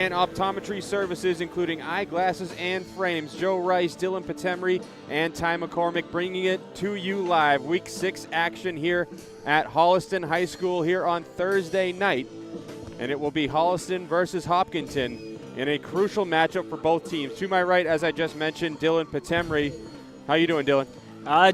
And optometry services, including eyeglasses and frames. Joe Rice, Dylan Patemry, and Ty McCormick bringing it to you live. Week 6 action here at Holliston High School here on Thursday night. And it will be Holliston versus Hopkinton in a crucial matchup for both teams. To my right, as I just mentioned, Dylan Patemry. How you doing, Dylan?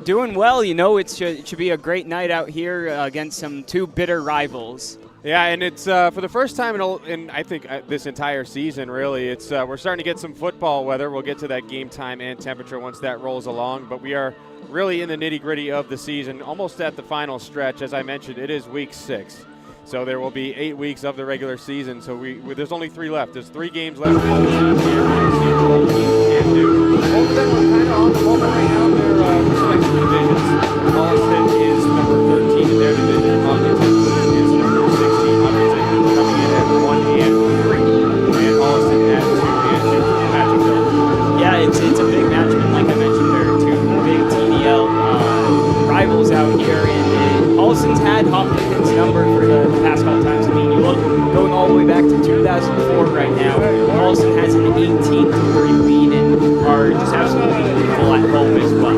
Doing well. You know, it should be a great night out here against some two bitter rivals. Yeah, and it's for the first time in I think this entire season, really. It's we're starting to get some football weather. We'll get to that game time and temperature once that rolls along. But we are really in the nitty-gritty of the season, almost at the final stretch. As I mentioned, it is week 6. So there will be 8 weeks of the regular season. So there's only 3 left. There's 3 games left. Both of them are kind of on the moment right now. Their respective divisions. Holliston is number 13 in their division. Hopkinton is number 16. Hopkinton coming in at 1-3, and Holliston at 2-2 matchup. Yeah, it's a big matchup, and like I mentioned, there are 2 big TDL rivals out here, and Holliston's had Hopkinton's number for the past couple times. I mean, you look going all the way back to 2004 right now. Holliston has an 18-3 lead and are just absolutely full at home as well.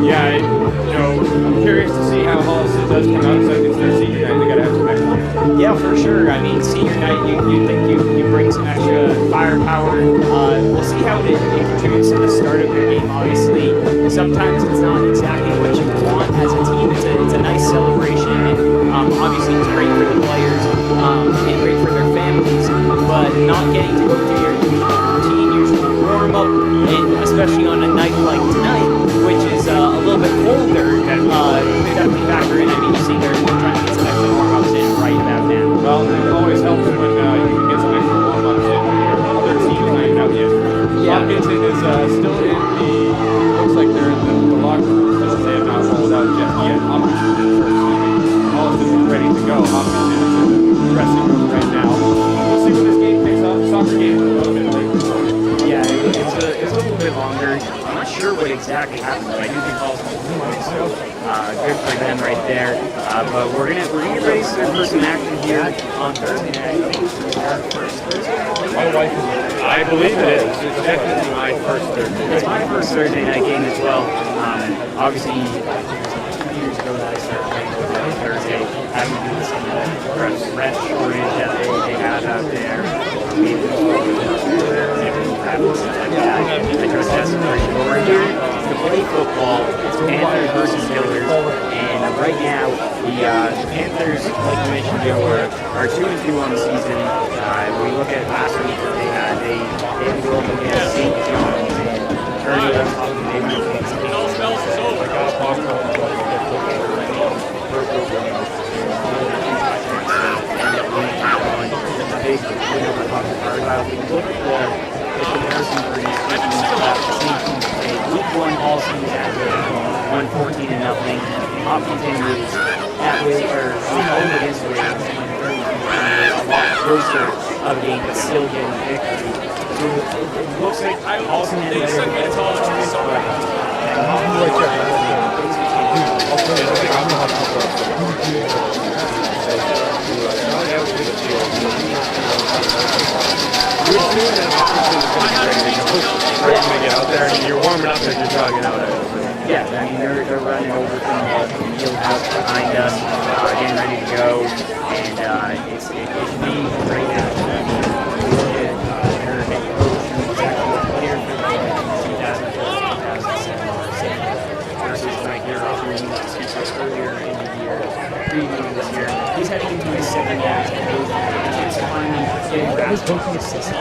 Yeah, I'm curious to see how Holliston does come out. So it's their senior night. They got to have some extra. Yeah, for sure. I mean, senior night, you think you bring some extra firepower. We'll see how it contributes to the start of your game. Obviously, sometimes it's not exactly what you want as a team. It's a nice celebration, and obviously it's great for the players and great for their families. But not getting to go through your routine, usually warm up, and especially on a night like tonight, which is a little bit colder, could definitely factor in. I mean, you see they're trying to get some extra warm-ups in right about now. Well, it always helps when you can get some extra warm-ups in when your other team is not even out yet. Yeah. Hopkinton is still in looks like they're in the locker room. They have not rolled out just yet. Hopkinton is first team. Holliston is ready to go. Hopkinton is in the dressing room right now. We'll see when this game kicks off. Soccer game is a little bit late. Yeah, it's a little bit longer. I'm not sure what exactly happened, but I do think Holliston is winning, so good for them right there. But we're gonna get ready for some action here on Thursday night. My wife is. I believe it is. It's definitely my first Thursday. It's my first Thursday night game as well. Obviously, 2 years ago that I started playing on Thursday, having to do some rest shortage that they had out there. I trust that's very short here. To play football, it's Panthers versus Hillers, and right now the Panthers, like you mentioned, Joe, are 2-2 on the season. We look at last week that they had to go up against St. John's and turned it up to the neighborhood. Big win over Hopkinton. We look at the comparison for these teams. Week 1 all seems as won 14-0. Hopkinton was at home against the Ravens, a lot closer of a game, but still getting the victory. So it looks like Holliston had a better Get out there and you're warming up as you're jogging out. Yeah, I mean they're running over from the field house behind us, getting ready to go, and it should be great now. We look at their head coach, who's actually a player for the 2007 versus right here, who we discussed earlier in the year, previewing this year. He's heading into his 7th year as a coach, and chance to finally get grasp on his system.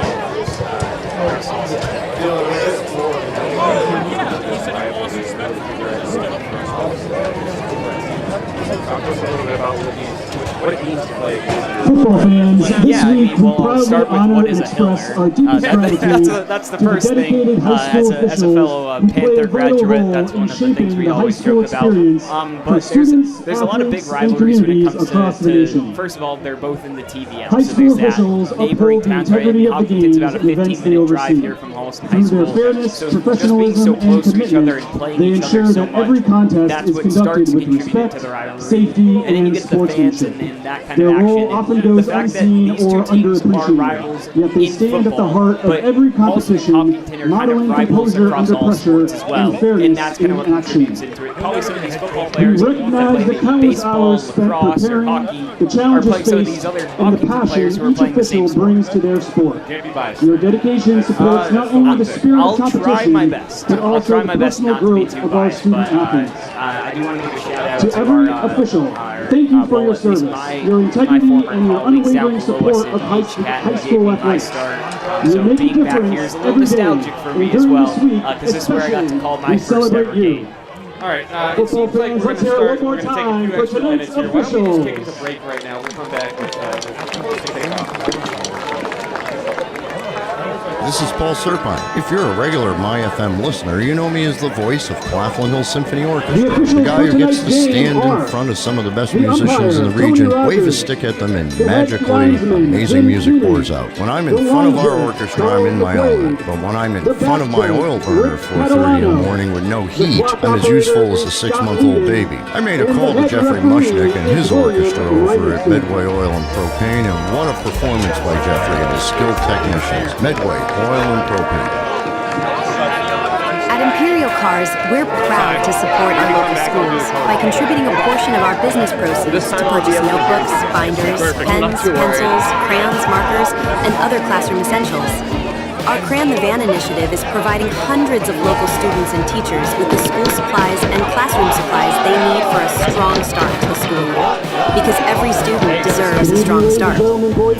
Talk to us a little bit about what it means to play against football fans. This Yeah, I week, mean, well, we I'll start with proudly what honor is and a express Hiller. our deepest gratitude That's the to first thing. dedicated high school As a fellow officials who Panther played a vital graduate, role that's one in of the things shaping we the high always school joke about. experience for But students, there's a lot of big athletes, and rivalries when it communities comes across the to nation. first of all, they're both in the TVL. High So school there's officials that. Neighboring uphold the towns, right? integrity of the Hopkinton's games about a and events they 15-minute drive oversee. here from Holliston High Through their School. fairness, So just being professionalism, so and close to each other and commitment, playing they each other ensure so that every much, contest that's is what conducted starts with contributing respect, to the rivalry. safety, And then you and get the fans sportsmanship. and in that kind Their of role action. often And goes the fact that unseen these two or teams are underappreciated. rivals Yet they in stand at the football, heart of but every Holliston and competition, Hopkinton are kind of modeling rivals composure across under all pressure sports as well, and fairness and that's kind of in what action. contributes into it. Probably some of these football We players that recognize play the maybe countless baseball, hours spent lacrosse, or preparing, hockey, the are challenges playing some of these faced, other and the Hopkinton passion players who are each playing the same official sport. brings to their sport. Can't be biased. Your dedication supports not only the spirit I'll of competition, try my best. but I'll also try the my best personal not to be growth too of our biased, student but athletes. I do want to give a shout out To to every our, official, our, thank you for well, your at least service, your my integrity, former and your colleagues down unwavering below us support in of high HCAT school who gave me my athletics. start. You So make a being back here difference is a little every day, nostalgic for and me as during well, this week, because this is where I got to call my we first celebrate ever you. game. All right, it Football seems like fans, we're let's going to hear it start. one more We're going to take a time few for extra minutes tonight's here. Why don't we just take officials. us a break right now? We'll come back with kickoff. This is Paul Serpine. If you're a regular MyFM listener, you know me as the voice of Claflin Hill Symphony Orchestra, the guy who gets to stand in front of some of the best musicians in the region, wave a stick at them, and magically amazing music pours out. When I'm in front of our orchestra, I'm in my element. But when I'm in front of my oil burner at 4:30 in the morning with no heat, I'm as useful as a 6-month-old baby. I made a call to Jeffrey Mushnick and his orchestra over at Medway Oil and Propane, and what a performance by Jeffrey and his skilled technicians. Medway Oil and Propane. At Imperial Cars, we're proud to support our local schools by contributing a portion of our business proceeds to purchase notebooks, binders, pens, pencils, crayons, markers, and other classroom essentials. Our Crayon the Van initiative is providing hundreds of local students and teachers with the school supplies and classroom supplies they need for a strong start to the school year. Because every student deserves a strong start.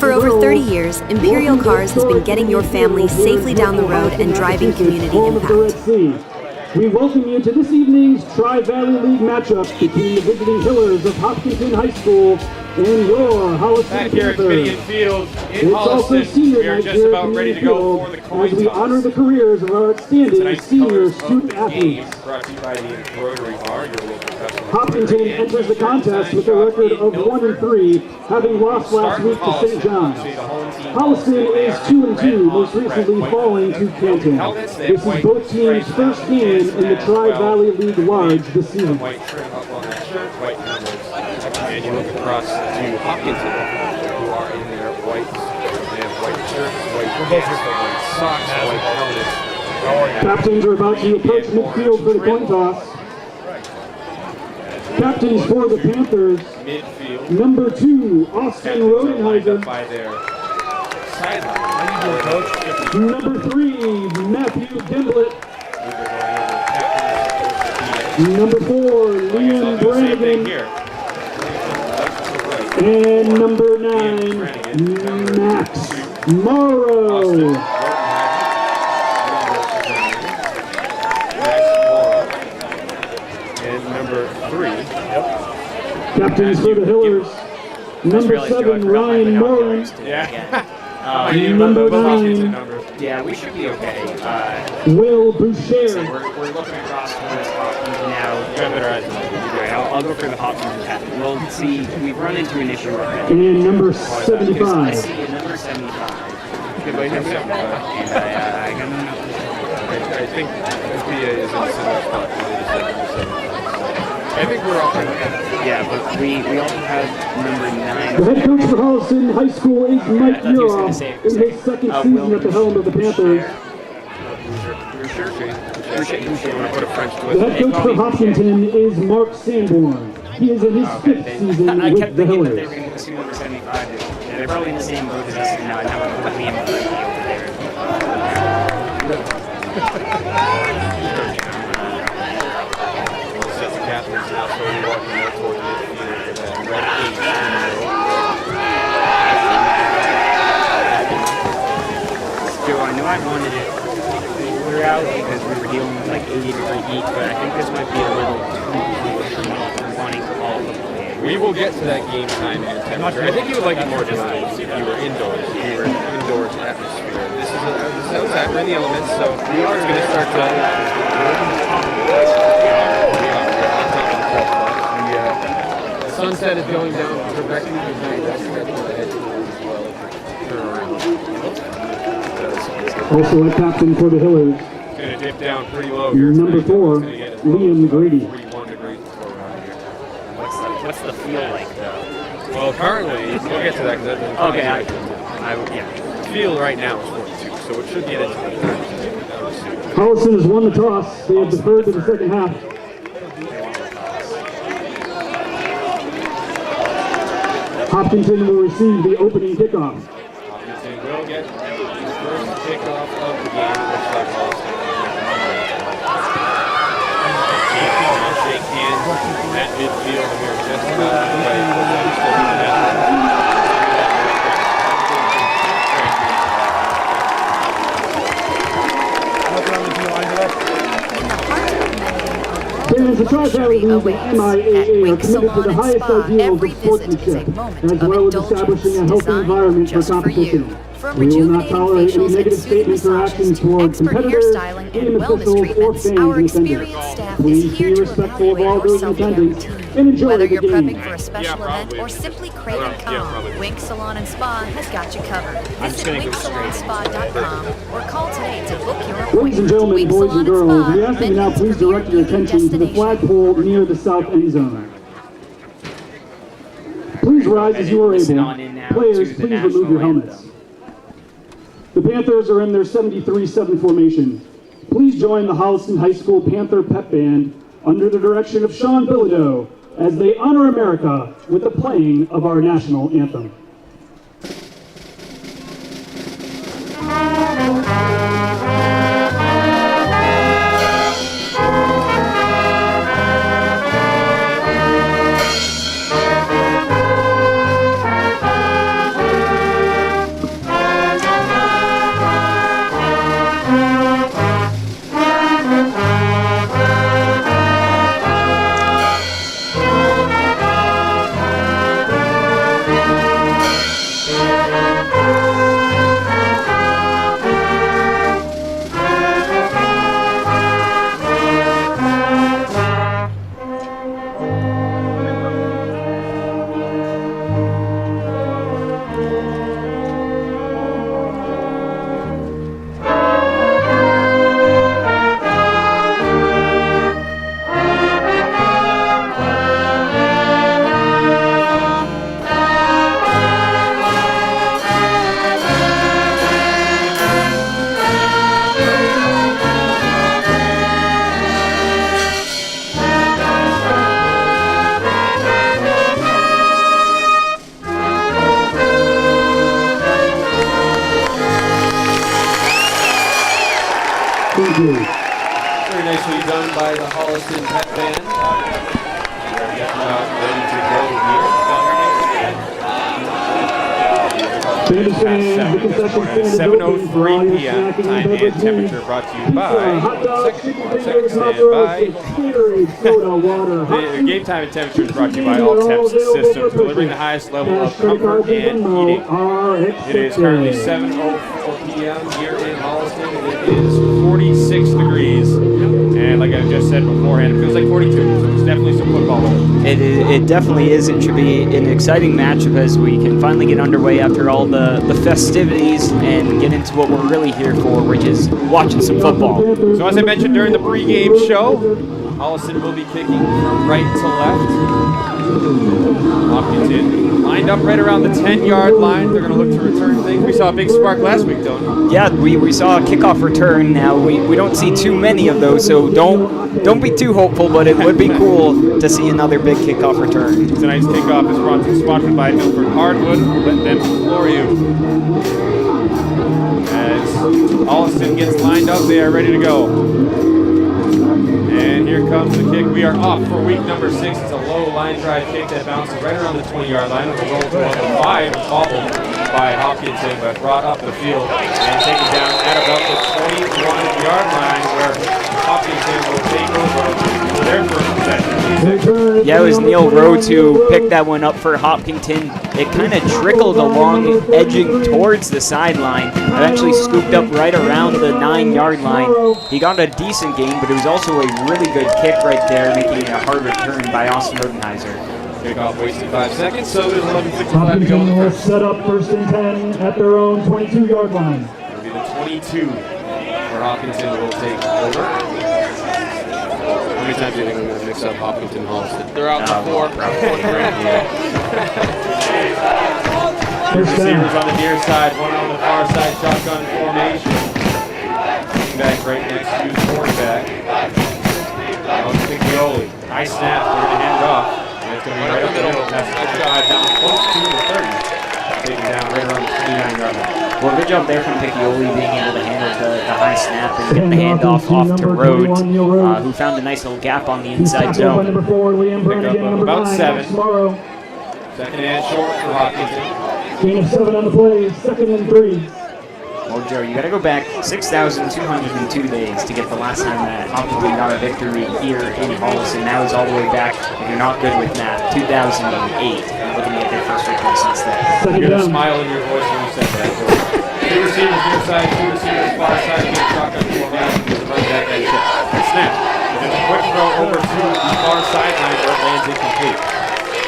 For over 30 years, Imperial Cars has been getting your family safely down the road and driving community impact. We welcome you to this evening's Tri-Valley League matchup between the visiting Killers of Hopkinton High School and your Holliston Back here at Panthers. Midian Field in It's also Holliston, senior we are night just here about at ready to Midian go Field for the coin as we toss. honor the careers of our outstanding Tonight's senior colors of student the game athletes. brought to you by the Embroidery Bar, your local custom. Hopkinton enters the contest with a record of 1-3, having lost last week to St. John's. Holliston is 2-2, most recently falling to Canton. This is both teams' first game in the Tri-Valley League Large this season. White trim up on that shirt, white numbers. And you look across to Hopkinton, who are in their whites. They have white shirts, white pants, white socks, white helmets. Captains are about to approach midfield for the coin toss. Captains for the Panthers, Midfield. number 2, Austin Captains are lined up Rodenhausen. by their sideline. How you doing, Coach? Number 3, Matthew Gimblett. Captains. Number 4, Liam Same thing Brannigan. here. And number 9, Max Morrow. And number 3. Captains for the Hillers, number 7, Ryan Moran. Yeah. Number 9, Yeah, we should be okay. Will So Boucher. we're looking across towards Hopkins now. You got better eyes than I do. Okay, I'll go for the Hopkins attack. We'll see. We've run into an issue already. And number Because I 75. see a number 75. And And I got no. I think SBA is in a similar spot. I think we're all right. Yeah, but we also have number 9. The head coach for Holliston High School is Mike I thought he was gonna Uroff say- in his second season at the helm of the Panthers. You want to put a French twist? The head coach for Hopkinton is Mark Sanborn. He is in his 5th season I with kept the thinking that they Hillers. were going to assume number 75. And they're probably in the same boat as us now. And now I'm putting Liam Brady over there. Set the captains now slowly walking out toward midfield with that red 8 in the middle. Joe, I know I wanted it cooler out because we were dealing with like 80-degree heat, but I think this might be a little too cool for me for wanting to call a football game. We will get to that game time and temperature. I think you would like it more just if you were indoors. If you were indoors atmosphere. This is outside. We're in the elements, so we are going to start to. The sunset is going down directly behind us. That's where the edge is as well. Turn around. Also a captain for the Hillers, It's going to dip down pretty low here. number 4, Liam Grady. 41 degrees before we're out here. What's the feel like though? Well, currently, we'll get to that. Okay. Yeah. Field right now is 42, so it should get into the 30s. Holliston has won the toss. They have deferred to the second half. Hopkinton will receive the opening kickoff. Hopkinton will get the first kickoff of the game. Looks like Holliston. Shake hands at midfield here just about midway. Fans, the Tri-Valley League and MIAA are committed to the highest ideals of sportsmanship, as well as establishing a healthy environment for competition. We will not tolerate any negative statements or actions towards competitors, team officials, or fans in attendance. Please be respectful of all those in attendance and enjoy Whether the you're prepping game. for a special event or simply craving calm, Wink Salon and Spa has got you covered. Visit winksalonspa.com or call today to book your appointment. Ladies and gentlemen, Wink boys and Salon girls, Spa, we ask that you now Benton's please direct your premier attention to the destination. flagpole near the south end zone. Please rise as you are Listen able. on in now Players, to the please remove national your helmets. The Panthers are in their 73-7 formation. Please join the Holliston High School Panther Pep Band under the direction of Sean Bilodeau as they honor America with the playing of our national anthem. Thank you. Very nicely done by the Holliston Pep Band. Ready to go here. Fans, the concession stand is open for all 7:03 your p.m. snacking time and and beverage temperature needs. brought to you Pizza, by hot dogs, chicken second fingers, stand hot dogs, by. Gatorade, soda, water, hot The game time and temperature is brought to you by all temps systems, delivering the highest level of comfort and heating. It is currently 7:04 p.m. here in Holliston, and it is 46 degrees. And like I just said beforehand, it feels like 42, so it's definitely some football. It definitely is. It should be an exciting matchup as we can finally get underway after all the festivities and get into what we're really here for, which is watching some football. So as I mentioned during the pregame show, Holliston will be kicking from right to left. Hopkinton lined up right around the 10-yard line. They're going to look to return things. We saw a big spark last week, Tony. Yeah, we saw a kickoff return. Now we don't see too many of those, so don't be too hopeful. But it would be cool to see another big kickoff return. Tonight's kickoff is sponsored by Milford Hardwood. Let them floor you. As Holliston gets lined up, they are ready to go. And here comes the kick. We are off for week number 6. It's a low line drive kick that bounces right around the 20-yard line. It'll roll to the 5, bobbled by Hopkinton, but brought up the field and taken down at about the 21-yard line, where Hopkinton will take over their first possession. Yeah, it was Neil Rhodes who picked that one up for Hopkinton. It kind of trickled along, edging towards the sideline. Eventually scooped up right around the 9-yard line. He got a decent gain, but it was also a really good kick right there, making it a hard return by Austin Rodenheiser. Kickoff wasted 5 seconds, so there's 11:55 to go in the Hopkinton will first. set up 1st and 10 at their own 22-yard line. It'll be the 22 where Hopkinton will take over. many times do you think I'm going to mix up Hopkinton and Holliston? They're out in the 4. Receivers on the near side, one on the far side, shotgun formation. Back right next to the quarterback. Piccioli. High snap, they're going to hand it off. And it's going to be right up the middle. That's down close to the 30. Taking down right around the 29-yard line. Well, good job there from Piccioli being able to handle the high snap and get the handoff off to Rhodes, who found a nice little gap on the inside zone. Number 4, Liam Pick Brennan, up number about 9, 7. Tomorrow. Second and short for Hopkinton. Gain of 7 on the play, 2nd and 3. Well, Joe, you got to go back 6,202 days to get the last time that Hopkinton got a victory here in Holliston. That was all the way back, if you're not good with math, 2008. Looking at their first victory since then. You get a smile in your voice when you said that. Two receivers near side, two receivers far side, get shotgun formation with the running back and snap. And then a quick throw over to the far sideline where it lands incomplete.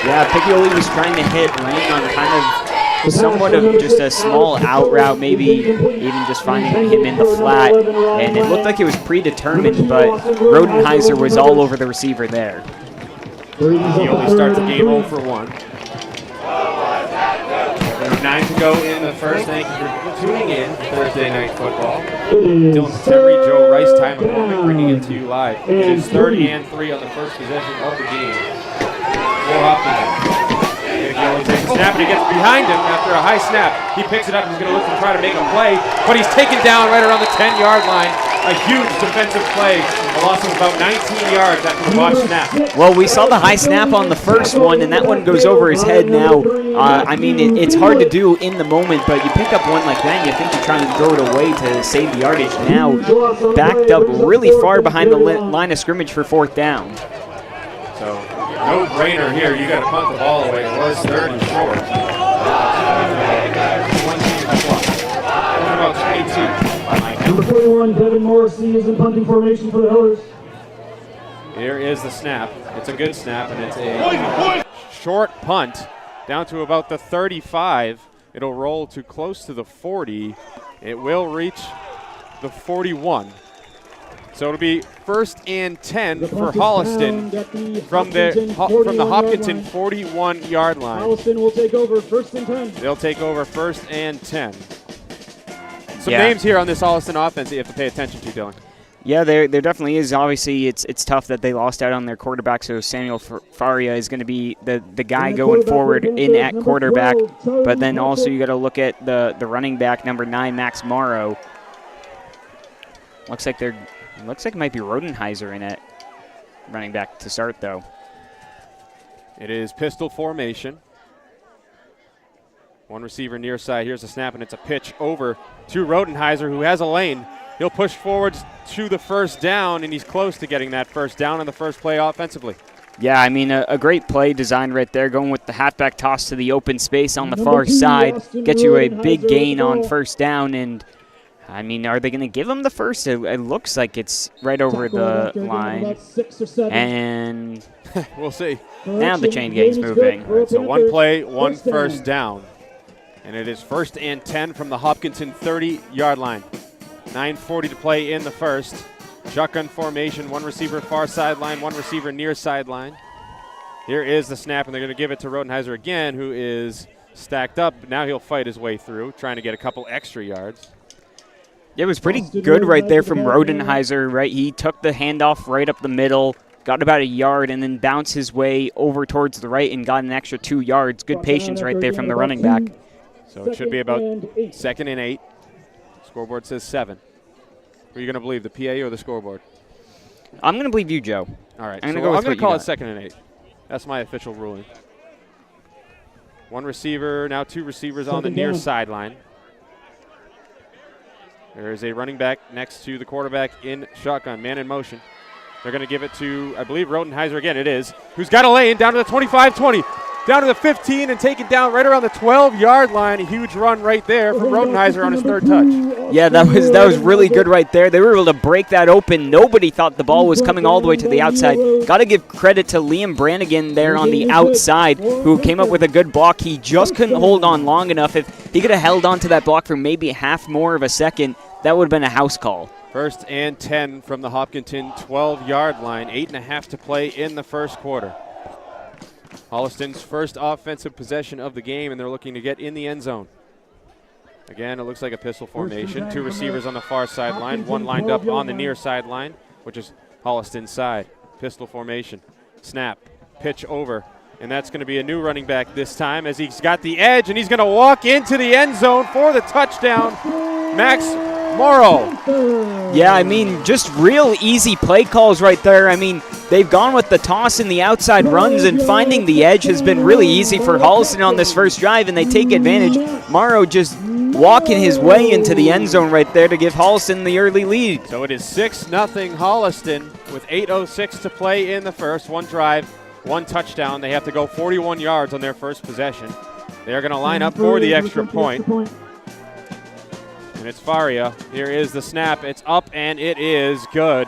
Yeah, Piccioli was trying to hit Lane on kind of somewhat of just a small out route, maybe even just finding him in the flat, and it looked like it was predetermined, but Rodenheiser was all over the receiver there. He only starts the game 0 for 1. There's 9 to go in the first. Thank you for tuning in to Thursday Night Football. Dylan Terry, Joe Rice, Ty McCormick bringing it to you live. It is 3rd and 3 on the first possession of the game. For Hopkinton. He only takes a snap and he gets behind him after a high snap. He picks it up and he's going to look to try to make a play, but he's taken down right around the 10-yard line. A huge defensive play. A loss of about 19 yards after the botched snap. Well, we saw the high snap on the first one, and that one goes over his head now. I mean, it's hard to do in the moment, but you pick up one like that, and you think you're trying to throw it away to save the yardage. Now, backed up really far behind the line of scrimmage for 4th down. So, no brainer here. You got to punt the ball away. It was 3rd and short. About 22. Number 41, Devin Morrissey is in punting formation for the Hillers. Here is the snap. It's a good snap, and it's a short punt down to about the 35. It'll roll to close to the 40. It will reach the 41. So it'll be 1st and 10 for Holliston from the Hopkinton 41-yard line. Holliston will take over 1st and 10. They'll take over 1st and 10. Some names here on this Holliston offense that you have to pay attention to, Dylan. Yeah, there definitely is. Obviously, it's tough that they lost out on their quarterback, so Samuel Faria is going to be the guy going forward in at quarterback. But then also you got to look at the running back, number 9, Max Morrow. Looks like it might be Rodenheiser in at running back to start, though. It is pistol formation. One receiver near side. Here's a snap, and it's a pitch over to Rodenheiser, who has a lane. He'll push forward to the 1st down, and he's close to getting that 1st down on the first play offensively. Yeah, I mean, a great play designed right there, going with the halfback toss to the open space on the far side. Get you a big gain on 1st down, and, I mean, are they going to give him the 1st? It looks like it's right over the line. And we'll see. Now the chain gang's moving. Right, so one play, one 1st down. And it is 1st and 10 from the Hopkinton 30-yard line. 9:40 to play in the first. Shotgun formation, one receiver far sideline, one receiver near sideline. Here is the snap, and they're going to give it to Rodenheiser again, who is stacked up. Now he'll fight his way through, trying to get a couple extra yards. It was pretty good right there from Rodenheiser, right? He took the handoff right up the middle, got about a yard, and then bounced his way over towards the right and got an extra 2 yards. Good patience right there from the running back. So it should be about 2nd and 8. Scoreboard says 7. Who are you going to believe, the PA or the scoreboard? I'm going to believe you, Joe. All right. I'm going to call it 2nd and 8. That's my official ruling. One receiver, now 2 receivers on the near sideline. There is a running back next to the quarterback in shotgun, man in motion. They're going to give it to, I believe, Rodenheiser again. It is. Who's got a lane down to the 25-20. Down to the 15 and take it down right around the 12-yard line. A huge run right there from Rodenheiser on his 3rd touch. Yeah, that was really good right there. They were able to break that open. Nobody thought the ball was coming all the way to the outside. Got to give credit to Liam Brannigan there on the outside, who came up with a good block. He just couldn't hold on long enough. If he could have held on to that block for maybe half more of a second, that would have been a house call. First and 10 from the Hopkinton 12-yard line. 8.5 to play in the first quarter. Holliston's first offensive possession of the game, and they're looking to get in the end zone. Again, it looks like a pistol formation. 2 receivers on the far sideline, 1 lined up on the near sideline, which is Holliston's side. Pistol formation. Snap. Pitch over. And that's going to be a new running back this time as he's got the edge, and he's going to walk into the end zone for the touchdown. Max Morrow. Yeah, I mean, just real easy play calls right there. I mean, they've gone with the toss and the outside runs, and finding the edge has been really easy for Holliston on this first drive, and they take advantage. Morrow just walking his way into the end zone right there to give Holliston the early lead. So it is 6-0 Holliston with 8:06 to play in the first. 1 drive, 1 touchdown. They have to go 41 yards on their first possession. They're going to line up for the extra point. And it's Faria. Here is the snap. It's up, and it is good.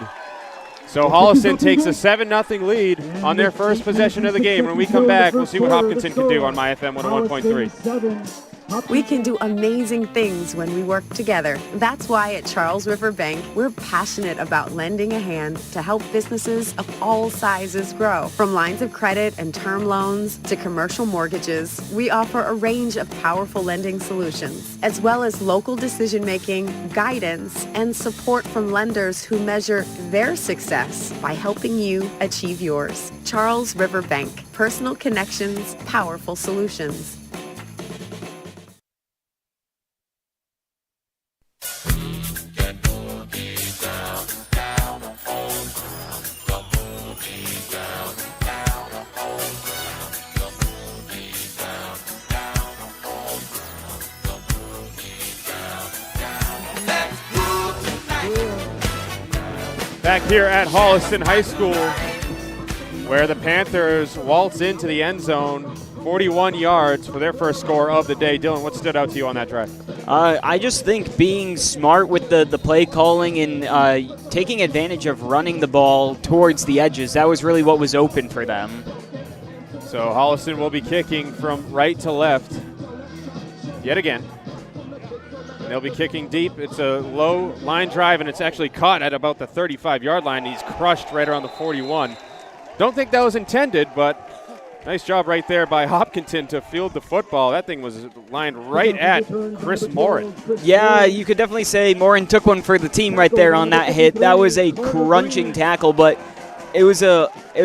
So Holliston takes a 7-0 lead on their first possession of the game. When we come back, we'll see what Hopkinton can do on MyFM 101.3. We can do amazing things when we work together. That's why at Charles River Bank, we're passionate about lending a hand to help businesses of all sizes grow. From lines of credit and term loans to commercial mortgages, we offer a range of powerful lending solutions, as well as local decision-making, guidance, and support from lenders who measure their success by helping you achieve yours. Charles River Bank, personal connections, powerful solutions. Back here at Holliston High School, where the Panthers waltz into the end zone, 41 yards for their first score of the day. Dylan, what stood out to you on that drive? I just think being smart with the play calling and taking advantage of running the ball towards the edges, that was really what was open for them. So Holliston will be kicking from right to left yet again. They'll be kicking deep. It's a low line drive, and it's actually caught at about the 35-yard line. He's crushed right around the 41. Don't think that was intended, but nice job right there by Hopkinton to field the football. That thing was lined right at Chris Morin. Yeah, you could definitely say Morin took one for the team right there on that hit. That was a crunching tackle, but it was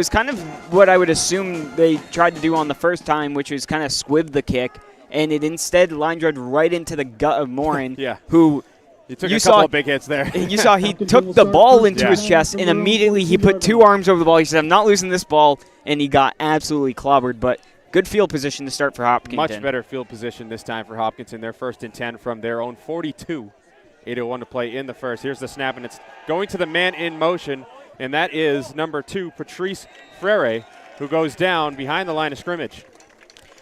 kind of what I would assume they tried to do on the first time, which was kind of squib the kick. And it instead line drive right into the gut of Morin, yeah. Who he took a couple of big hits there. You saw he took the ball into his chest, and immediately he put 2 arms over the ball. He said, I'm not losing this ball, and he got absolutely clobbered. But good field position to start for Hopkinton. Much better field position this time for Hopkinton. They're 1st and 10 from their own 42. 8:01 to play in the first. Here's the snap, and it's going to the man in motion, and that is number 2, Patrice Frere, who goes down behind the line of scrimmage.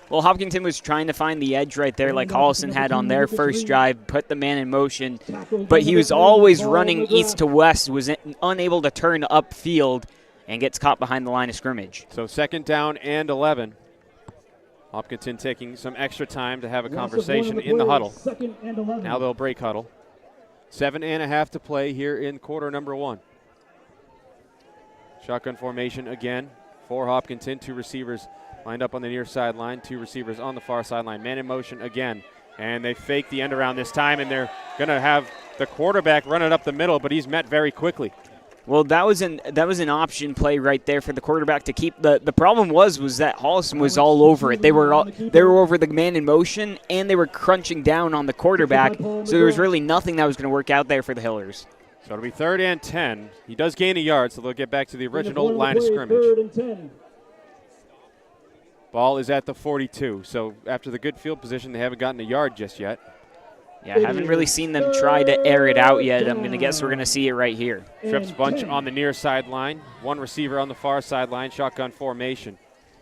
Well, Hopkinton was trying to find the edge right there like Holliston had on their first drive, put the man in motion, but he was always running east to west, was unable to turn upfield, and gets caught behind the line of scrimmage. So 2nd down and 11. Hopkinton taking some extra time to have a conversation in the huddle. Now they'll break huddle. 7.5 to play here in quarter number 1. Shotgun formation again for Hopkinton. 2 receivers lined up on the near sideline, 2 receivers on the far sideline. Man in motion again. And they fake the end around this time, and they're going to have the quarterback run it up the middle, but he's met very quickly. Well, that was an option play right there for the quarterback to keep. The problem was that Holliston was all over it. They were over the man in motion, and they were crunching down on the quarterback, so there was really nothing that was going to work out there for the Hillers. So it'll be 3rd and 10. He does gain a yard, so they'll get back to the original line of scrimmage. Ball is at the 42, so after the good field position, they haven't gotten a yard just yet. Yeah, I haven't really seen them try to air it out yet. I'm going to guess we're going to see it right here. Trips bunch on the near sideline. 1 receiver on the far sideline. Shotgun formation.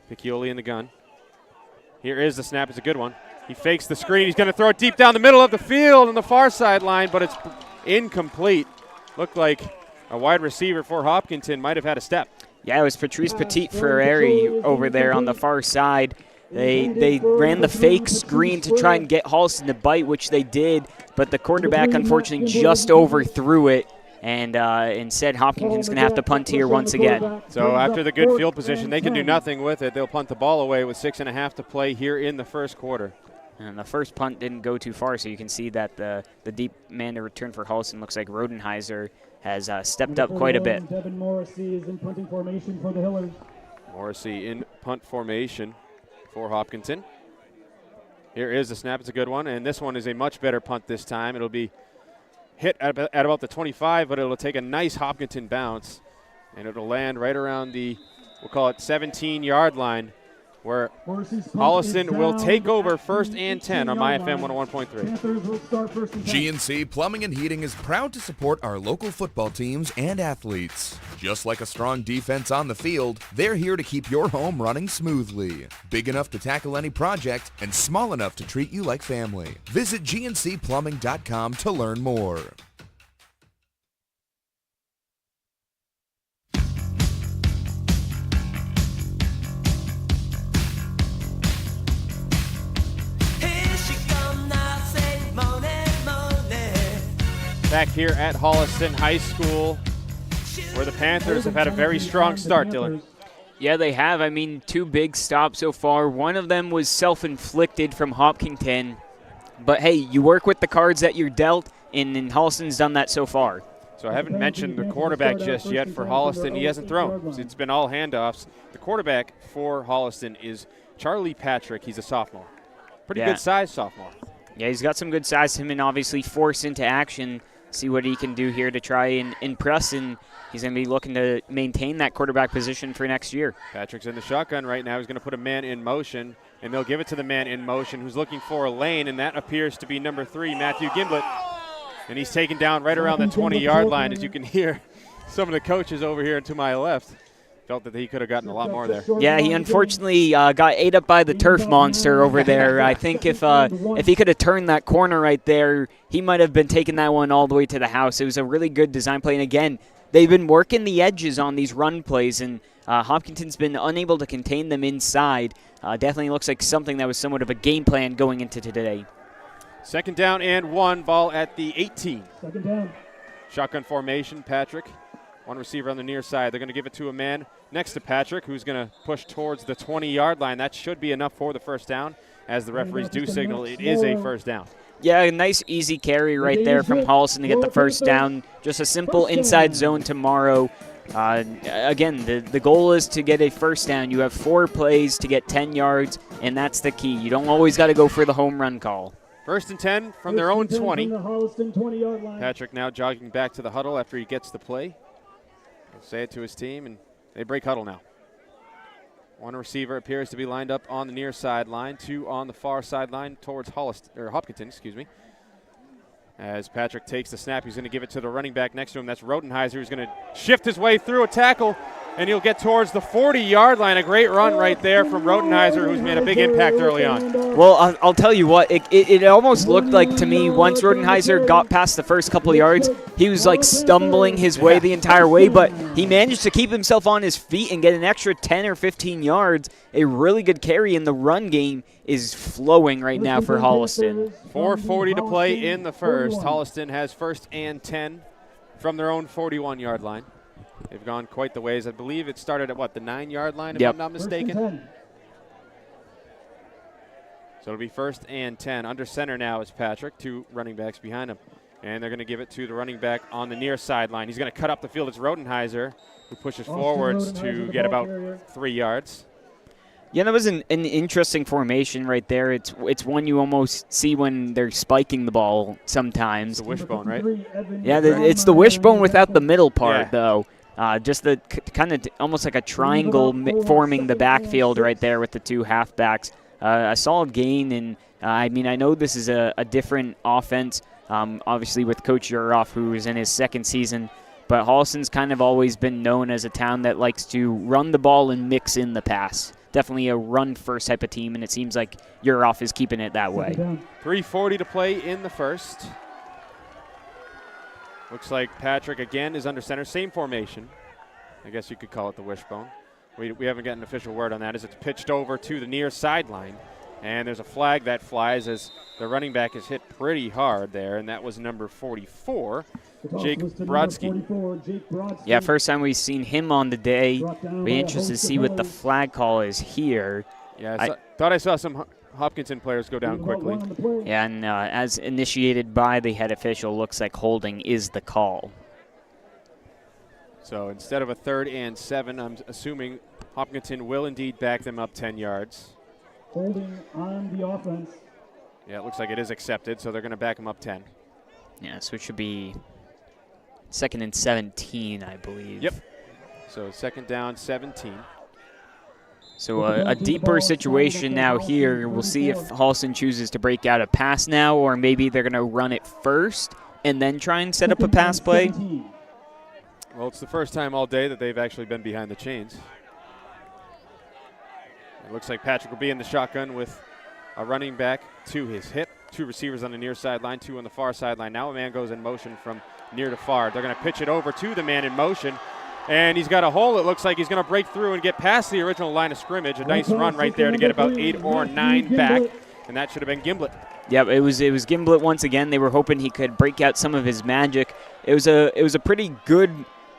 Piccioli in the gun. Here is the snap. It's a good one. He fakes the screen. He's going to throw it deep down the middle of the field on the far sideline, but it's incomplete. Looked like a wide receiver for Hopkinton might have had a step. Yeah, it was Patrice Petit-Frere over there on the far side. They ran the fake screen to try and get Holliston to bite, which they did, but the quarterback unfortunately just overthrew it, and instead Hopkinton's going to have to punt here once again. So after the good field position, they can do nothing with it. They'll punt the ball away with 6.5 to play here in the first quarter. And the first punt didn't go too far, so you can see that the deep man to return for Holliston looks like Rodenheiser has stepped up quite a bit. Devin Morrissey is in punting formation for the Hillers. Morrissey in punt formation for Hopkinton. Here is the snap. It's a good one, and this one is a much better punt this time. It'll be hit at about the 25, but it'll take a nice Hopkinton bounce, and it'll land right around the, we'll call it 17-yard line, where Holliston will take over 1st and 10 on MyFM 101.3. GNC Plumbing and Heating is proud to support our local football teams and athletes. Just like a strong defense on the field, they're here to keep your home running smoothly. Big enough to tackle any project and small enough to treat you like family. Visit GNCplumbing.com to learn more. Back here at Holliston High School, where the Panthers have had a very strong start, Dylan. Yeah, they have. I mean, 2 big stops so far. One of them was self-inflicted from Hopkinton. But, hey, you work with the cards that you're dealt, and Holliston's done that so far. So I haven't mentioned the quarterback just yet for Holliston. He hasn't thrown. It's been all handoffs. The quarterback for Holliston is Charlie Patrick. He's a sophomore. Pretty good size sophomore. Yeah, he's got some good size to him and obviously force into action. See what he can do here to try and impress, and he's going to be looking to maintain that quarterback position for next year. Patrick's in the shotgun right now. He's going to put a man in motion, and they'll give it to the man in motion who's looking for a lane, and that appears to be number 3, Matthew Gimblett. And he's taken down right around the 20-yard line, as you can hear some of the coaches over here to my left. Felt that he could have gotten a lot more there. Yeah, he unfortunately got ate up by the turf monster over there. I think if he could have turned that corner right there, he might have been taking that one all the way to the house. It was a really good design play. And again, they've been working the edges on these run plays, and Hopkinton's been unable to contain them inside. Definitely looks like something that was somewhat of a game plan going into today. 2nd down and 1, ball at the 18. 2nd down. Shotgun formation, Patrick. One receiver on the near side. They're going to give it to a man next to Patrick, who's going to push towards the 20-yard line. That should be enough for the first down, as the referees do signal it is a first down. Yeah, a nice easy carry right there from Holliston to get the first down. Just a simple inside zone tomorrow. Again, the goal is to get a first down. You have 4 plays to get 10 yards, and that's the key. You don't always got to go for the home run call. 1st and 10 from their own 20. From the Holliston 20-yard line. Patrick now jogging back to the huddle after he gets the play. He'll say it to his team, and they break huddle now. One receiver appears to be lined up on the near sideline, 2 on the far sideline towards Hopkinton, As Patrick takes the snap, he's going to give it to the running back next to him. That's Rodenheiser, who's going to shift his way through a tackle, and he'll get towards the 40-yard line. A great run right there from Rodenheiser, who's made a big impact early on. Well, I'll tell you what, it almost looked like to me once Rodenheiser got past the first couple of yards, he was like stumbling his way the entire way, but he managed to keep himself on his feet and get an extra 10 or 15 yards. A really good carry, and the run game is flowing right now for Holliston. 4:40 to play in the first. Holliston has 1st and 10 from their own 41-yard line. They've gone quite the ways. I believe it started at, the 9-yard line, if I'm not mistaken? So it'll be 1st and 10. Under center now is Patrick, 2 running backs behind him. And they're going to give it to the running back on the near sideline. He's going to cut up the field. It's Rodenheiser, who pushes forwards to get about 3 yards. Yeah, that was an interesting formation right there. It's one you almost see when they're spiking the ball sometimes. It's the wishbone, right? Yeah, it's the wishbone without the middle part, though. Just the kind of almost like a triangle forming the backfield right there with the 2 halfbacks. A solid gain, and I mean, I know this is a different offense, obviously with Coach Yuroff, who is in his 2nd season, but Holliston's kind of always been known as a town that likes to run the ball and mix in the pass. Definitely a run-first type of team, and it seems like Yuroff is keeping it that way. 3:40 to play in the first. Looks like Patrick again is under center. Same formation. I guess you could call it the wishbone. We haven't gotten an official word on that as it's pitched over to the near sideline. And there's a flag that flies as the running back is hit pretty hard there, and that was number 44. Jake Brodsky. Yeah, first time we've seen him on the day. Be interested to see what the flag call is here. Yeah, I thought I saw some Hopkinton players go down quickly. Yeah, and as initiated by the head official, looks like holding is the call. So instead of a 3rd and 7, I'm assuming Hopkinton will indeed back them up 10 yards. Holding on the offense. Yeah, it looks like it is accepted, so they're going to back them up 10. Yeah, so it should be 2nd and 17, I believe. Yep. So 2nd down, 17. So a deeper situation now here. We'll see if Holliston chooses to break out a pass now, or maybe they're going to run it first and then try and set up a pass play. Well, it's the first time all day that they've actually been behind the chains. It looks like Patrick will be in the shotgun with a running back to his hip. 2 receivers on the near sideline, 2 on the far sideline. Now a man goes in motion from near to far. They're going to pitch it over to the man in motion. And he's got a hole. It looks like he's going to break through and get past the original line of scrimmage. A nice run right there to get about 8 or 9 back. And that should have been Gimblett. Yep, it was Gimblett once again. They were hoping he could break out some of his magic. It was a pretty good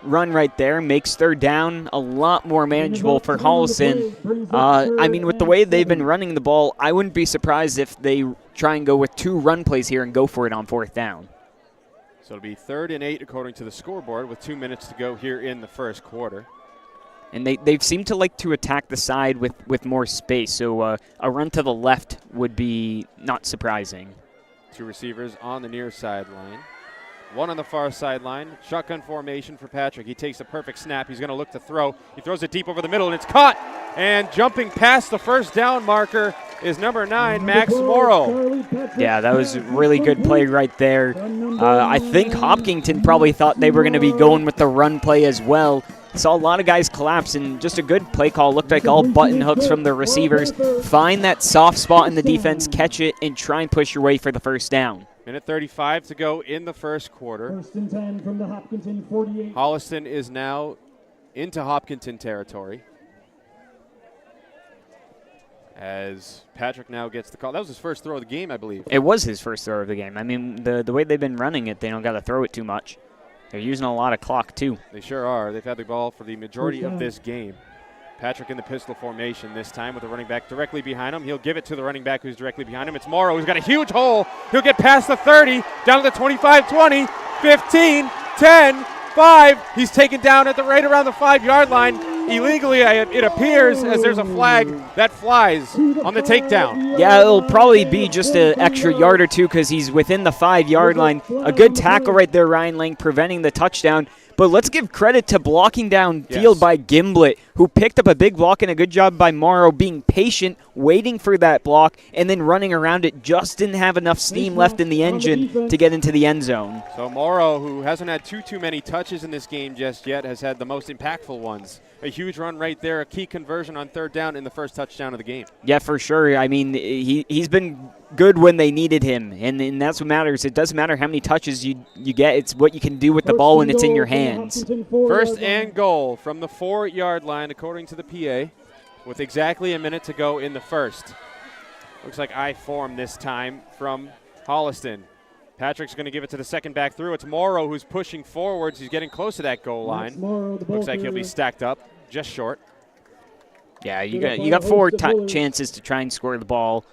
run right there. Makes 3rd down a lot more manageable for Holliston. I mean, with the way they've been running the ball, I wouldn't be surprised if they try and go with 2 run plays here and go for it on 4th down. So it'll be 3rd and 8 according to the scoreboard with 2 minutes to go here in the first quarter. And they've seemed to like to attack the side with more space, so a run to the left would be not surprising. 2 receivers on the near sideline. 1 on the far sideline. Shotgun formation for Patrick. He takes a perfect snap. He's going to look to throw. He throws it deep over the middle, and it's caught. And jumping past the first down marker is number 9, Max Morrow. Yeah, that was a really good play right there. I think Hopkinton probably thought they were going to be going with the run play as well. Saw a lot of guys collapse, and just a good play call. Looked like all button hooks from the receivers. Find that soft spot in the defense, catch it, and try and push your way for the first down. Minute 35 to go in the first quarter. 1st and 10 from the Hopkinton 48. Holliston is now into Hopkinton territory. As Patrick now gets the call. That was his first throw of the game, I believe. It was his first throw of the game. I mean, the way they've been running it, they don't got to throw it too much. They're using a lot of clock, too. They sure are. They've had the ball for the majority of this game. Patrick in the pistol formation this time with the running back directly behind him. He'll give it to the running back who's directly behind him. It's Morrow who's got a huge hole. He'll get past the 30, down to the 25, 20, 15, 10, 5. He's taken down at the right around the 5-yard line. Illegally, it appears, as there's a flag that flies on the takedown. Yeah, it'll probably be just an extra yard or two because he's within the 5-yard line. A good tackle right there, Ryan Lang, preventing the touchdown. But let's give credit to blocking downfield by Gimblett, who picked up a big block, and a good job by Morrow being patient, waiting for that block, and then running around it. Just didn't have enough steam left in the engine to get into the end zone. So Morrow, who hasn't had too many touches in this game just yet, has had the most impactful ones. A huge run right there, a key conversion on 3rd down in the first touchdown of the game. Yeah, for sure. I mean, he's been good when they needed him, and that's what matters. It doesn't matter how many touches you get. It's what you can do with the ball when it's in your hands. 1st and goal from the 4-yard line, according to the PA, with exactly a minute to go in the first. Looks like I form this time from Holliston. Patrick's going to give it to the second back through. It's Morrow who's pushing forwards. He's getting close to that goal line. Looks like he'll be stacked up just short. Yeah, you got 4 chances to try and score the ball.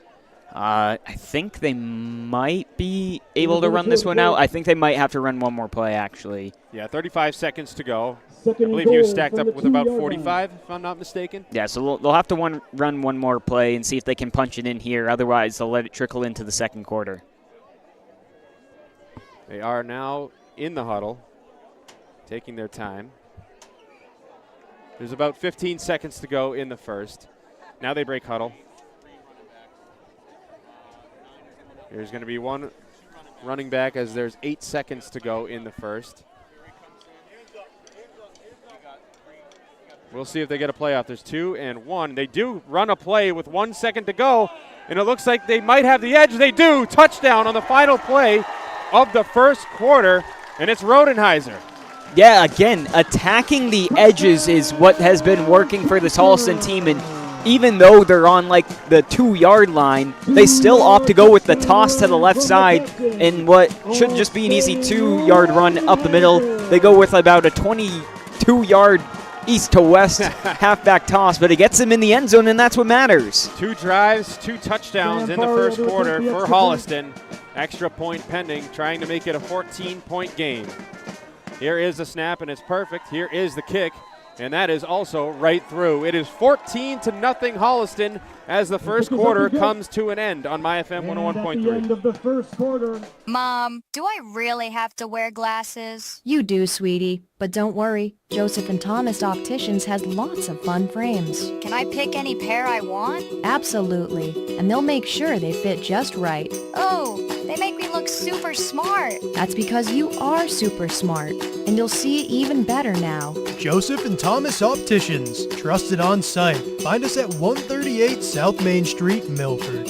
I think they might be able to run this one out. I think they might have to run one more play, actually. Yeah, 35 seconds to go. I believe he was stacked up with about 45, if I'm not mistaken. Yeah, so they'll have to run one more play and see if they can punch it in here. Otherwise, they'll let it trickle into the second quarter. They are now in the huddle, taking their time. There's about 15 seconds to go in the first. Now they break huddle. There's going to be one running back as there's 8 seconds to go in the first. We'll see if they get a play off. There's 2 and 1. They do run a play with 1 second to go, and it looks like they might have the edge. They do. Touchdown on the final play of the first quarter, and it's Rodenheiser. Yeah, again, attacking the edges is what has been working for this Holliston team, and even though they're on like the 2-yard line, they still opt to go with the toss to the left side in what should just be an easy 2-yard run up the middle. They go with about a 22-yard east to west halfback toss, but it gets them in the end zone, and that's what matters. 2 drives, 2 touchdowns in the first quarter for Holliston. Extra point pending, trying to make it a 14-point game. Here is the snap, and it's perfect. Here is the kick, and that is also right through. It is 14-0 Holliston as the first quarter comes to an end on MyFM 101.3. End of the first quarter. Mom, do I really have to wear glasses? You do, sweetie. But don't worry, Joseph and Thomas Opticians has lots of fun frames. Can I pick any pair I want? Absolutely. And they'll make sure they fit just right. Oh, they make me look super smart. That's because you are super smart. And you'll see even better now. Joseph and Thomas Opticians. Trusted on site. Find us at 138 South Main Street, Milford.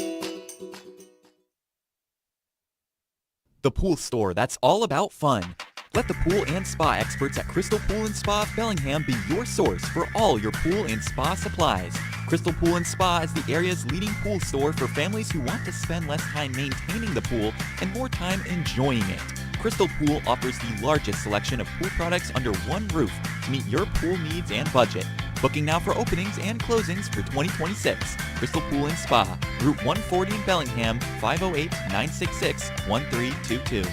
The Pool Store that's all about fun. Let the pool and spa experts at Crystal Pool and Spa of Bellingham be your source for all your pool and spa supplies. Crystal Pool and Spa is the area's leading pool store for families who want to spend less time maintaining the pool and more time enjoying it. Crystal Pool offers the largest selection of pool products under one roof to meet your pool needs and budget. Booking now for openings and closings for 2026. Crystal Pool and Spa, Route 140 in Bellingham, 508-966-1322.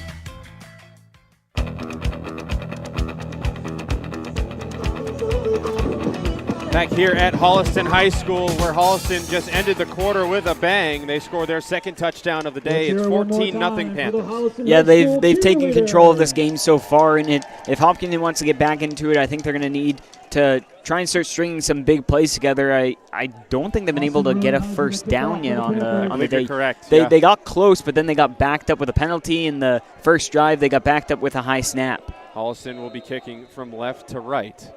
Back here at Holliston High School, where Holliston just ended the quarter with a bang. They scored their second touchdown of the day. It's 14-0 Panthers. Yeah, they've taken control of this game so far, and if Hopkinton wants to get back into it, I think they're going to need to try and start stringing some big plays together. I don't think they've been able to get a first down yet on the day. Correct. They got close, but then they got backed up with a penalty. In the first drive, they got backed up with a high snap. Holliston will be kicking from left to right.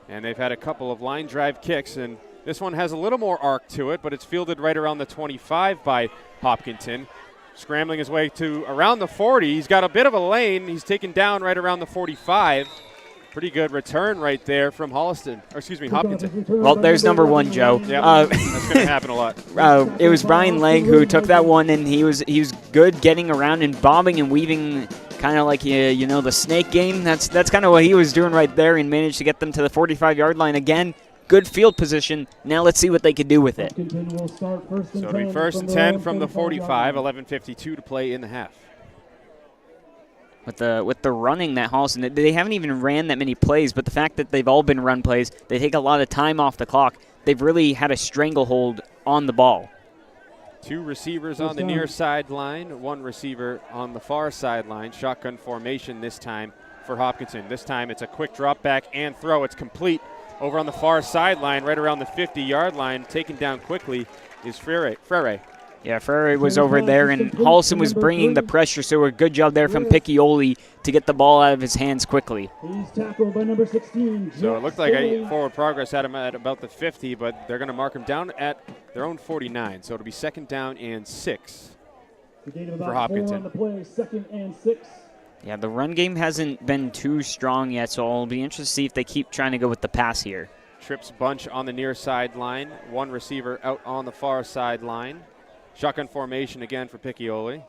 And they've had a couple of line drive kicks, and this one has a little more arc to it, but it's fielded right around the 25 by Hopkinton. Scrambling his way to around the 40. He's got a bit of a lane. He's taken down right around the 45. Pretty good return right there from Hopkinton. Well, there's number 1, Joe. Yeah, that's going to happen a lot. It was Brian Legg who took that one, and he was good getting around and bobbing and weaving, kind of like the snake game. That's kind of what he was doing right there, and managed to get them to the 45-yard line again. Good field position. Now let's see what they can do with it. So it'll be first and 10 from the 45. 11:52 to play in the half. With the running that Holliston, they haven't even ran that many plays, but the fact that they've all been run plays, they take a lot of time off the clock. They've really had a stranglehold on the ball. 2 receivers on the near sideline, 1 receiver on the far sideline. Shotgun formation this time for Hopkinton. This time it's a quick drop back and throw. It's complete over on the far sideline, right around the 50-yard line. Taken down quickly is Frere. Yeah, Frere was over there, and Holliston was bringing the pressure, so a good job there from Piccioli to get the ball out of his hands quickly. He's tackled by number 16. So it looked like forward progress had him at about the 50, but they're going to mark him down at their own 49. So it'll be 2nd down and 6 for Hopkinton. Second and 6. Yeah, the run game hasn't been too strong yet, so I'll be interested to see if they keep trying to go with the pass here. Trips bunch on the near sideline. 1 receiver out on the far sideline. Shotgun formation again for Piccioli.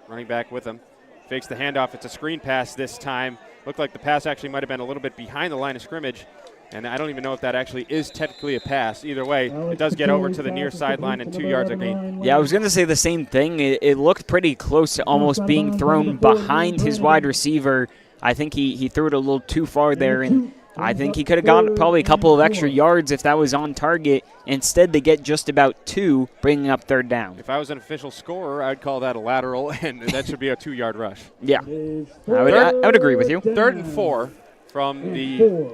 Running back with him. Fakes the handoff. It's a screen pass this time. Looked like the pass actually might have been a little bit behind the line of scrimmage. And I don't even know if that actually is technically a pass. Either way, it does get over to the near sideline and 2 yards a gain. Yeah, I was going to say the same thing. It looked pretty close to almost being thrown behind his wide receiver. I think he threw it a little too far there, and I think he could have got probably a couple of extra yards if that was on target. Instead, they get just about 2, bringing up 3rd down. If I was an official scorer, I'd call that a lateral, and that should be a 2-yard rush. Yeah, I would agree with you. 3rd and 4 from the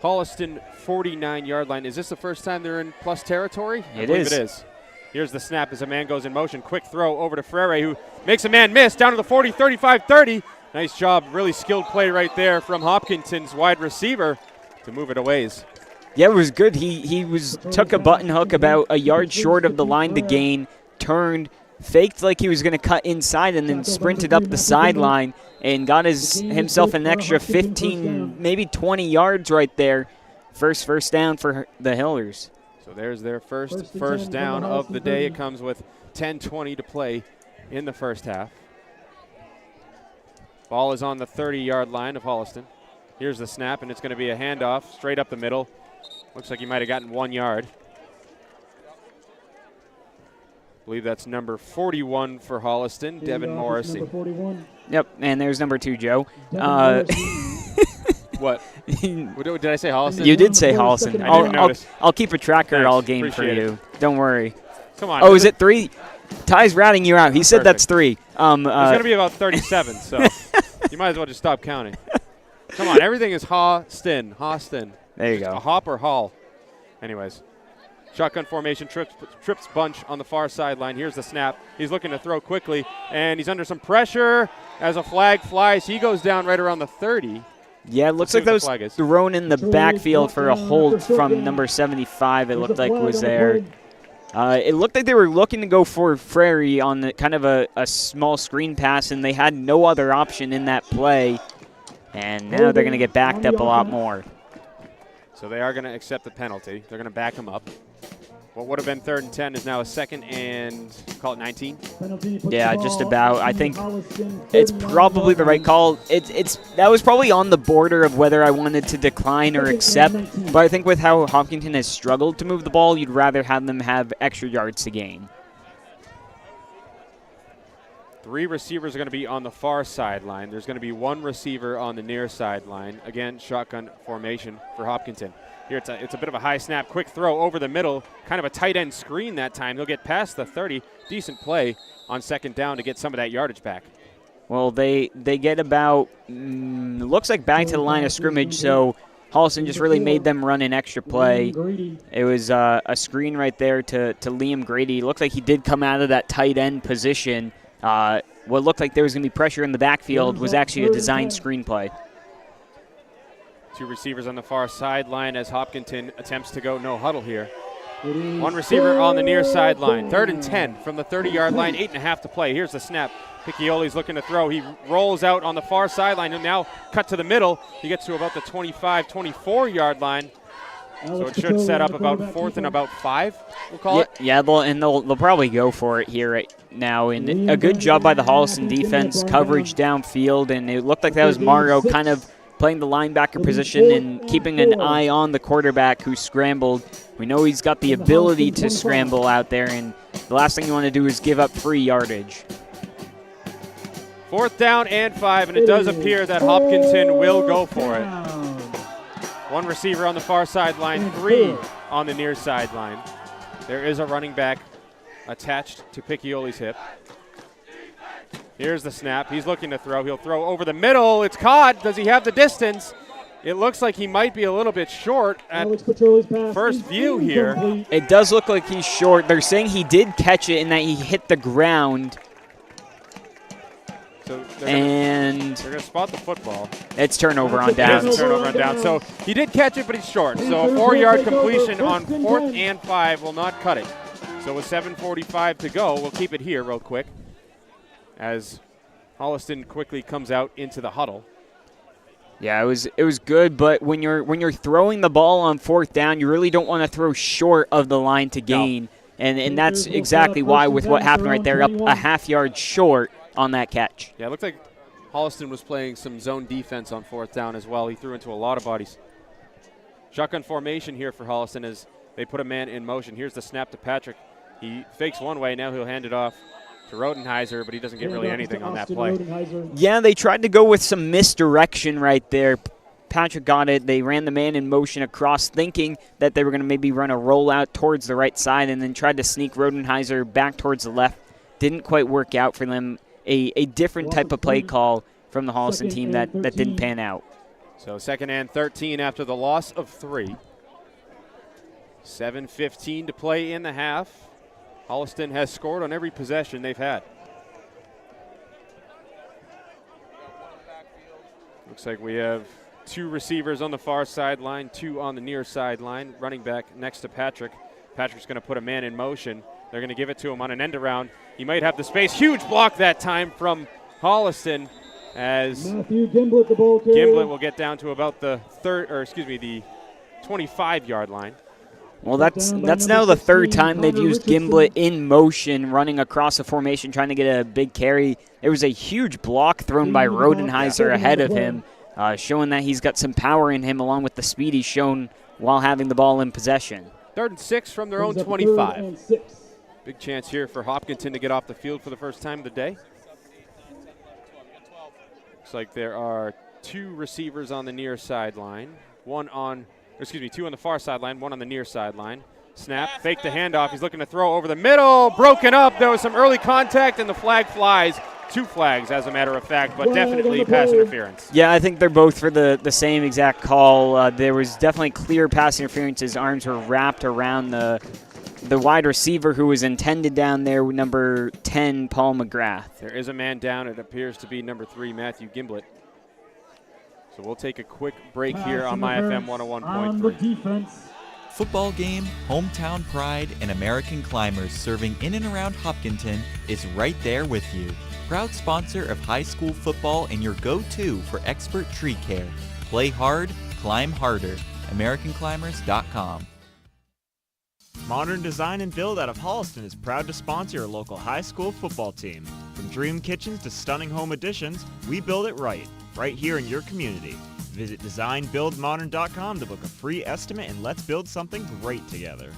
Holliston 49-yard line. Is this the first time they're in plus territory? I believe it is. Here's the snap as a man goes in motion. Quick throw over to Frere, who makes a man miss down to the 40, 35, 30. Nice job, really skilled play right there from Hopkinton's wide receiver to move it a ways. Yeah, it was good. He took a button hook about a yard short of the line to gain, turned, faked like he was going to cut inside, and then sprinted up the sideline and got himself an extra 15, maybe 20 yards right there. First down for the Hillers. So So there's their first down of the day. It comes with 10:20 to play in the first half. Ball is on the 30-yard line of Holliston. Here's the snap, and it's going to be a handoff straight up the middle. Looks like he might have gotten 1 yard. I believe that's number 41 for Holliston, Devin Morrissey. Yep, and there's number 2, Joe. What? Did I say Holliston? You did say Holliston. I didn't notice. I'll keep a tracker Thanks. all game Appreciate for you. Don't worry. Come on. Oh, is it 3? Ty's ratting you out. He said that's 3. It's going to be about 37, so you might as well just stop counting. Come on, everything is Holliston. There you go. A hop or haul. Anyways, shotgun formation, trips bunch on the far sideline. Here's the snap. He's looking to throw quickly, and he's under some pressure as a flag flies. He goes down right around the 30. Yeah, it looks like that was thrown in the backfield for a hold from number 75, it looked like was there. It looked like they were looking to go for Frary on the, kind of a small screen pass, and they had no other option in that play. And now they're going to get backed up a lot more. So they are going to accept the penalty. They're going to back him up. What would have been 3rd and 10 is now a 2nd and, call it 19? Yeah, just about. I think it's probably the right call. That was probably on the border of whether I wanted to decline or accept. But I think with how Hopkinton has struggled to move the ball, you'd rather have them have extra yards to gain. 3 receivers are going to be on the far sideline. There's going to be 1 receiver on the near sideline. Again, shotgun formation for Hopkinton. Here it's a bit of a high snap, quick throw over the middle, kind of a tight end screen that time. They'll get past the 30. Decent play on 2nd down to get some of that yardage back. Well, they get about, looks like back to the line of scrimmage, so Holliston just really made them run an extra play. It was a screen right there to Liam Grady. Looked like he did come out of that tight end position. What looked like there was going to be pressure in the backfield was actually a designed screenplay. 2 receivers on the far sideline as Hopkinton attempts to go no huddle here. 1 receiver on the near sideline. 3rd and 10 from the 30-yard line, 8.5 to play. Here's the snap. Piccioli's looking to throw. He rolls out on the far sideline and now cut to the middle. He gets to about the 25, 24-yard line. So it should set up about 4th and about 5, we'll call it. Yeah, they'll probably go for it here right now. And a good job by the Holliston defense, coverage downfield, and it looked like that was Mario kind of playing the linebacker position and keeping an eye on the quarterback who scrambled. We know he's got the ability to scramble out there, and the last thing you want to do is give up free yardage. 4th down and 5, and it does appear that Hopkinton will go for it. 1 receiver on the far sideline, 3 on the near sideline. There is a running back attached to Piccioli's hip. Here's the snap. He's looking to throw. He'll throw over the middle. It's caught. Does he have the distance? It looks like he might be a little bit short at first view here. It does look like he's short. They're saying he did catch it and that he hit the ground. So they're going to spot the football. It's turnover on down. It is turnover on down. So he did catch it, but he's short. So a 4-yard completion on 4th and 5 will not cut it. So with 7:45 to go, we'll keep it here real quick as Holliston quickly comes out into the huddle. Yeah, it was good, but when you're throwing the ball on 4th down, you really don't want to throw short of the line to gain. No. And that's exactly why with what happened right there, up a half-yard short on that catch. Yeah, it looked like Holliston was playing some zone defense on 4th down as well. He threw into a lot of bodies. Shotgun formation here for Holliston as they put a man in motion. Here's the snap to Patrick. He fakes one way. Now he'll hand it off to Rodenheiser, but he doesn't get really anything on that play. Yeah, they tried to go with some misdirection right there. Patrick got it. They ran the man in motion across, thinking that they were going to maybe run a rollout towards the right side and then tried to sneak Rodenheiser back towards the left. Didn't quite work out for them. A different type of play call from the Holliston team that didn't pan out. So 2nd and 13 after the loss of 3. 7:15 to play in the half. Holliston has scored on every possession they've had. Looks like we have 2 receivers on the far sideline, 2 on the near sideline. Running back next to Patrick. Patrick's going to put a man in motion. They're going to give it to him on an end around. He might have the space. Huge block that time from Holliston as Matthew Gimblett, the ball carrier. Gimblett will get down to about the 25-yard line. Well, that's now the third time they've used Gimblett in motion, running across the formation, trying to get a big carry. There was a huge block thrown by Rodenheiser ahead of him, showing that he's got some power in him along with the speed he's shown while having the ball in possession. 3rd and 6 from their own 25. Big chance here for Hopkinton to get off the field for the first time of the day. Looks like there are 2 receivers on the near sideline. 2 on the far sideline, 1 on the near sideline. Snap, fake the handoff. He's looking to throw over the middle. Broken up. There was some early contact, and the flag flies. 2 flags, as a matter of fact, but definitely pass interference. Yeah, I think they're both for the same exact call. There was definitely clear pass interference. His arms were wrapped around the wide receiver who was intended down there, number 10, Paul McGrath. There is a man down. It appears to be number 3, Matthew Gimblett. So we'll take a quick break here on MyFM 101.3. Football game, hometown pride, and American Climbers serving in and around Hopkinton is right there with you. Proud sponsor of high school football and your go-to for expert tree care. Play hard, climb harder. AmericanClimbers.com. Modern Design and Build out of Holliston is proud to sponsor your local high school football team. From dream kitchens to stunning home additions, we build it right here in your community. Visit designbuildmodern.com to book a free estimate and let's build something great together.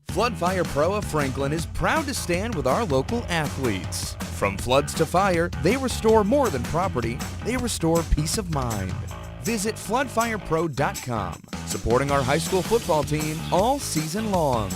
Flood Fire Pro of Franklin is proud to stand with our local athletes. From floods to fire, they restore more than property, they restore peace of mind. Visit floodfirepro.com, supporting our high school football team all season long.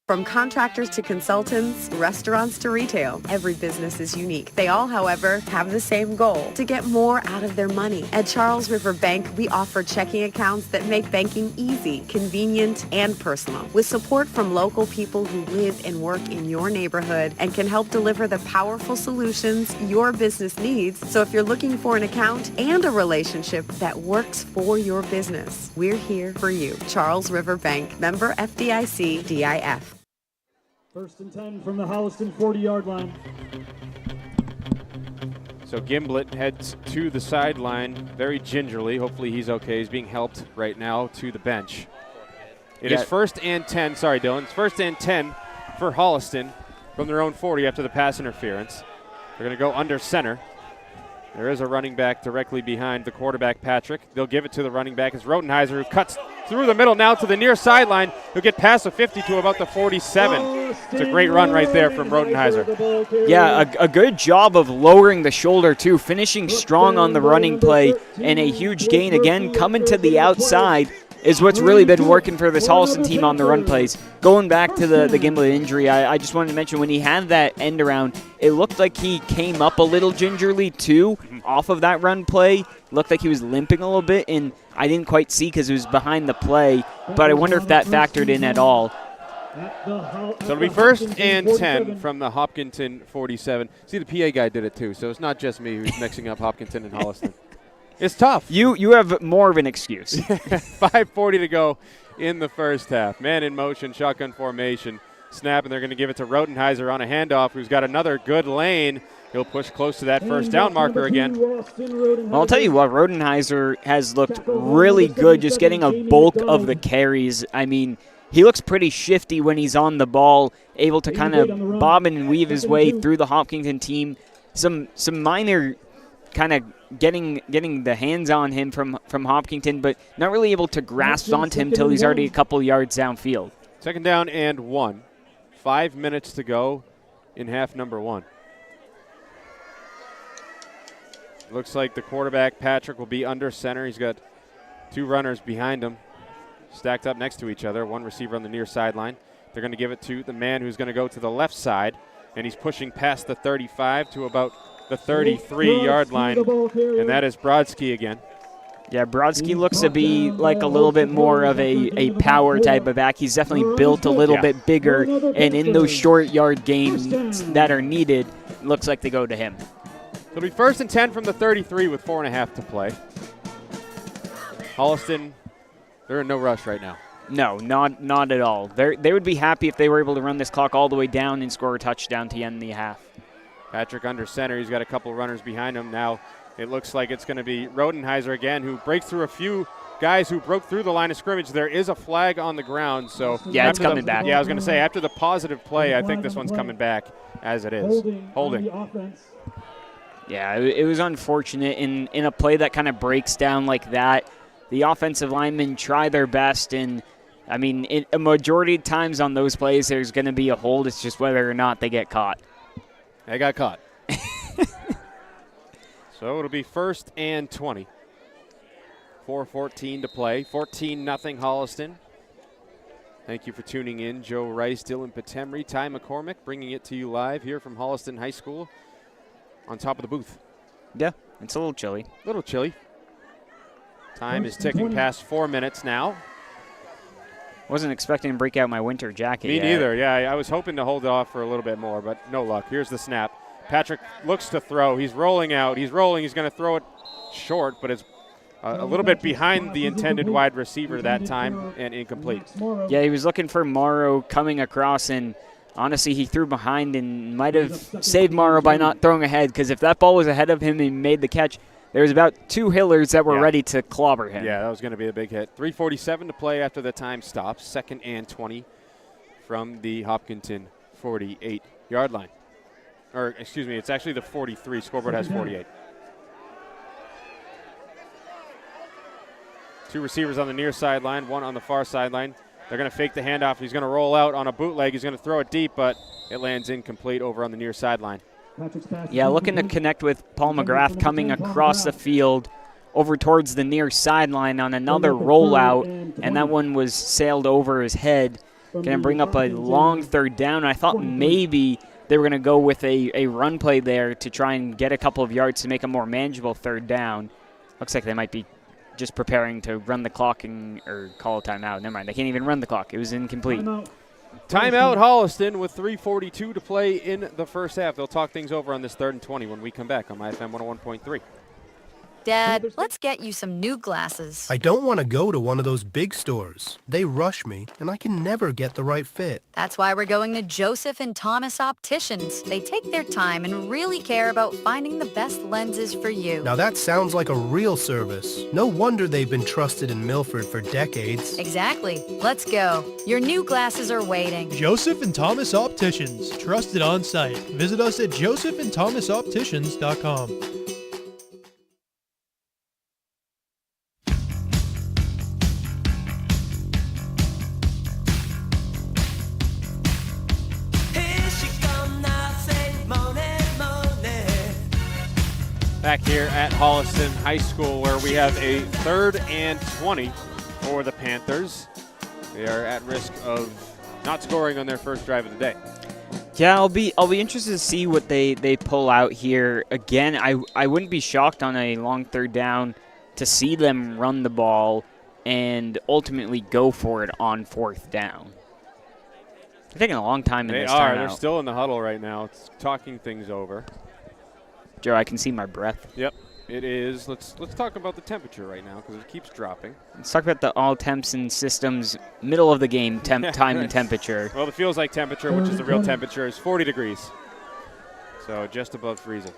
From contractors to consultants, restaurants to retail, every business is unique. They all, however, have the same goal, to get more out of their money. At Charles River Bank, we offer checking accounts that make banking easy, convenient, and personal. With support from local people who live and work in your neighborhood and can help deliver the powerful solutions your business needs. So if you're looking for an account and a relationship that works for your business, we're here for you. Charles River Bank, member FDIC, DIF. 1st and 10 from the Holliston 40-yard line. So Gimblett heads to the sideline very gingerly. Hopefully he's okay. He's being helped right now to the bench. It is 1st and 10. Sorry, Dylan. It's 1st and 10 for Holliston from their own 40 after the pass interference. They're going to go under center. There is a running back directly behind the quarterback, Patrick. They'll give it to the running back. It's Rodenheiser who cuts through the middle now to the near sideline. He'll get past the 50 to about the 47. It's a great run right there from Rodenheiser. Yeah, a good job of lowering the shoulder, too, finishing strong on the running play, and a huge gain again coming to the outside is what's really been working for this Holliston team on the run plays. Going back to the Gimblett injury, I just wanted to mention when he had that end around, it looked like he came up a little gingerly, too, off of that run play. Looked like he was limping a little bit, and I didn't quite see because it was behind the play, but I wonder if that factored in at all. So it'll be 1st and 10 from the Hopkinton 47. See, the PA guy did it, too, so it's not just me who's mixing up Hopkinton and Holliston. It's tough. You have more of an excuse. 5:40 to go in the first half. Man in motion, shotgun formation. Snap, and they're going to give it to Rodenheiser on a handoff, who's got another good lane. He'll push close to that first down marker again. Well, I'll tell you what, Rodenheiser has looked really good just getting a bulk of the carries. I mean, he looks pretty shifty when he's on the ball, able to kind of bob and weave his way through the Hopkinton team. Some minor kind of getting the hands on him from Hopkinton, but not really able to grasp onto him until he's already a couple yards downfield. 2nd down and 1. 5 minutes to go in half number 1. Looks like the quarterback, Patrick, will be under center. He's got 2 runners behind him, stacked up next to each other. 1 receiver on the near sideline. They're going to give it to the man who's going to go to the left side, and he's pushing past the 35 to about the 33-yard line, and that is Brodsky again. Yeah, Brodsky looks to be like a little bit more of a power type of back. He's definitely built a little bit bigger, and in those short yard games that are needed, looks like they go to him. It'll be 1st and 10 from the 33 with 4.5 to play. Holliston, they're in no rush right now. No, not at all. They would be happy if they were able to run this clock all the way down and score a touchdown to end the half. Patrick under center. He's got a couple runners behind him. Now it looks like it's going to be Rodenheiser again, who breaks through a few guys who broke through the line of scrimmage. There is a flag on the ground, so yeah, it's coming back. Yeah, I was going to say, after the positive play, I think this one's coming back as it is. Holding. Yeah, it was unfortunate in a play that kind of breaks down like that. The offensive linemen try their best, and I mean, a majority of times on those plays, there's going to be a hold. It's just whether or not they get caught. They got caught. So it'll be 1st and 20. 4:14 to play. 14-0 Holliston. Thank you for tuning in. Joe Rice, Dylan Patemry, Ty McCormick, bringing it to you live here from Holliston High School on top of the booth. Yeah, it's a little chilly. A little chilly. Time is ticking past 4 minutes now. Wasn't expecting to break out my winter jacket Me yet. neither. Yeah, I was hoping to hold it off for a little bit more, but no luck. Here's the snap. Patrick looks to throw. He's rolling out. He's rolling. He's going to throw it short, but it's a little bit behind the intended wide receiver that time and incomplete. Yeah, he was looking for Morrow coming across, and honestly, he threw behind and might have saved Morrow by not throwing ahead, because if that ball was ahead of him and he made the catch, there was about 2 Hillers that were ready to clobber him. Yeah, that was going to be a big hit. 3:47 to play after the time stops. 2nd and 20 from the Hopkinton 48-yard line. Or, excuse me, it's actually the 43. Scoreboard has 48. 2 receivers on the near sideline, 1 on the far sideline. They're going to fake the handoff. He's going to roll out on a bootleg. He's going to throw it deep, but it lands incomplete over on the near sideline. Yeah, looking to connect with Paul McGrath coming across the field over towards the near sideline on another rollout, and that one was sailed over his head. Going to bring up a long 3rd down. I thought maybe they were going to go with a run play there to try and get a couple of yards to make a more manageable 3rd down. Looks like they might be just preparing to run the clock or call a timeout. Never mind, they can't even run the clock. It was incomplete. Timeout Holliston with 3:42 to play in the first half. They'll talk things over on this 3rd and 20 when we come back on MyFM 101.3. Dad, let's get you some new glasses. I don't want to go to one of those big stores. They rush me, and I can never get the right fit. That's why we're going to Joseph and Thomas Opticians. They take their time and really care about finding the best lenses for you. Now that sounds like a real service. No wonder they've been trusted in Milford for decades. Exactly. Let's go. Your new glasses are waiting. Joseph and Thomas Opticians. Trusted on site. Visit us at josephandthomasopticians.com. Back here at Holliston High School, where we have a 3rd and 20 for the Panthers. They are at risk of not scoring on their first drive of the day. Yeah, I'll be interested to see what they pull out here. Again, I wouldn't be shocked on a long 3rd down to see them run the ball and ultimately go for it on 4th down. They're taking a long time in this timeout. They're still in the huddle right now. It's talking things over. Joe, I can see my breath. Yep, it is. Let's talk about the temperature right now because it keeps dropping. Let's talk about the all temps and systems middle of the game time and temperature. Well, the feels like temperature, which is the real temperature, is 40 degrees. So just above freezing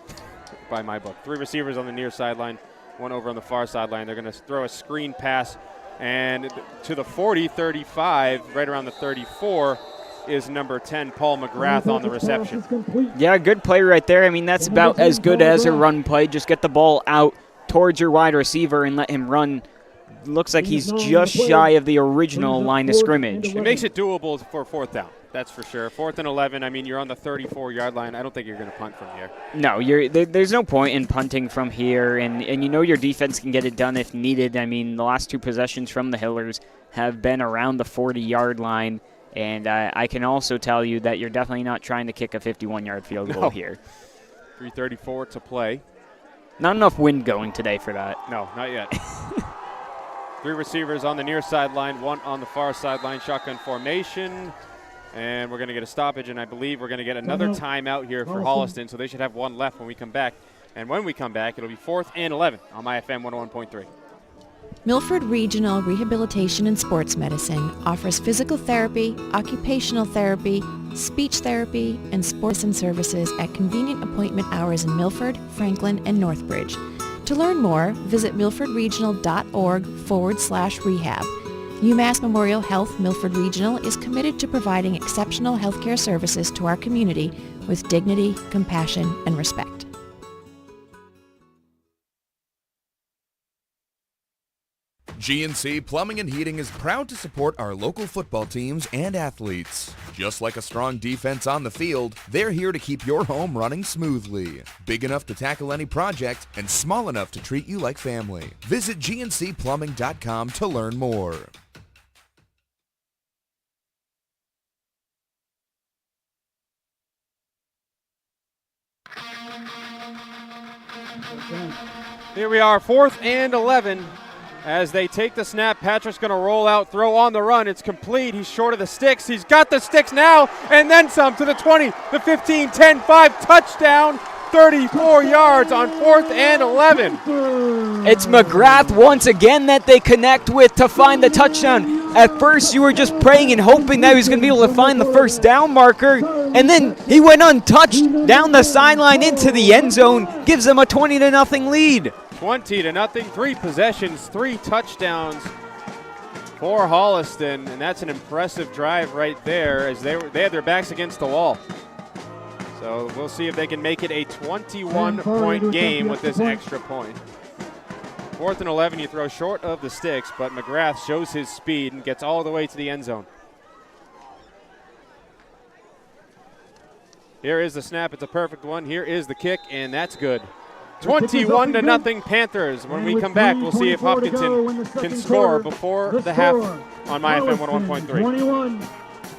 by my book. 3 receivers on the near sideline, 1 over on the far sideline. They're going to throw a screen pass, and to the 40, 35, right around the 34, is number 10, Paul McGrath, on the reception. Yeah, good play right there. I mean, that's about as good as a run play. Just get the ball out towards your wide receiver and let him run. Looks like he's just shy of the original line of scrimmage. It makes it doable for 4th down, that's for sure. 4th and 11, I mean, you're on the 34-yard line. I don't think you're going to punt from here. No, there's no point in punting from here, and you know your defense can get it done if needed. I mean, the last 2 possessions from the Hillers have been around the 40-yard line. And I can also tell you that you're definitely not trying to kick a 51-yard field goal here. 3:34 to play. Not enough wind going today for that. No, not yet. 3 receivers on the near sideline, 1 on the far sideline, shotgun formation. And we're going to get a stoppage, and I believe we're going to get another timeout here for Holliston, so they should have 1 left when we come back. And when we come back, it'll be 4th and 11 on MyFM 101.3. Milford Regional Rehabilitation and Sports Medicine offers physical therapy, occupational therapy, speech therapy, and sports and services at convenient appointment hours in Milford, Franklin, and Northbridge. To learn more, visit milfordregional.org/rehab. UMass Memorial Health Milford Regional is committed to providing exceptional healthcare services to our community with dignity, compassion, and respect. GNC Plumbing and Heating is proud to support our local football teams and athletes. Just like a strong defense on the field, they're here to keep your home running smoothly. Big enough to tackle any project and small enough to treat you like family. Visit GNCplumbing.com to learn more. Here we are, 4th and 11. As they take the snap, Patrick's going to roll out, throw on the run. It's complete. He's short of the sticks. He's got the sticks now, and then some to the 20, the 15, 10, 5, touchdown, 34 yards on 4th and 11. It's McGrath once again that they connect with to find the touchdown. At first, you were just praying and hoping that he was going to be able to find the first down marker, and then he went untouched down the sideline into the end zone, gives them a 20-0 lead. 20-0, 3 possessions, 3 touchdowns for Holliston, and that's an impressive drive right there as they had their backs against the wall. So we'll see if they can make it a 21-point game with this extra point. 4th and 11, you throw short of the sticks, but McGrath shows his speed and gets all the way to the end zone. Here is the snap. It's a perfect one. Here is the kick, and that's good. 21-0 Panthers. When we come back, we'll see if Hopkinton can score before the half on My FM 101.3.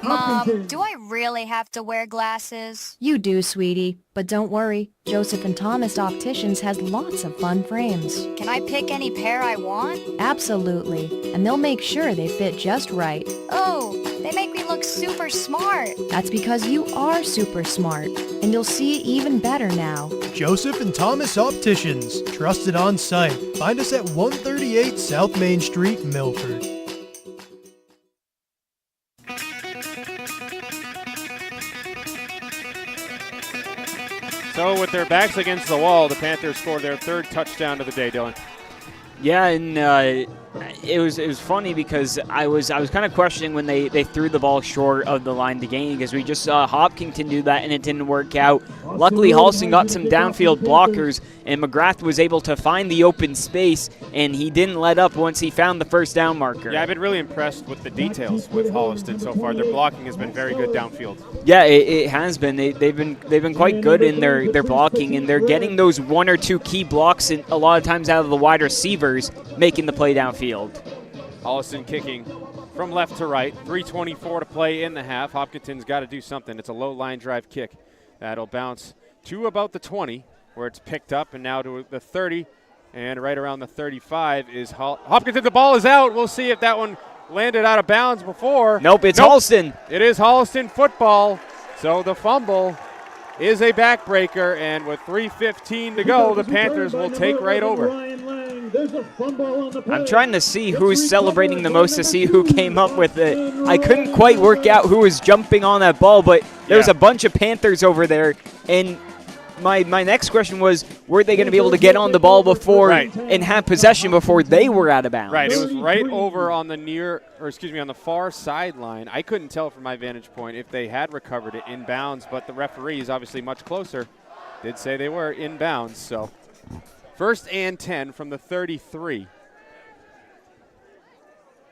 Mom, do I really have to wear glasses? You do, sweetie, but don't worry. Joseph and Thomas Opticians has lots of fun frames. Can I pick any pair I want? Absolutely, and they'll make sure they fit just right. Oh, they make me look super smart. That's because you are super smart, and you'll see even better now. Joseph and Thomas Opticians, trusted on site. Find us at 138 South Main Street, Milford. So with their backs against the wall, the Panthers scored their 3rd touchdown of the day, Dylan. Yeah, and it was funny because I was kind of questioning when they threw the ball short of the line to gain, because we just saw Hopkinton do that and it didn't work out. Luckily, Holliston got some downfield blockers, and McGrath was able to find the open space, and he didn't let up once he found the first down marker. Yeah, I've been really impressed with the details with Holliston so far. Their blocking has been very good downfield. Yeah, it has been. They've been quite good in their blocking, and they're getting those 1 or 2 key blocks and a lot of times out of the wide receivers, making the play downfield. Holliston kicking from left to right. 3:24 to play in the half. Hopkinton's got to do something. It's a low line drive kick. That'll bounce to about the 20, where it's picked up, and now to the 30, and right around the 35 is Hopkinton. The ball is out. We'll see if that one landed out of bounds before. Nope, it's Holliston. It is Holliston football. So the fumble is a backbreaker, and with 3:15 to go, the Panthers will take right over. I'm trying to see who's celebrating the most to see who came up with it. I couldn't quite work out who was jumping on that ball, but there was a bunch of Panthers over there, and my next question was, were they going to be able to get on the ball before and have possession before they were out of bounds? Right, it was right over on the on the far sideline. I couldn't tell from my vantage point if they had recovered it in bounds, but the referee is obviously much closer. Did say they were in bounds, so 1st and 10 from the 33.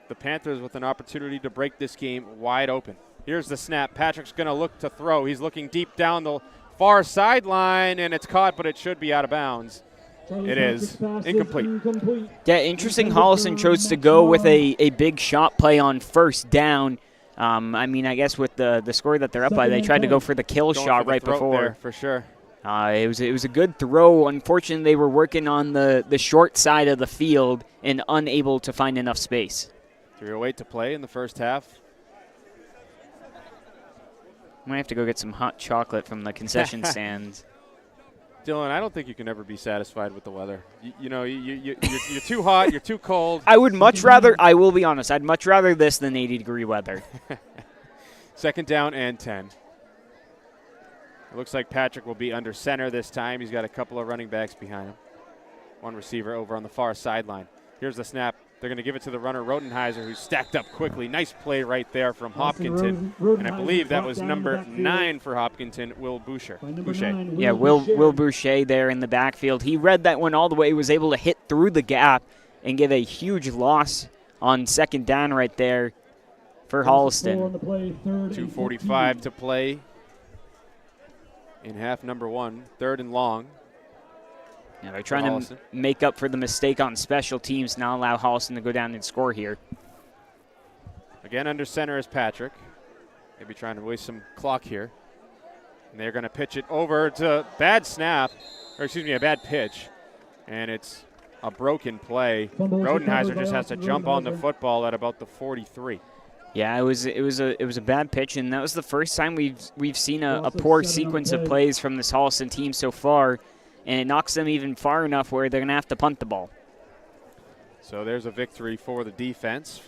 The Panthers with an opportunity to break this game wide open. Here's the snap. Patrick's going to look to throw. He's looking deep down the far sideline, and it's caught, but it should be out of bounds. It is incomplete. Yeah, interesting. Holliston chose to go with a big shot play on 1st down. I mean, I guess with the score that they're up by, they tried to go for the kill shot right before. There, for sure. It was a good throw. Unfortunately, they were working on the short side of the field and unable to find enough space. 3:08 to play in the first half. I might have to go get some hot chocolate from the concession stands. Dylan, I don't think you can ever be satisfied with the weather. You're too hot, you're too cold. I would much rather, I will be honest, I'd much rather this than 80-degree weather. 2nd down and 10. It looks like Patrick will be under center this time. He's got a couple of running backs behind him. One receiver over on the far sideline. Here's the snap. They're going to give it to the runner, Rodenheiser, who's stacked up quickly. Nice play right there from Hopkinton. And I believe that was number 9 for Hopkinton, Will Boucher. Yeah, Will Boucher there in the backfield. He read that one all the way, was able to hit through the gap and get a huge loss on second down right there for Holliston. 2:45 to play in half number 1, 3rd and long. Yeah, they're trying to make up for the mistake on special teams, not allow Holliston to go down and score here. Again, under center is Patrick. Maybe trying to waste some clock here. And they're going to pitch it over to a bad pitch. And it's a broken play. Rodenheiser just has to jump on the football at about the 43. Yeah, it was a bad pitch, and that was the first time we've seen a poor sequence of plays from this Holliston team so far. And it knocks them even far enough where they're going to have to punt the ball. So there's a victory for the defense.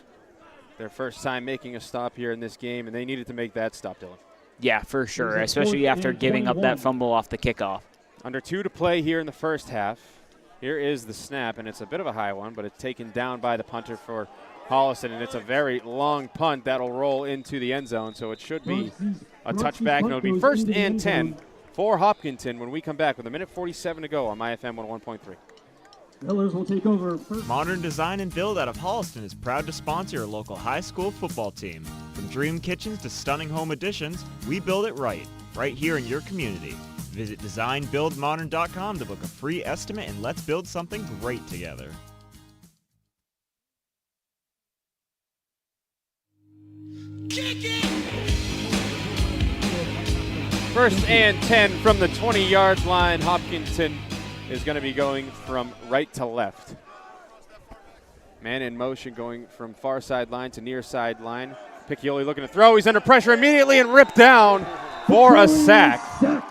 Their first time making a stop here in this game, and they needed to make that stop, Dylan. Yeah, for sure, especially after giving up that fumble off the kickoff. Under 2 to play here in the first half. Here is the snap, and it's a bit of a high one, but it's taken down by the punter for Holliston, and it's a very long punt that'll roll into the end zone, so it should be a touchback, and it'll be 1st and 10. For Hopkinton when we come back with 1:47 to go on MyFM 101.3. Millers will take over first. Modern Design and Build out of Holliston is proud to sponsor your local high school football team. From dream kitchens to stunning home additions, we build it right here in your community. Visit designbuildmodern.com to book a free estimate and let's build something great together. Kick it! 1st and 10 from the 20-yard line. Hopkinton is going to be going from right to left. Man in motion going from far sideline to near sideline. Piccioli looking to throw. He's under pressure immediately and ripped down for a sack.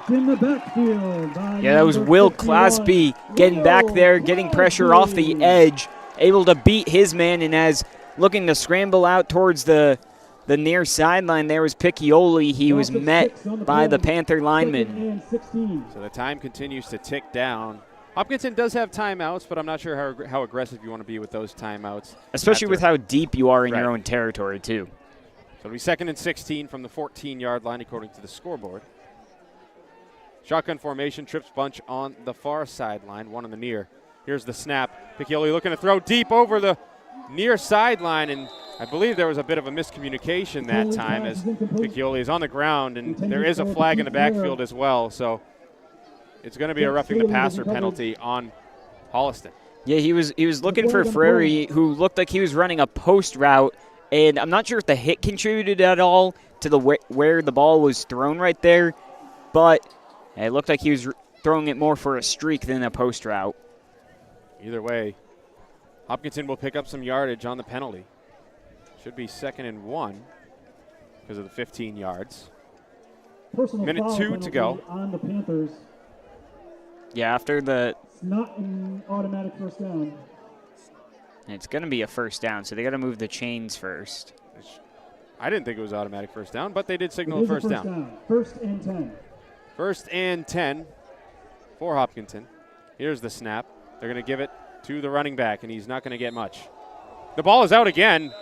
In the backfield. Yeah, that was Will Clasby getting back there, getting pressure off the edge, able to beat his man, and as looking to scramble out towards the near sideline there was Piccioli. He was met by the Panther lineman. So the time continues to tick down. Hopkinton does have timeouts, but I'm not sure how aggressive you want to be with those timeouts. Especially with how deep you are in your own territory, too. So it'll be 2nd and 16 from the 14-yard line, according to the scoreboard. Shotgun formation, trips bunch on the far sideline, one on the near. Here's the snap. Piccioli looking to throw deep over the near sideline, and I believe there was a bit of a miscommunication that time as Piccioli is on the ground, and there is a flag in the backfield as well. So it's going to be a roughing the passer penalty on Holliston. Yeah, he was looking for Frary, who looked like he was running a post route, and I'm not sure if the hit contributed at all to the where the ball was thrown right there, but it looked like he was throwing it more for a streak than a post route. Either way, Hopkinton will pick up some yardage on the penalty. Should be 2nd and 1 because of the 15 yards. Minute 2 to go. On the Panthers. Yeah, after the... It's not an automatic first down. It's going to be a first down, so they got to move the chains first. I didn't think it was automatic first down, but they did signal a first down. 1st and 10. 1st and 10 for Hopkinton. Here's the snap. They're going to give it to the running back, and he's not going to get much. The ball is out again,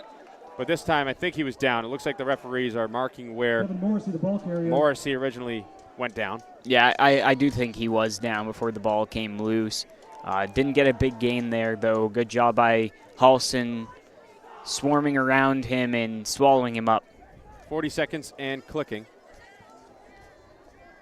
but this time I think he was down. It looks like the referees are marking where Morrissey originally went down. Yeah, I do think he was down before the ball came loose. Didn't get a big gain there, though. Good job by Holliston swarming around him and swallowing him up. 40 seconds and clicking.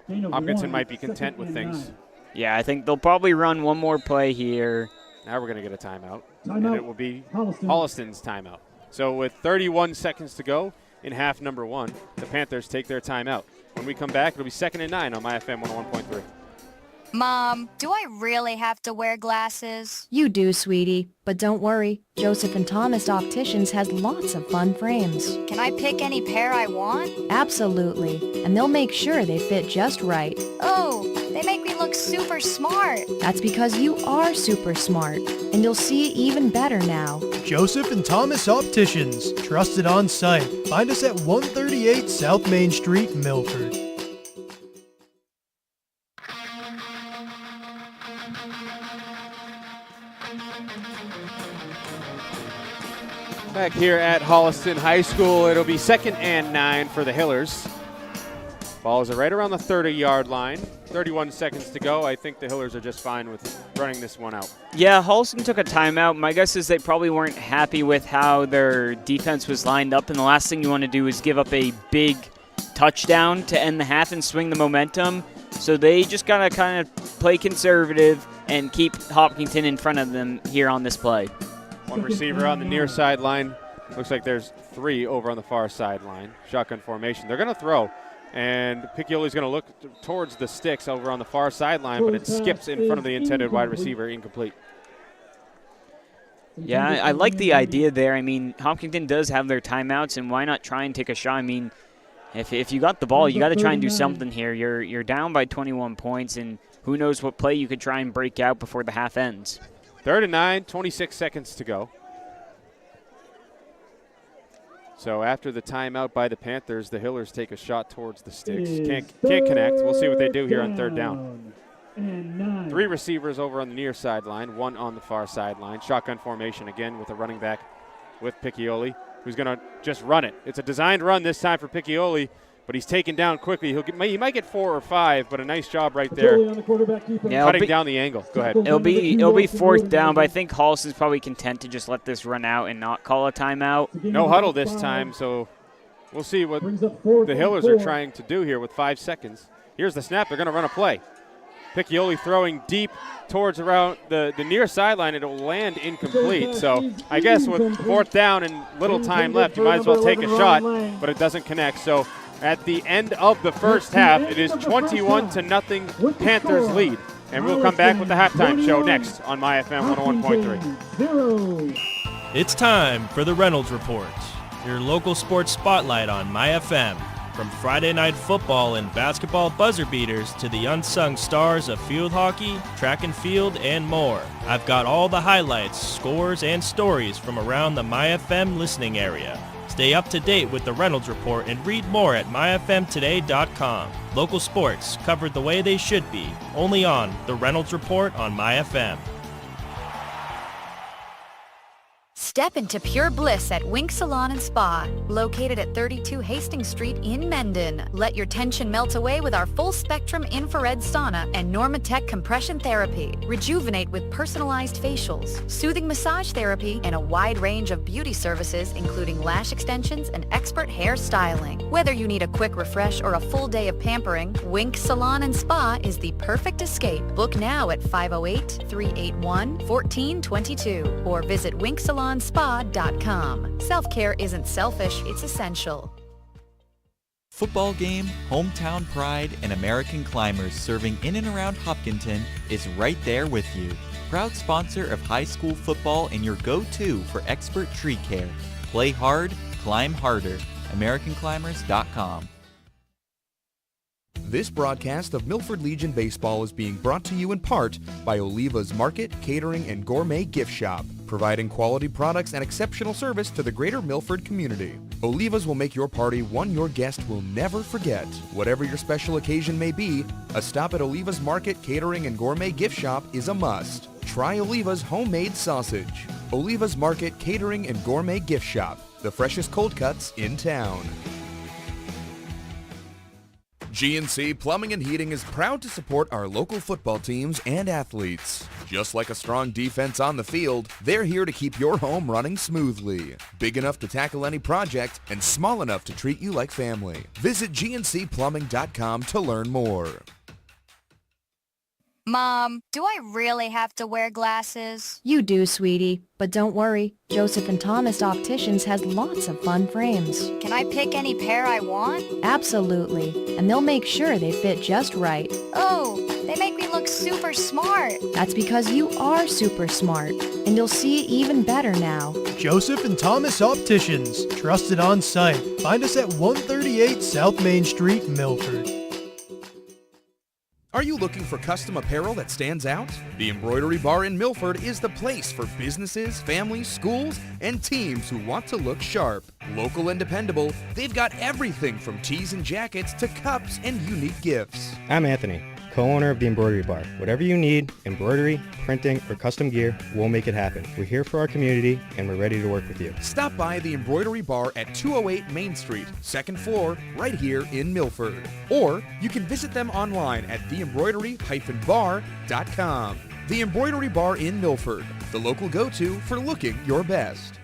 Hopkinton might be content with things. Yeah, I think they'll probably run one more play here. Now we're going to get a timeout, and it will be Holliston's timeout. So with 31 seconds to go in half number 1, the Panthers take their timeout. When we come back, it'll be 2nd and 9 on MyFM 101.3. Mom, do I really have to wear glasses? You do, sweetie. But don't worry, Joseph and Thomas Opticians has lots of fun frames. Can I pick any pair I want? Absolutely. And they'll make sure they fit just right. Oh, they make me look super smart. That's because you are super smart. And you'll see even better now. Joseph and Thomas Opticians. Trusted on site. Find us at 138 South Main Street, Milford. Back here at Holliston High School, it'll be 2nd and 9 for the Hillers. Ball is right around the 30-yard line. 31 seconds to go. I think the Hillers are just fine with running this one out. Yeah, Holliston took a timeout. My guess is they probably weren't happy with how their defense was lined up, and the last thing you want to do is give up a big touchdown to end the half and swing the momentum. So they just got to kind of play conservative and keep Hopkinton in front of them here on this play. One receiver on the near sideline. Looks like there's 3 over on the far sideline. Shotgun formation. They're going to throw, and Piccioli's going to look towards the sticks over on the far sideline, but it skips in front of the intended wide receiver, incomplete. Yeah, I like the idea there. I mean, Hopkinton does have their timeouts, and why not try and take a shot? I mean, if you got the ball, you got to try and do something here. You're down by 21 points, and who knows what play you could try and break out before the half ends. 3rd and 9, 26 seconds to go. So after the timeout by the Panthers, the Hillers take a shot towards the sticks. Can't connect. We'll see what they do here on 3rd down. 3 receivers over on the near sideline, 1 on the far sideline. Shotgun formation again with a running back with Piccioli, who's going to just run it. It's a designed run this time for Piccioli, but he's taken down quickly. He might get 4 or 5, but a nice job right there, cutting down the angle. Go ahead. It'll be 4th down, but I think Holliston's probably content to just let this run out and not call a timeout. No huddle this time, so we'll see what the Hillers are trying to do here with 5 seconds. Here's the snap. They're going to run a play. Piccioli throwing deep towards around the near sideline. It'll land incomplete. So I guess with 4th down and little time left, you might as well take a shot, but it doesn't connect. So at the end of the first half, it is 21-0 Panthers lead. And we'll come back with the halftime show next on MyFM 101.3. It's time for the Reynolds Report, your local sports spotlight on MyFM. From Friday night football and basketball buzzer beaters to the unsung stars of field hockey, track and field, and more. I've got all the highlights, scores, and stories from around the MyFM listening area. Stay up to date with the Reynolds Report and read more at myfmtoday.com. Local sports covered the way they should be, only on the Reynolds Report on MyFM. Step into pure bliss at Wink Salon and Spa, located at 32 Hastings Street in Mendon. Let your tension melt away with our full-spectrum infrared sauna and Normatec compression therapy. Rejuvenate with personalized facials, soothing massage therapy, and a wide range of beauty services, including lash extensions and expert hair styling. Whether you need a quick refresh or a full day of pampering, Wink Salon and Spa is the perfect escape. Book now at 508-381-1422 or visit winksalonspa.com. Self-care isn't selfish, it's essential. Football game, hometown pride, and American Climbers serving in and around Hopkinton is right there with you. Proud sponsor of high school football and your go-to for expert tree care. Play hard, climb harder. AmericanClimbers.com. This broadcast of Milford Legion Baseball is being brought to you in part by Oliva's Market, Catering, and Gourmet Gift Shop, providing quality products and exceptional service to the greater Milford community. Oliva's will make your party one your guest will never forget. Whatever your special occasion may be, a stop at Oliva's Market, Catering, and Gourmet Gift Shop is a must. Try Oliva's homemade sausage. Oliva's Market, Catering, and Gourmet Gift Shop, the freshest cold cuts in town. GNC Plumbing and Heating is proud to support our local football teams and athletes. Just like a strong defense on the field, they're here to keep your home running smoothly. Big enough to tackle any project and small enough to treat you like family. Visit GNCplumbing.com to learn more. Mom, do I really have to wear glasses? You do, sweetie. But don't worry, Joseph and Thomas Opticians has lots of fun frames. Can I pick any pair I want? Absolutely. And they'll make sure they fit just right. Oh, they make me look super smart. That's because you are super smart. And you'll see even better now. Joseph and Thomas Opticians. Trusted on site. Find us at 138 South Main Street, Milford. Are you looking for custom apparel that stands out? The Embroidery Bar in Milford is the place for businesses, families, schools, and teams who want to look sharp. Local and dependable, they've got everything from tees and jackets to cups and unique gifts. I'm Anthony, co-owner of the Embroidery Bar. Whatever you need, embroidery, printing, or custom gear, we'll make it happen. We're here for our community, and we're ready to work with you. Stop by the Embroidery Bar at 208 Main Street, 2nd floor, right here in Milford. Or you can visit them online at theembroidery-bar.com. The Embroidery Bar in Milford, the local go-to for looking your best.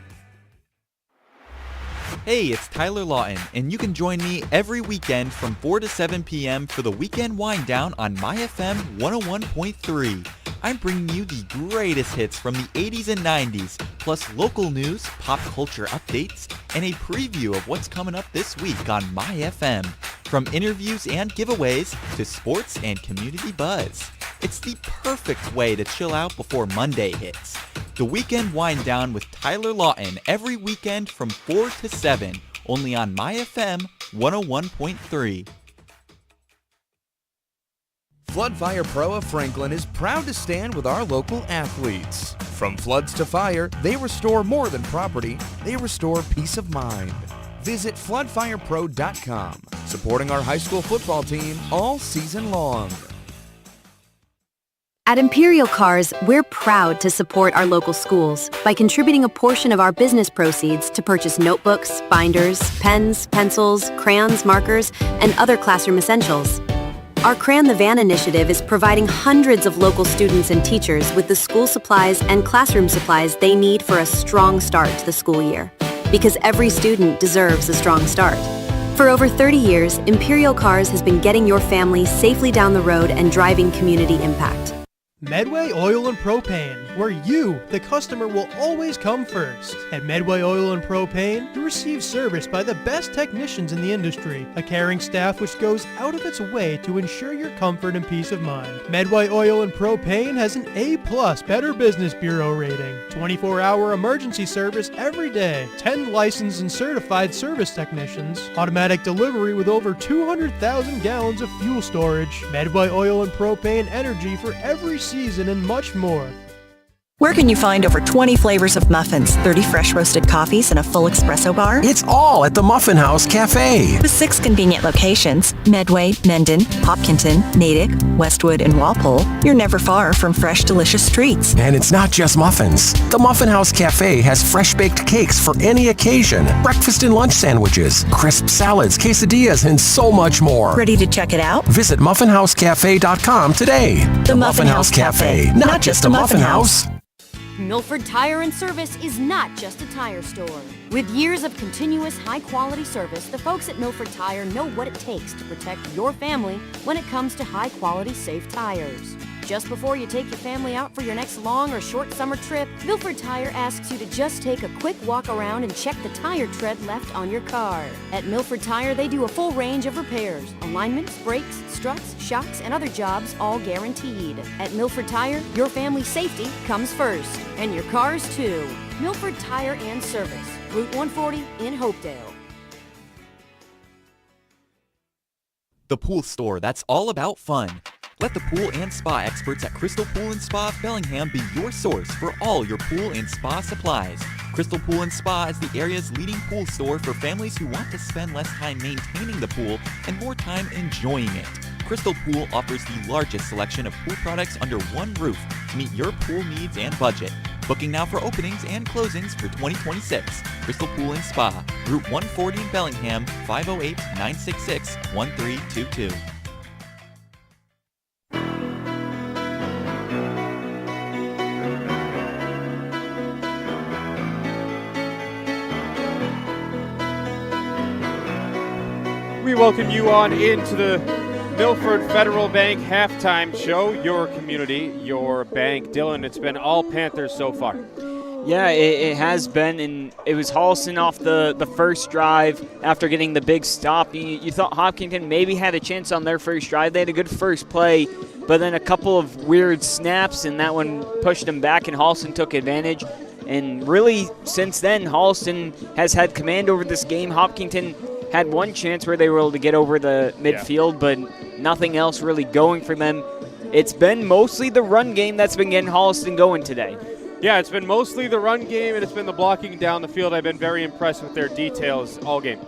Hey, it's Tyler Lawton, and you can join me every weekend from 4 to 7 p.m. for the Weekend Wind Down on MyFM 101.3. I'm bringing you the greatest hits from the 80s and 90s, plus local news, pop culture updates, and a preview of what's coming up this week on MyFM. From interviews and giveaways to sports and community buzz. It's the perfect way to chill out before Monday hits. The Weekend Wind Down with Tyler Lawton every weekend from 4 to 7, only on MyFM 101.3. Flood Fire Pro of Franklin is proud to stand with our local athletes. From floods to fire, they restore more than property, they restore peace of mind. Visit floodfirepro.com, supporting our high school football team all season long. At Imperial Cars, we're proud to support our local schools by contributing a portion of our business proceeds to purchase notebooks, binders, pens, pencils, crayons, markers, and other classroom essentials. Our Crayon the Van initiative is providing hundreds of local students and teachers with the school supplies and classroom supplies they need for a strong start to the school year. Because every student deserves a strong start. For over 30 years, Imperial Cars has been getting your family safely down the road and driving community impact. Medway Oil and Propane, where you, the customer, will always come first. At Medway Oil and Propane, you receive service by the best technicians in the industry, a caring staff which goes out of its way to ensure your comfort and peace of mind. Medway Oil and Propane has an A+ Better Business Bureau rating, 24-hour emergency service every day, 10 licensed and certified service technicians, automatic delivery with over 200,000 gallons of fuel storage, Medway Oil and Propane energy for every season, and much more. Where can you find over 20 flavors of muffins, 30 fresh roasted coffees, and a full espresso bar? It's all at the Muffin House Cafe. With 6 convenient locations, Medway, Mendon, Hopkinton, Natick, Westwood, and Walpole, you're never far from fresh, delicious treats. And it's not just muffins. The Muffin House Cafe has fresh-baked cakes for any occasion, breakfast and lunch sandwiches, crisp salads, quesadillas, and so much more. Ready to check it out? Visit muffinhousecafe.com today. The Muffin House Cafe, not just a muffin house. Milford Tire and Service is not just a tire store. With years of continuous high-quality service, the folks at Milford Tire know what it takes to protect your family when it comes to high-quality, safe tires. Just before you take your family out for your next long or short summer trip, Milford Tire asks you to just take a quick walk around and check the tire tread left on your car. At Milford Tire, they do a full range of repairs, alignments, brakes, struts, shocks, and other jobs, all guaranteed. At Milford Tire, your family's safety comes first, and your cars too. Milford Tire and Service, Route 140 in Hopedale. The Pool Store, that's all about fun. Let the pool and spa experts at Crystal Pool & Spa of Bellingham be your source for all your pool and spa supplies. Crystal Pool & Spa is the area's leading pool store for families who want to spend less time maintaining the pool and more time enjoying it. Crystal Pool offers the largest selection of pool products under one roof to meet your pool needs and budget. Booking now for openings and closings for 2026. Crystal Pool & Spa, Route 140 in Bellingham, 508-966-1322. We welcome you on into the Milford Federal Bank halftime show. Your community, your bank. Dylan, it's been all Panthers so far. Yeah, it has been, and it was Holliston off the first drive after getting the big stop. You thought Hopkinton maybe had a chance on their first drive. They had a good first play, but then a couple of weird snaps, and that one pushed them back, and Holliston took advantage. And really, since then, Holliston has had command over this game. Hopkinton had one chance where they were able to get over the midfield, but nothing else really going for them. It's been mostly the run game that's been getting Holliston going today. Yeah, it's been mostly the run game, and it's been the blocking down the field. I've been very impressed with their details all game.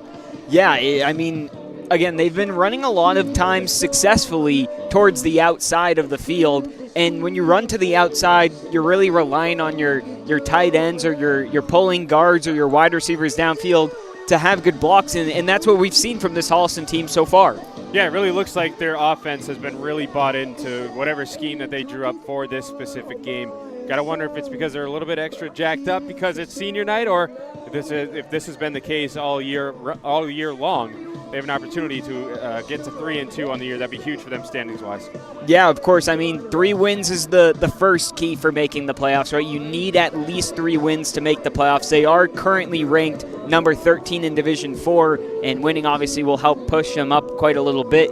Yeah, I mean, again, they've been running a lot of times successfully towards the outside of the field. And when you run to the outside, you're really relying on your tight ends or your pulling guards or your wide receivers downfield to have good blocks. And that's what we've seen from this Holliston team so far. Yeah, it really looks like their offense has been really bought into whatever scheme that they drew up for this specific game. Got to wonder if it's because they're a little bit extra jacked up because it's senior night, or if this has been the case all year long. They have an opportunity to get to 3-2 on the year. That'd be huge for them standings-wise. Yeah, of course. I mean, 3 wins is the first key for making the playoffs, right? You need at least 3 wins to make the playoffs. They are currently ranked number 13 in Division 4, and winning obviously will help push them up quite a little bit.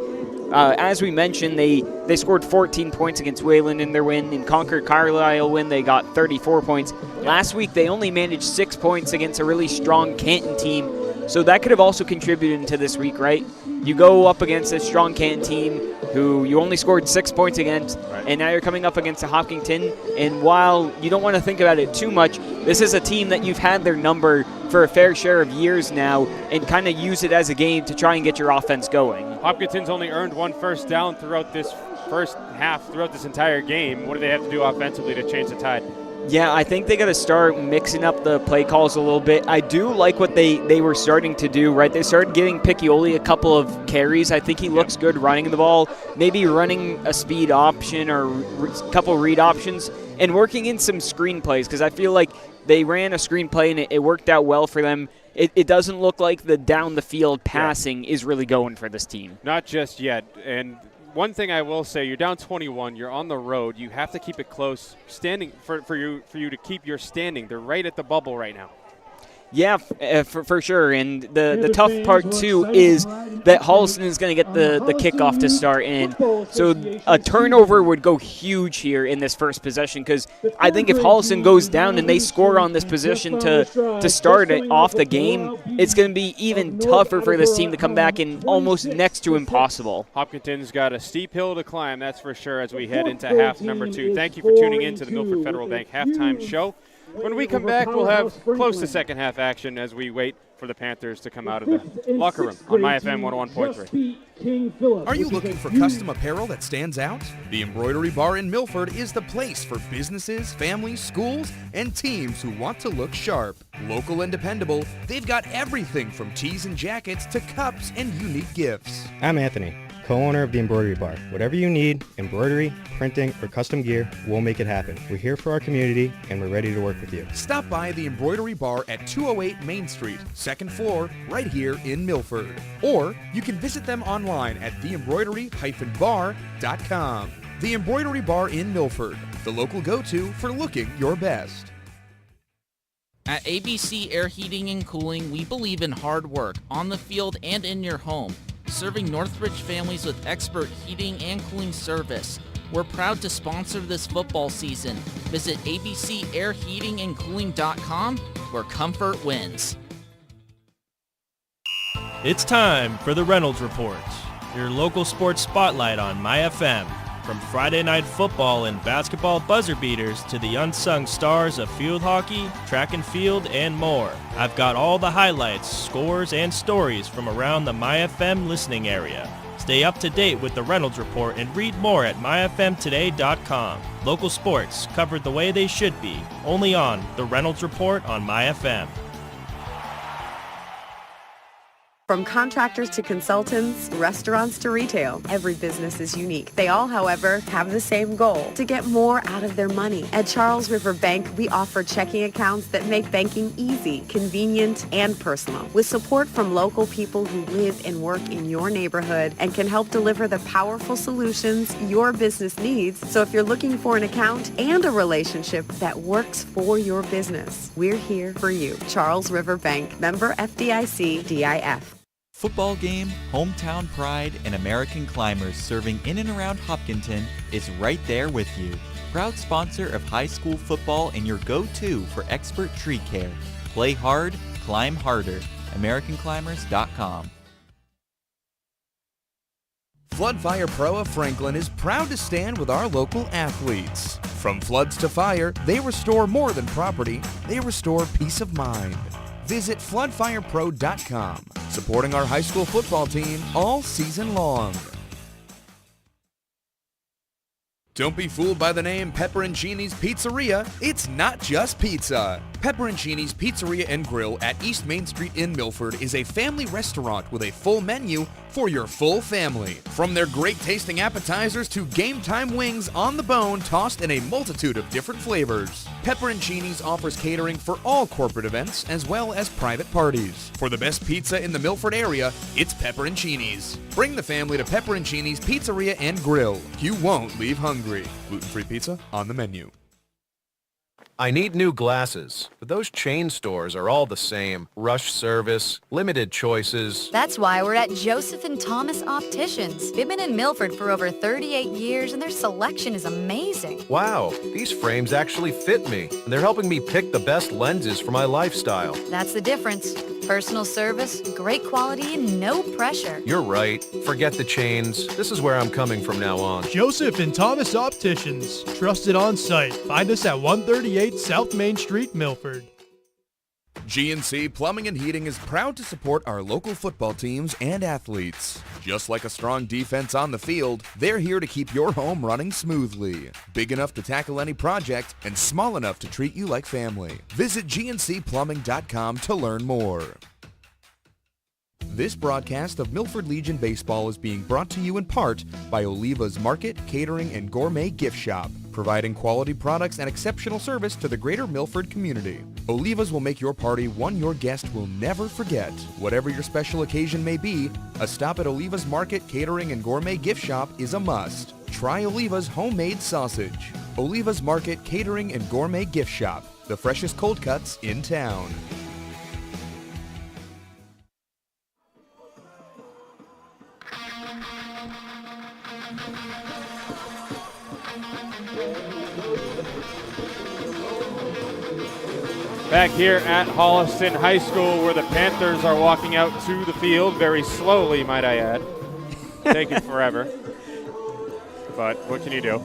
As we mentioned, they scored 14 points against Wayland in their win. In Concord-Carlisle win, they got 34 points. Last week, they only managed 6 points against a really strong Canton team. So that could have also contributed into this week, right? You go up against a strong Canton team who you only scored 6 points against, and now you're coming up against a Hopkinton. And while you don't want to think about it too much, this is a team that you've had their number for a fair share of years now and kind of use it as a game to try and get your offense going. Hopkinton's only earned 1 first down throughout this first half, throughout this entire game. What do they have to do offensively to change the tide? Yeah, I think they got to start mixing up the play calls a little bit. I do like what they were starting to do, right? They started giving Piccioli a couple of carries. I think he looks good running the ball, maybe running a speed option or a couple read options, and working in some screen plays because I feel like they ran a screen play and it worked out well for them. It doesn't look like the down-the-field passing is really going for this team. Not just yet, and one thing I will say, you're down 21, you're on the road, you have to keep it close, standing for you to keep your standing. They're right at the bubble right now. Yeah, for sure. And the tough part, too, is that Holliston is going to get the kickoff to start. And so a turnover would go huge here in this first possession because I think if Holliston goes down and they score on this possession to start it off the game, it's going to be even tougher for this team to come back and almost next to impossible. Hopkinton's got a steep hill to climb, that's for sure, as we head into half number 2. Thank you for tuning in to the Milford Federal Bank Halftime Show. When we come back, we'll have close to second half action as we wait for the Panthers to come out of the locker room on MyFM 101.3. Are you looking for custom apparel that stands out? The Embroidery Bar in Milford is the place for businesses, families, schools, and teams who want to look sharp. Local and dependable, they've got everything from tees and jackets to cups and unique gifts. I'm Anthony, co-owner of the Embroidery Bar. Whatever you need, embroidery, printing, or custom gear, we'll make it happen. We're here for our community, and we're ready to work with you. Stop by the Embroidery Bar at 208 Main Street, 2nd floor, right here in Milford. Or you can visit them online at theembroidery-bar.com. The Embroidery Bar in Milford, the local go-to for looking your best. At ABC Air Heating and Cooling, we believe in hard work, on the field and in your home, serving Northridge families with expert heating and cooling service. We're proud to sponsor this football season. Visit abcairheatingandcooling.com, where comfort wins. It's time for the Reynolds Report, your local sports spotlight on MyFM. From Friday night football and basketball buzzer beaters to the unsung stars of field hockey, track and field, and more. I've got all the highlights, scores, and stories from around the MyFM listening area. Stay up to date with the Reynolds Report and read more at myfmtoday.com. Local sports covered the way they should be, only on the Reynolds Report on MyFM. From contractors to consultants, restaurants to retail, every business is unique. They all, however, have the same goal, to get more out of their money. At Charles River Bank, we offer checking accounts that make banking easy, convenient, and personal. With support from local people who live and work in your neighborhood and can help deliver the powerful solutions your business needs. So if you're looking for an account and a relationship that works for your business, we're here for you. Charles River Bank, member FDIC, DIF. Football game, hometown pride, and American Climbers serving in and around Hopkinton is right there with you. Proud sponsor of high school football and your go-to for expert tree care. Play hard, climb harder. AmericanClimbers.com. Flood Fire Pro of Franklin is proud to stand with our local athletes. From floods to fire, they restore more than property, they restore peace of mind. Visit floodfirepro.com. supporting our high school football team all season long. Don't be fooled by the name Pepperoncini's Pizzeria. It's not just pizza. Pepperoncini's Pizzeria and Grill at East Main Street in Milford is a family restaurant with a full menu for your full family. From their great tasting appetizers to game time wings on the bone tossed in a multitude of different flavors. Pepperoncini's offers catering for all corporate events as well as private parties. For the best pizza in the Milford area, it's Pepperoncini's. Bring the family to Pepperoncini's Pizzeria and Grill. You won't leave hungry. Gluten-free pizza on the menu. I need new glasses, but those chain stores are all the same. Rush service, limited choices. That's why we're at Joseph and Thomas Opticians. They've been in Milford for over 38 years and their selection is amazing. Wow, these frames actually fit me, and they're helping me pick the best lenses for my lifestyle. That's the difference. Personal service, great quality, and no pressure. You're right. Forget the chains. This is where I'm coming from now on. Joseph and Thomas Opticians. Trusted on site. Find us at 138 South Main Street, Milford. GNC Plumbing and Heating is proud to support our local football teams and athletes. Just like a strong defense on the field, they're here to keep your home running smoothly. Big enough to tackle any project and small enough to treat you like family. Visit GNCplumbing.com to learn more. This broadcast of Milford Legion Baseball is being brought to you in part by Oliva's Market, Catering, and Gourmet Gift Shop, providing quality products and exceptional service to the greater Milford community. Oliva's will make your party one your guest will never forget. Whatever your special occasion may be, a stop at Oliva's Market, Catering, and Gourmet Gift Shop is a must. Try Oliva's homemade sausage. Oliva's Market, Catering, and Gourmet Gift Shop, the freshest cold cuts in town. Back here at Holliston High School where the Panthers are walking out to the field very slowly, might I add. Taking forever. But what can you do?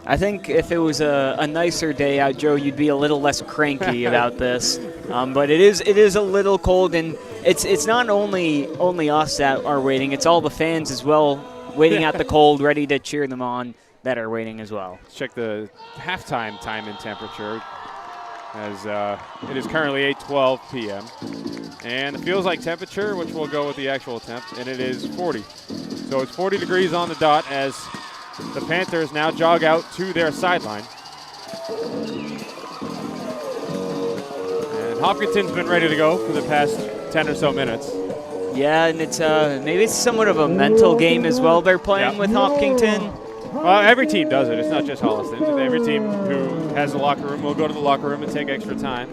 I think if it was a nicer day out, Joe, you'd be a little less cranky about this. But it is a little cold, and it's not only us that are waiting. It's all the fans as well, waiting out the cold, ready to cheer them on, that are waiting as well. Let's check the halftime time and temperature, as it is currently 8:12 p.m. And it feels like temperature, which will go with the actual temp, and it is 40. So it's 40 degrees on the dot as the Panthers now jog out to their sideline. And Hopkinton's been ready to go for the past 10 or so minutes. Yeah, and it's maybe it's somewhat of a mental game as well they're playing with Hopkinton. Well, every team does it. It's not just Holliston. Every team who has a locker room will go to the locker room and take extra time.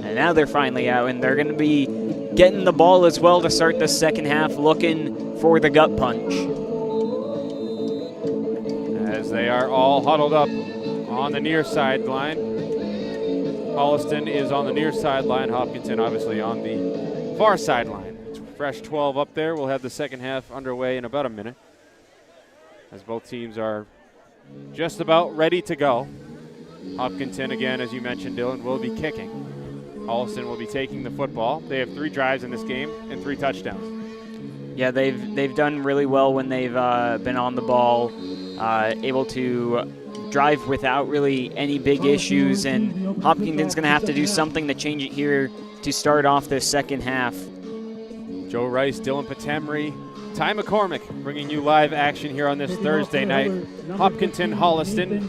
And now they're finally out, and they're going to be getting the ball as well to start the second half, looking for the gut punch. As they are all huddled up on the near sideline. Holliston is on the near sideline. Hopkinton obviously on the far sideline. It's fresh 12 up there. We'll have the second half underway in about a minute, as both teams are just about ready to go. Hopkinton, again, as you mentioned, Dylan, will be kicking. Holliston will be taking the football. They have 3 drives in this game and 3 touchdowns. Yeah, they've done really well when they've been on the ball, able to drive without really any big issues, and Hopkinton's going to have to do something to change it here to start off this second half. Joe Rice, Dylan Patemry, Ty McCormick bringing you live action here on this Thursday night. Hopkinton, Holliston.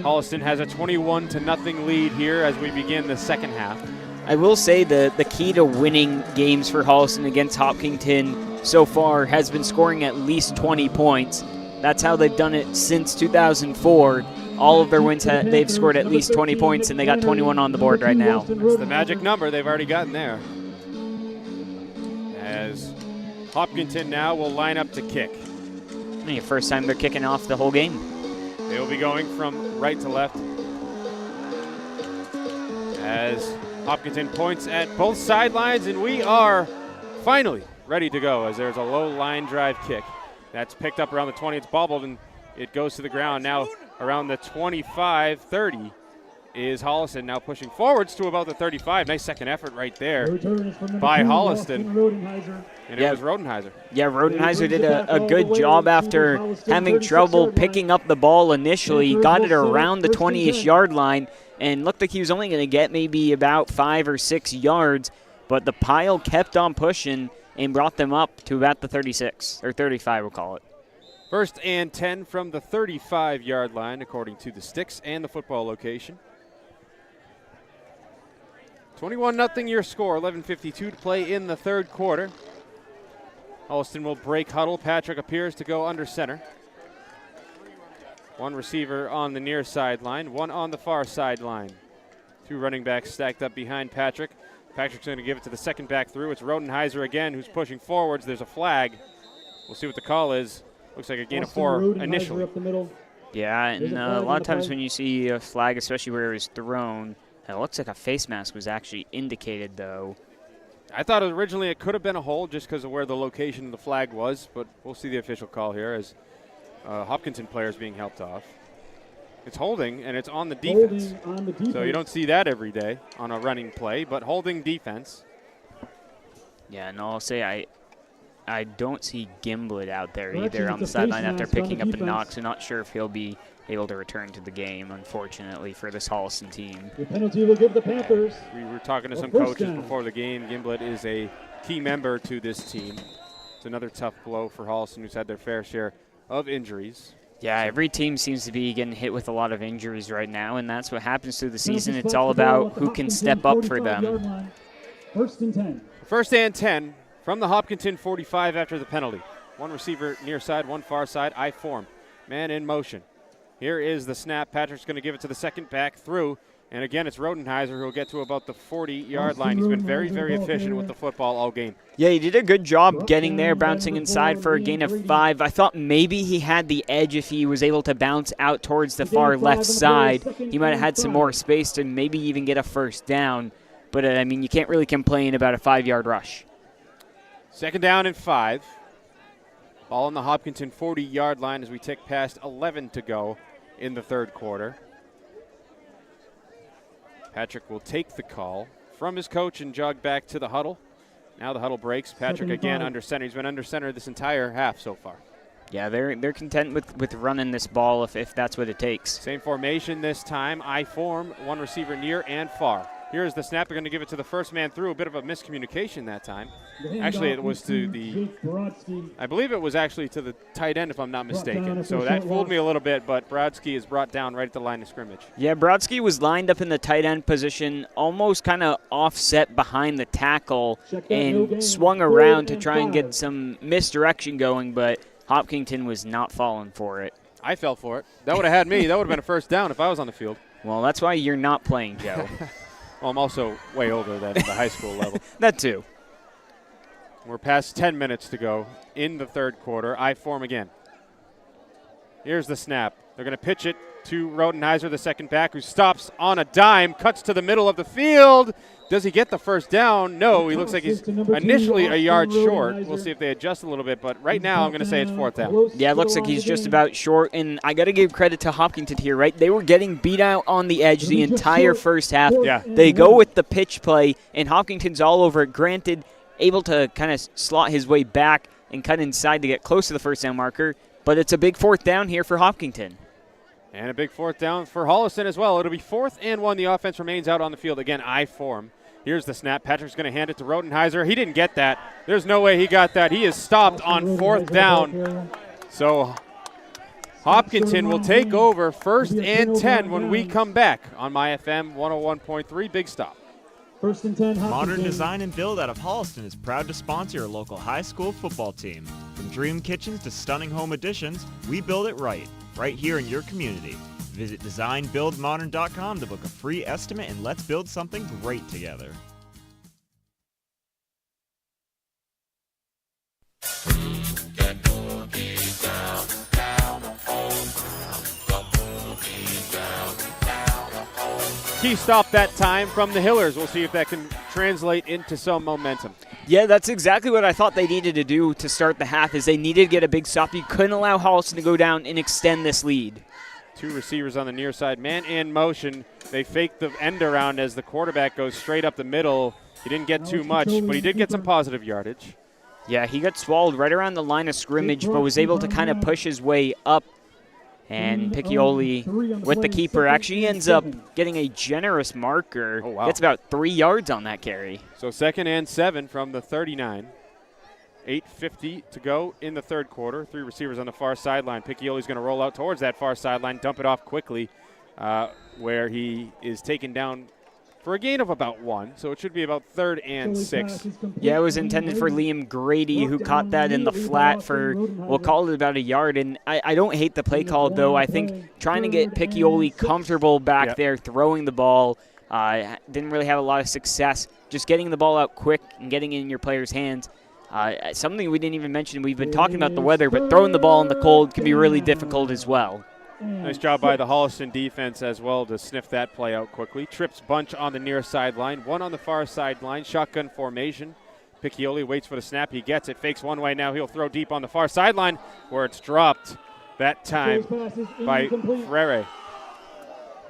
Holliston has a 21-0 lead here as we begin the second half. I will say the key to winning games for Holliston against Hopkinton so far has been scoring at least 20 points. That's how they've done it since 2004. All of their wins, they've scored at least 20 points, and they got 21 on the board right now. That's the magic number they've already gotten there. As Hopkinton now will line up to kick. First time they're kicking off the whole game. They will be going from right to left. As Hopkinton points at both sidelines, and we are finally ready to go as there's a low line drive kick. That's picked up around the 20. It's bobbled, and it goes to the ground now around the 25-30. is Holliston now pushing forwards to about the 35. Nice second effort right there by Holliston. And it was Rodenheiser. Yeah, Rodenheiser did a good job after having trouble picking up the ball initially. He got it around the 20-ish yard line and looked like he was only going to get maybe about 5 or 6 yards, but the pile kept on pushing and brought them up to about the 36, or 35 we'll call it. 1st and 10 from the 35-yard line, according to the sticks and the football location. 21-0 your score, 11:52 to play in the third quarter. Holliston will break huddle. Patrick appears to go under center. One receiver on the near sideline, one on the far sideline. 2 running backs stacked up behind Patrick. Patrick's going to give it to the second back through. It's Rodenheiser again who's pushing forwards. There's a flag. We'll see what the call is. Looks like a gain of 4 initially. Yeah, and a lot of times when you see a flag, especially where it was thrown, it looks like a face mask was actually indicated, though. I thought originally it could have been a hold just because of where the location of the flag was, but we'll see the official call here as Hopkinton players being helped off. It's holding, and it's on the defense. So you don't see that every day on a running play, but holding defense. Yeah, and I'll say I don't see Gimblett out there either on the sideline after picking up a knock, so not sure if he'll be able to return to the game, unfortunately, for this Holliston team. The penalty will give the Panthers. We were talking to some coaches before the game. Gimblett is a key member to this team. It's another tough blow for Holliston, who's had their fair share of injuries. Yeah, every team seems to be getting hit with a lot of injuries right now, and that's what happens through the season. It's all about who can step up for them. 1st and 10. 1st and 10 from the Hopkinton 45 after the penalty. One receiver near side, one far side, I form. Man in motion. Here is the snap. Patrick's going to give it to the second back through. And again, it's Rodenheiser who will get to about the 40-yard line. He's been very, very efficient with the football all game. Yeah, he did a good job getting there, bouncing inside for a gain of 5. I thought maybe he had the edge if he was able to bounce out towards the far left side. He might have had some more space to maybe even get a first down. But, I mean, you can't really complain about a 5-yard rush. 2nd down and 5. Ball on the Hopkinton 40-yard line as we tick past 11 to go in the third quarter. Patrick will take the call from his coach and jog back to the huddle. Now the huddle breaks. Patrick again under center. He's been under center this entire half so far. Yeah, they're content with running this ball if that's what it takes. Same formation this time. I form, one receiver near and far. Here's the snap. They're going to give it to the first man through. A bit of a miscommunication that time. Actually, it was to the, I believe it was actually to the tight end, if I'm not mistaken. So that fooled me a little bit, but Brodsky is brought down right at the line of scrimmage. Yeah, Brodsky was lined up in the tight end position, almost kind of offset behind the tackle, and swung around to try and get some misdirection going, but Hopkinton was not falling for it. I fell for it. That would have had me. That would have been a first down if I was on the field. Well, that's why you're not playing, Joe. Well, I'm also way older than the high school level. That too. We're past 10 minutes to go in the third quarter. I form again. Here's the snap. They're going to pitch it to Rodenheiser, the second back, who stops on a dime, cuts to the middle of the field. Does he get the first down? No, he looks like he's initially a yard short. We'll see if they adjust a little bit, but right now I'm going to say it's 4th down. Yeah, it looks like he's just about short, and I got to give credit to Hopkinton here, right? They were getting beat out on the edge the entire first half. Yeah. They go with the pitch play, and Hopkinton's all over it. Granted, able to kind of slot his way back and cut inside to get close to the first down marker, but it's a big 4th down here for Hopkinton. And a big 4th down for Holliston as well. It'll be 4th and 1. The offense remains out on the field. Again, I form. Here's the snap. Patrick's going to hand it to Rodenheiser. He didn't get that. There's no way he got that. He is stopped on 4th down. So Hopkinton will take over 1st and 10 when we come back on My FM 101.3. Big stop. 1st and 10. Modern Design and Build out of Holliston is proud to sponsor your local high school football team. From dream kitchens to stunning home additions, we build it right here in your community. Visit designbuildmodern.com to book a free estimate and let's build something great together. Key stop that time from the Hillers. We'll see if that can translate into some momentum. Yeah, that's exactly what I thought they needed to do to start the half, is they needed to get a big stop. You couldn't allow Holliston to go down and extend this lead. Two receivers on the near side, man in motion. They fake the end around as the quarterback goes straight up the middle. He didn't get too much, but he did get some positive yardage. Yeah, he got swallowed right around the line of scrimmage, but was able to kind of push his way up. And Piccioli, with the keeper, actually ends up getting a generous marker. Oh, wow. Gets about 3 yards on that carry. So 2nd and 7 from the 39. 8:50 to go in the third quarter. 3 receivers on the far sideline. Piccioli's going to roll out towards that far sideline, dump it off quickly, where he is taken down for a gain of about 1. So it should be about 3rd and 6. Yeah, it was intended for Liam Grady, who caught that in the flat for, we'll call it about a yard. And I don't hate the play call, though. I think trying to get Piccioli comfortable back there throwing the ball, didn't really have a lot of success. Just getting the ball out quick and getting it in your players' hands. Something we didn't even mention, we've been talking about the weather, but throwing the ball in the cold can be really difficult as well. Nice job by the Holliston defense as well to sniff that play out quickly. Trips bunch on the near sideline, 1 on the far sideline, shotgun formation. Piccioli waits for the snap, he gets it, fakes one way now, he'll throw deep on the far sideline where it's dropped that time by Frere.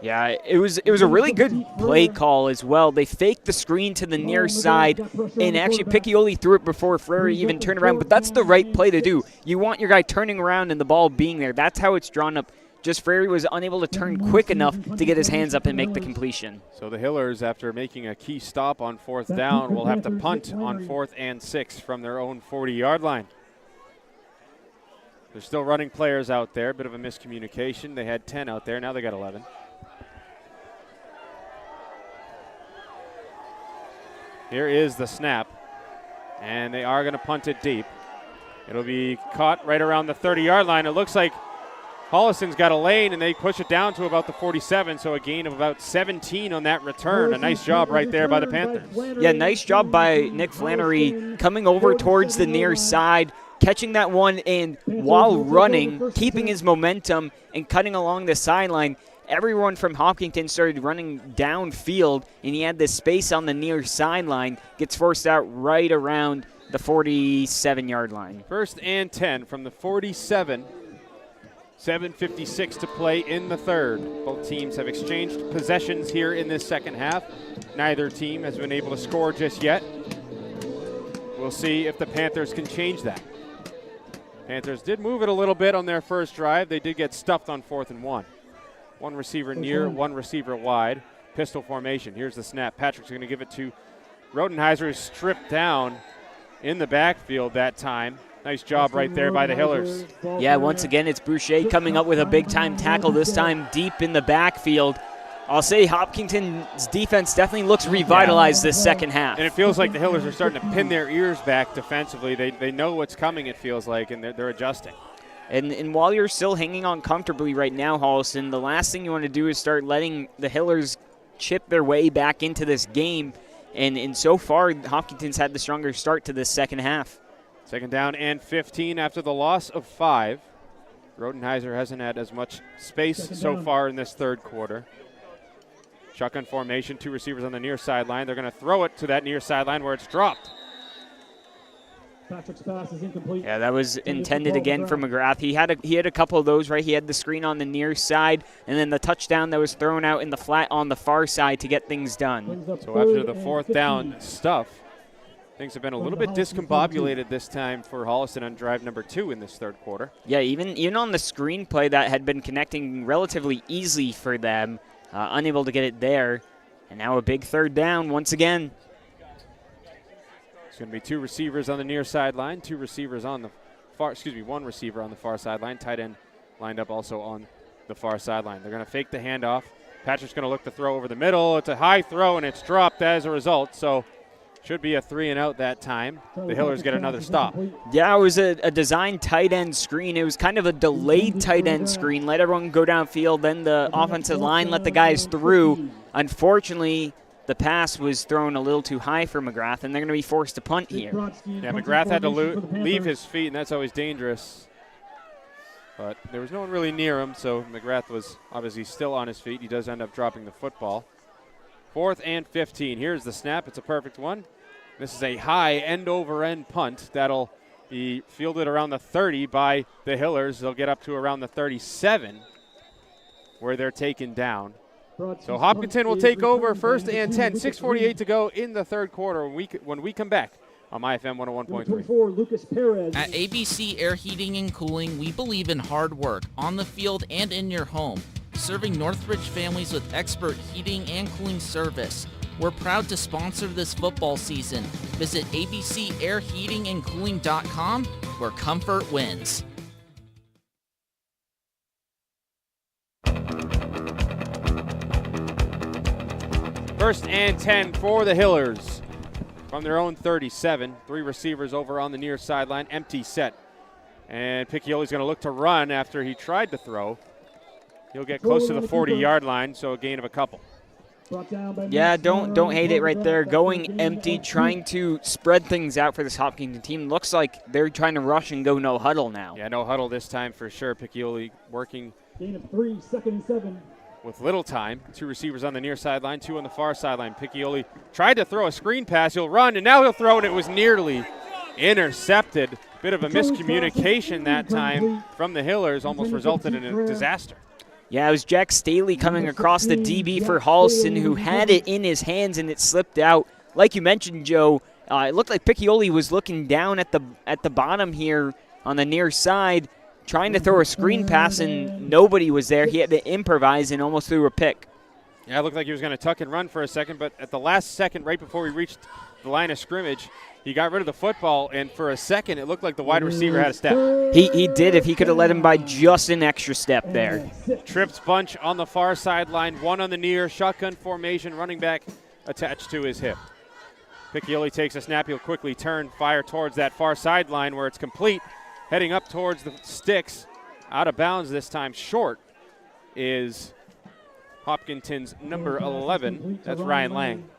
Yeah, it was a really good play call as well. They faked the screen to the near side, and actually Piccioli threw it before Frere even turned around, but that's the right play to do. You want your guy turning around and the ball being there. That's how it's drawn up. Just Frere was unable to turn quick enough to get his hands up and make the completion. So the Hillers, after making a key stop on 4th down, will have to punt on 4th and 6 from their own 40-yard line. They're still running players out there. Bit of a miscommunication. They had 10 out there. Now they got 11. Here is the snap, and they are going to punt it deep. It'll be caught right around the 30-yard line. It looks like Holliston's got a lane, and they push it down to about the 47, so a gain of about 17 on that return. A nice job right there by the Panthers. Yeah, nice job by Nick Flannery coming over towards the near side, catching that one, and while running, keeping his momentum and cutting along the sideline. Everyone from Hopkinton started running downfield, and he had this space on the near sideline, gets forced out right around the 47-yard line. 1st and 10 from the 47. 7:56 to play in the third. Both teams have exchanged possessions here in this second half. Neither team has been able to score just yet. We'll see if the Panthers can change that. Panthers did move it a little bit on their first drive. They did get stuffed on 4th and 1. 1 receiver near, 1 receiver wide. Pistol formation. Here's the snap. Patrick's going to give it to Rodenheiser, who's stripped down in the backfield that time. Nice job right there by the Hillers. Yeah, once again, it's Boucher coming up with a big-time tackle, this time deep in the backfield. I'll say Hopkinton's defense definitely looks revitalized this second half. And it feels like the Hillers are starting to pin their ears back defensively. They know what's coming, it feels like, and they're adjusting. And while you're still hanging on comfortably right now, Holliston, the last thing you want to do is start letting the Hillers chip their way back into this game. And so far, Hopkinton's had the stronger start to this second half. 2nd down and 15 after the loss of 5. Rodenheiser hasn't had as much space so far in this third quarter. Shotgun formation, 2 receivers on the near sideline. They're going to throw it to that near sideline where it's dropped. Patrick's pass is incomplete. Yeah, that was intended again for McGrath. He had a couple of those, right? He had the screen on the near side, and then the touchdown that was thrown out in the flat on the far side to get things done. So after the 4th down stuff, things have been a little bit discombobulated this time for Holliston on drive number 2 in this third quarter. Yeah, even on the screenplay that had been connecting relatively easily for them, unable to get it there. And now a big 3rd down once again. It's going to be 2 receivers on the near sideline, 2 receivers on the far, 1 receiver on the far sideline. Tight end lined up also on the far sideline. They're going to fake the handoff. Patrick's going to look to throw over the middle. It's a high throw, and it's dropped as a result. So should be a 3-and-out that time. The Hillers get another stop. Yeah, it was a designed tight end screen. It was kind of a delayed tight end screen. Let everyone go downfield, then the offensive line let the guys through. Unfortunately, the pass was thrown a little too high for McGrath, and they're going to be forced to punt here. Yeah, McGrath had to leave his feet, and that's always dangerous. But there was no one really near him, so McGrath was obviously still on his feet. He does end up dropping the football. 4th and 15. Here's the snap. It's a perfect one. This is a high end-over-end punt that'll be fielded around the 30 by the Hillers. They'll get up to around the 37. where they're taken down. So Hopkinton will take over 1st and 10, 6:48 to go in the third quarter when we come back on MyFM 101.3. At ABC Air Heating and Cooling, we believe in hard work on the field and in your home, serving Northridge families with expert heating and cooling service. We're proud to sponsor this football season. Visit abcairheatingandcooling.com, where comfort wins. First and 10 for the Hillers from their own 37. 3 receivers over on the near sideline, empty set. And Piccioli's going to look to run after he tried to throw. He'll get close to the 40-yard line, so a gain of a couple. Yeah, don't hate it right there. Going empty, trying to spread things out for this Hopkinton team. Looks like they're trying to rush and go no huddle now. Yeah, no huddle this time for sure. Piccioli working Gain of 3, 2nd and 7. with little time. 2 receivers on the near sideline, 2 on the far sideline. Piccioli tried to throw a screen pass. He'll run, and now he'll throw, and it was nearly intercepted. Bit of a miscommunication that time from the Hillers, almost resulted in a disaster. Yeah, it was Jack Staley coming across the DB for Holliston who had it in his hands and it slipped out. Like you mentioned, Joe, it looked like Piccioli was looking down at the bottom here on the near side, trying to throw a screen pass, and nobody was there. He had to improvise and almost threw a pick. Yeah, it looked like he was going to tuck and run for a second, but at the last second, right before we reached the line of scrimmage, he got rid of the football, and for a second, it looked like the wide receiver had a step. He did if he could have let him by just an extra step there. Trips bunch on the far sideline, 1 on the near, shotgun formation, running back attached to his hip. Piccioli takes a snap. He'll quickly turn, fire towards that far sideline where it's complete. Heading up towards the sticks, out of bounds this time, short is Hopkinton's number 11. That's Ryan Lang.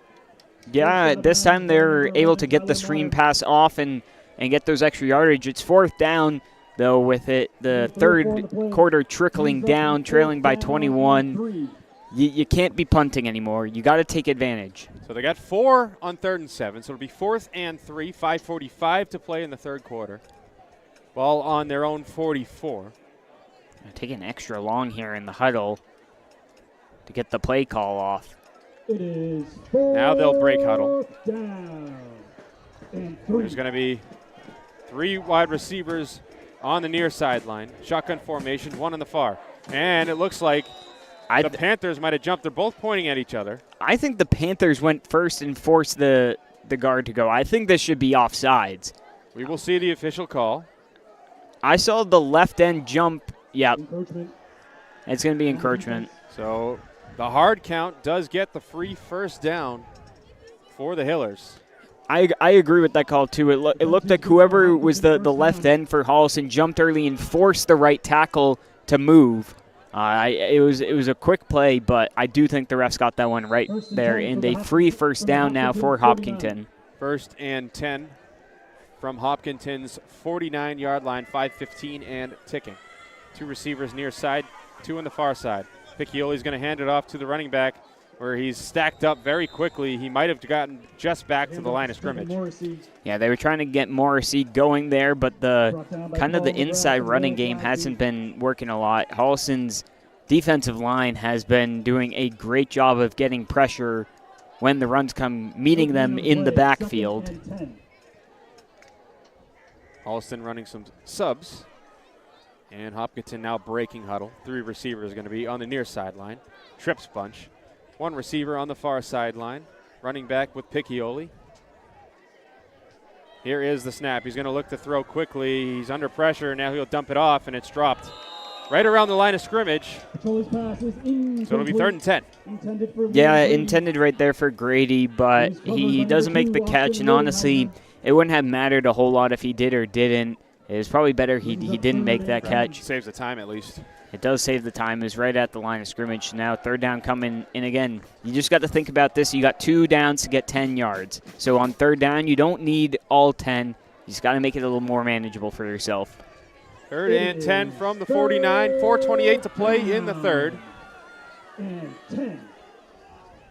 Yeah, this time they're able to get the screen pass off and get those extra yardage. It's 4th down, though, with it the third quarter trickling down, trailing by 21. You can't be punting anymore. You got to take advantage. So they got 4 on 3rd and 7, so it'll be 4th and 3, 5:45 to play in the third quarter. Ball on their own 44. Taking extra long here in the huddle to get the play call off. It is now they'll break huddle. Down. There's going to be 3 wide receivers on the near sideline. Shotgun formation, 1 on the far. And it looks like the Panthers might have jumped. They're both pointing at each other. I think the Panthers went first and forced the guard to go. I think this should be offsides. We will see the official call. I saw the left end jump. Yep. It's going to be encroachment. So the hard count does get the free first down for the Hillers. I agree with that call, too. It looked like whoever was the left end for Holliston jumped early and forced the right tackle to move. It was a quick play, but I do think the refs got that one right there. And a free first down now for Hopkinton. 1st and 10 from Hopkinton's 49-yard line, 5:15 and ticking. 2 receivers near side, 2 on the far side. Piccioli's going to hand it off to the running back where he's stacked up very quickly. He might have gotten just back to the line of scrimmage. Yeah, they were trying to get Morrissey going there, but the inside running game hasn't been working a lot. Holliston's defensive line has been doing a great job of getting pressure when the runs come, meeting them in the backfield. Holliston running some subs. And Hopkinton now breaking huddle. 3 receivers going to be on the near sideline. Trips bunch. 1 receiver on the far sideline. Running back with Piccioli. Here is the snap. He's going to look to throw quickly. He's under pressure. Now he'll dump it off, and it's dropped right around the line of scrimmage. So it'll be 3rd and 10. Yeah, intended right there for Grady, but he doesn't make the catch, and honestly, it wouldn't have mattered a whole lot if he did or didn't. It was probably better he didn't make that catch. Saves the time at least. It does save the time. It's right at the line of scrimmage. Now 3rd down coming. And again, you just got to think about this. You got 2 downs to get 10 yards. So on 3rd down, you don't need all 10. You just got to make it a little more manageable for yourself. 3rd and 10 from the 49. 4:28 to play in the third.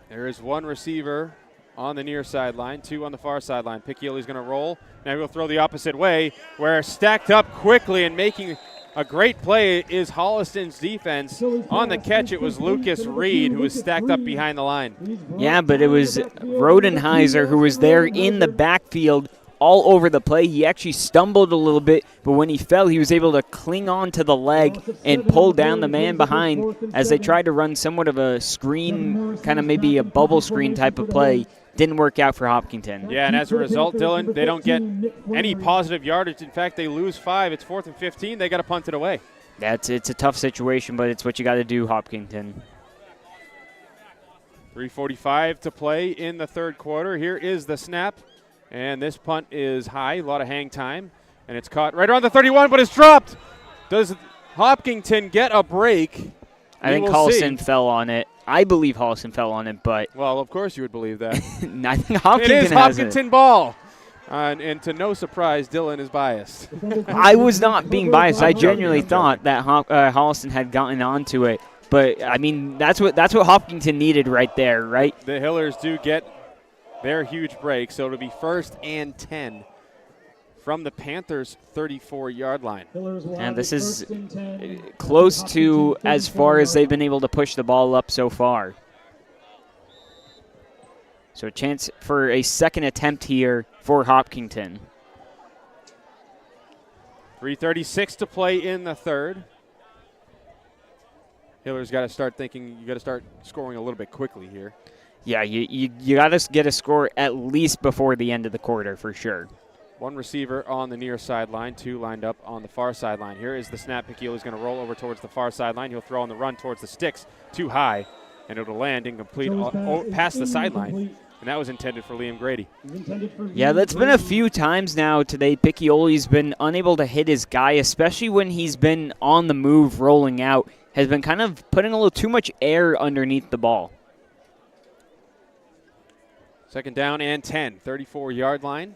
There is 1 receiver on the near sideline, 2 on the far sideline. Piccioli's going to roll. Now he'll throw the opposite way, where stacked up quickly and making a great play is Holliston's defense. On the catch, it was Lucas Reed who was stacked up behind the line. Yeah, but it was Rodenheiser who was there in the backfield all over the play. He actually stumbled a little bit, but when he fell, he was able to cling on to the leg and pull down the man behind as they tried to run somewhat of a screen, kind of maybe a bubble screen type of play. Didn't work out for Hopkinton. Yeah, and as a result, Dylan, they don't get any positive yardage. In fact, they lose 5. It's 4th and 15. They got to punt it away. It's a tough situation, but it's what you got to do, Hopkinton. 3:45 to play in the third quarter. Here is the snap, and this punt is high, a lot of hang time, and it's caught right around the 31, but it's dropped. Does Hopkinton get a break? I think Holliston fell on it. I believe Holliston fell on it, but... Well, of course you would believe that. I think Hopkinton has it. It is Hopkinton it. ball. And to no surprise, Dylan is biased. I was not being biased. I genuinely thought that Holliston had gotten onto it. But, I mean, that's what Hopkinton needed right there, right? The Hillers do get their huge break, so it'll be 1st and 10 from the Panthers' 34-yard line. And this is close to as far as they've been able to push the ball up so far. So a chance for a second attempt here for Hopkinton. 3:36 to play in the third. Hillers got to start thinking, you got to start scoring a little bit quickly here. Yeah, you got to get a score at least before the end of the quarter for sure. 1 receiver on the near sideline, 2 lined up on the far sideline. Here is the snap. Piquilli's going to roll over towards the far sideline. He'll throw on the run towards the sticks, too high, and it'll land incomplete past the sideline. And that was intended for Liam Grady. Yeah, that's been a few times now today. Piccioli's been unable to hit his guy, especially when he's been on the move rolling out. Has been kind of putting a little too much air underneath the ball. 2nd down and 10, 34-yard line.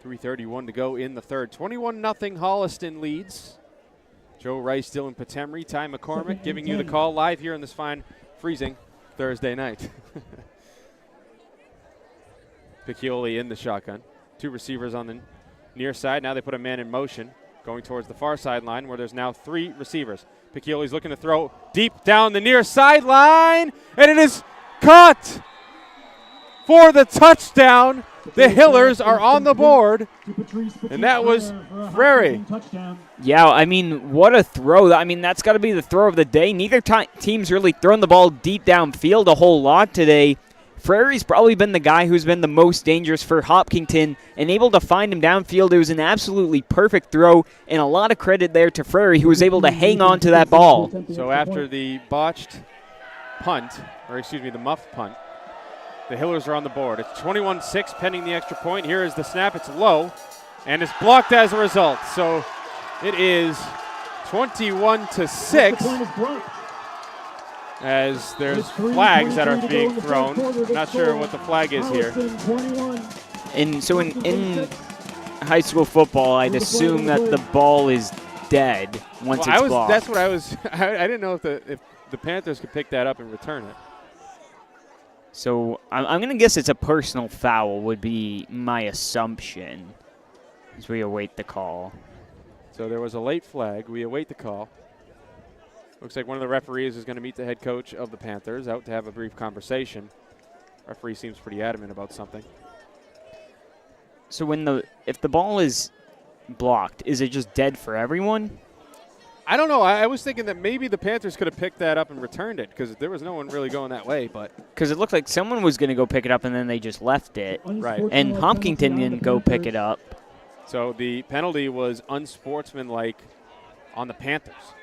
3:31 to go in the third. 21-0 Holliston leads. Joe Rice, Dylan Patemry, Ty McCormick giving you the call live here on this fine, freezing Thursday night. Piccioli in the shotgun. 2 receivers on the near side. Now they put a man in motion going towards the far sideline where there's now 3 receivers. Piccioli's looking to throw deep down the near sideline, and it is caught for the touchdown. The Hillers are on the board, and that was Frary. Yeah, I mean, what a throw. I mean, that's got to be the throw of the day. Neither team's really thrown the ball deep downfield a whole lot today. Frary's probably been the guy who's been the most dangerous for Hopkinton and able to find him downfield. It was an absolutely perfect throw, and a lot of credit there to Frary, who was able to hang on to that ball. So after the botched punt, or excuse me, the muffed punt, the Hillers are on the board. It's 21-6 pending the extra point. Here is the snap. It's low, and it's blocked as a result. So it is 21-6 as there's flags that are being thrown. I'm not sure what the flag is here. And so in high school football, I'd assume that the ball is dead once it's blocked. That's what I was. I didn't know if the Panthers could pick that up and return it. So I'm going to guess it's a personal foul would be my assumption as we await the call. So there was a late flag. We await the call. Looks like one of the referees is going to meet the head coach of the Panthers out to have a brief conversation. Referee seems pretty adamant about something. So if the ball is blocked, is it just dead for everyone? I don't know. I was thinking that maybe the Panthers could have picked that up and returned it because there was no one really going that way. But because it looked like someone was going to go pick it up and then they just left it. Right. And Hopkinton didn't go pick it up. So the penalty was unsportsmanlike on the Panthers.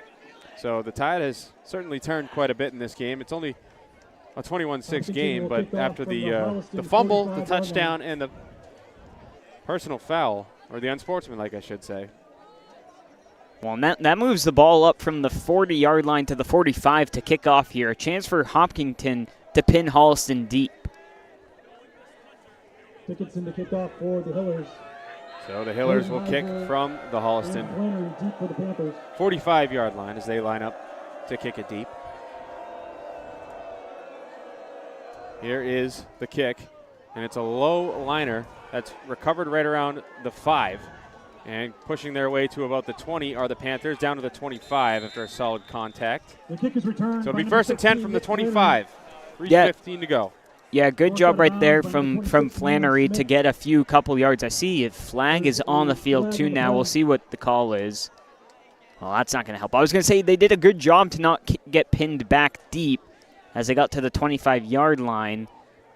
So the tide has certainly turned quite a bit in this game. It's only a 21-6 game, but after the fumble, the touchdown, and the personal foul, or the unsportsmanlike, I should say. Well, that moves the ball up from the 40-yard line to the 45 to kick off here. A chance for Hopkinton to pin Holliston deep. Tickets in the kickoff for the Hillers. So the Hillers will kick from the Holliston 45-yard line as they line up to kick it deep. Here is the kick, and it's a low liner that's recovered right around the 5. And pushing their way to about the 20 are the Panthers, down to the 25 after a solid contact. The kick is returned. So it'll be first and 10 from the 25. 3:15 to go. Yeah, good job right there from Flannery to get a couple yards. I see a flag is on the field too now. We'll see what the call is. Well, that's not going to help. I was going to say they did a good job to not get pinned back deep as they got to the 25-yard line,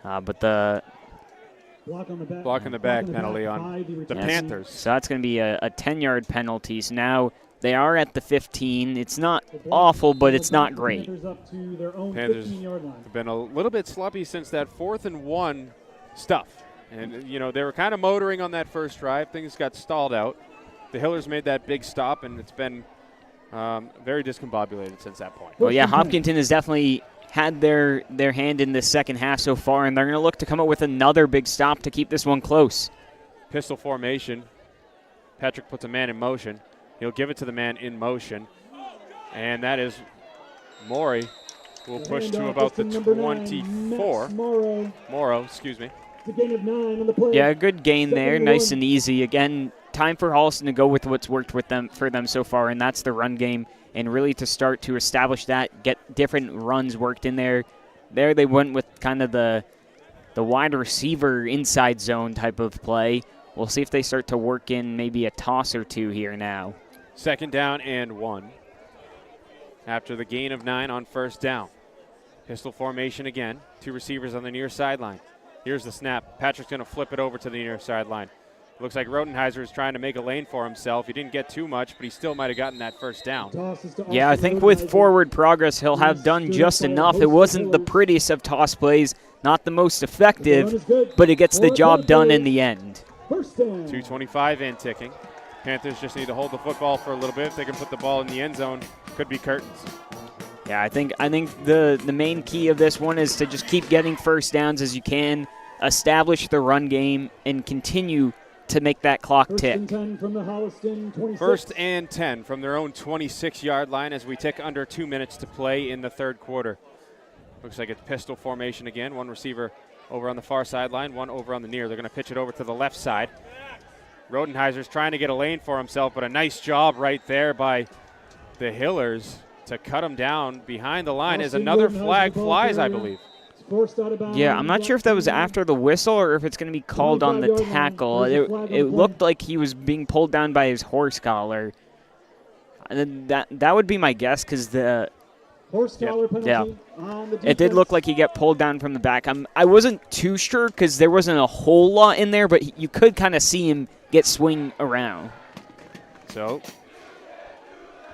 but the block on the back penalty on the Panthers. So that's going to be a 10-yard penalty. So now they are at the 15. It's not awful, but it's not great. Panthers have been a little bit sloppy since that 4th and 1 stuff. And, they were kind of motoring on that first drive. Things got stalled out. The Hillers made that big stop, and it's been very discombobulated since that point. Well, yeah, Hopkinton has definitely had their hand in the second half so far, and they're going to look to come up with another big stop to keep this one close. Pistol formation. Patrick puts a man in motion. He'll give it to the man in motion, and that is Morey, who will push to about the 24. Morrow, excuse me. Yeah, a good gain there, nice and easy. Again, time for Holliston to go with what's worked for them so far, and that's the run game, and really to start to establish that, get different runs worked in there. There they went with kind of the wide receiver inside zone type of play. We'll see if they start to work in maybe a toss or two here now. 2nd down and 1. After the gain of 9 on first down. Pistol formation again. 2 receivers on the near sideline. Here's the snap. Patrick's going to flip it over to the near sideline. Looks like Rodenheiser is trying to make a lane for himself. He didn't get too much, but he still might have gotten that first down. Yeah, I think with forward progress, he'll have done just enough. It wasn't the prettiest of toss plays, not the most effective, but it gets the job done in the end. 2:25 and ticking. Panthers just need to hold the football for a little bit. If they can put the ball in the end zone, could be curtains. Yeah, I think the main key of this one is to just keep getting first downs as you can, establish the run game, and continue to make that clock tick. First and 10 from their own 26-yard line as we tick under 2 minutes to play in the third quarter. Looks like it's pistol formation again. 1 receiver over on the far sideline, 1 over on the near. They're going to pitch it over to the left side. Rodenheiser's trying to get a lane for himself, but a nice job right there by the Hillers to cut him down behind the line as another flag flies, I believe. Yeah, I'm not sure if that was after the whistle or if it's going to be called on the tackle. It looked like he was being pulled down by his horse collar. That would be my guess because the horse collar penalty on the defense. It did look like he got pulled down from the back. I wasn't too sure because there wasn't a whole lot in there, but you could kind of see him get swing around. So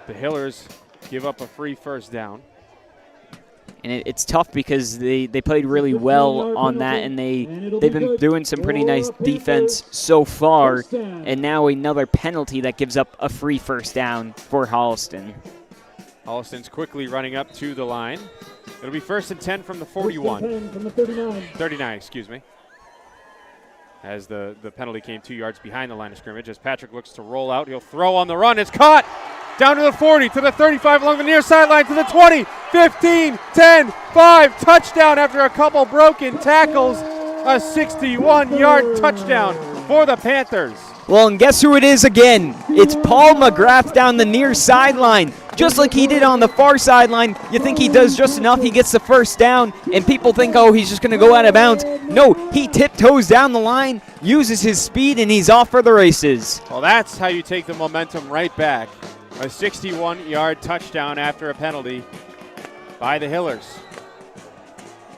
the Hillers give up a free first down. And it's tough because they played really well on that, and they've been doing some pretty nice defense so far. And now another penalty that gives up a free first down for Holliston. Holliston's quickly running up to the line. It'll be first and 10 from the 41. From the 39. 39, excuse me. As the penalty came 2 yards behind the line of scrimmage. As Patrick looks to roll out, he'll throw on the run. It's caught! Down to the 40, to the 35, along the near sideline, to the 20, 15, 10, 5. Touchdown after a couple broken tackles. A 61-yard touchdown for the Panthers. Well, and guess who it is again? It's Paul McGrath down the near sideline. Just like he did on the far sideline, you think he does just enough, he gets the first down, and people think, oh, he's just going to go out of bounds. No, he tiptoes down the line, uses his speed, and he's off for the races. Well, that's how you take the momentum right back. A 61-yard touchdown after a penalty by the Hillers.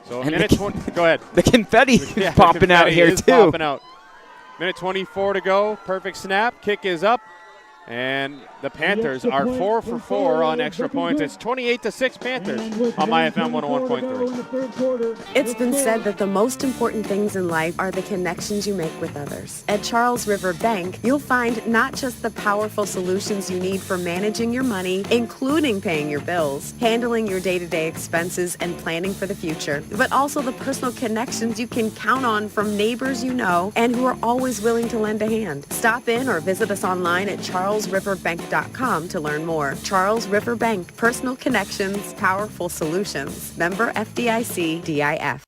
So a minute 20. Go ahead. The confetti is popping out here, too. Popping out. Minute 24 to go. Perfect snap. Kick is up. And the Panthers are 4 for 4 on extra points. It's 28-6 Panthers on my FM 101.3. It's been said that the most important things in life are the connections you make with others. At Charles River Bank, you'll find not just the powerful solutions you need for managing your money, including paying your bills, handling your day-to-day expenses, and planning for the future, but also the personal connections you can count on from neighbors you know and who are always willing to lend a hand. Stop in or visit us online at charlesriverbank.com to learn more. Charles River Bank, personal connections, powerful solutions. Member FDIC DIF.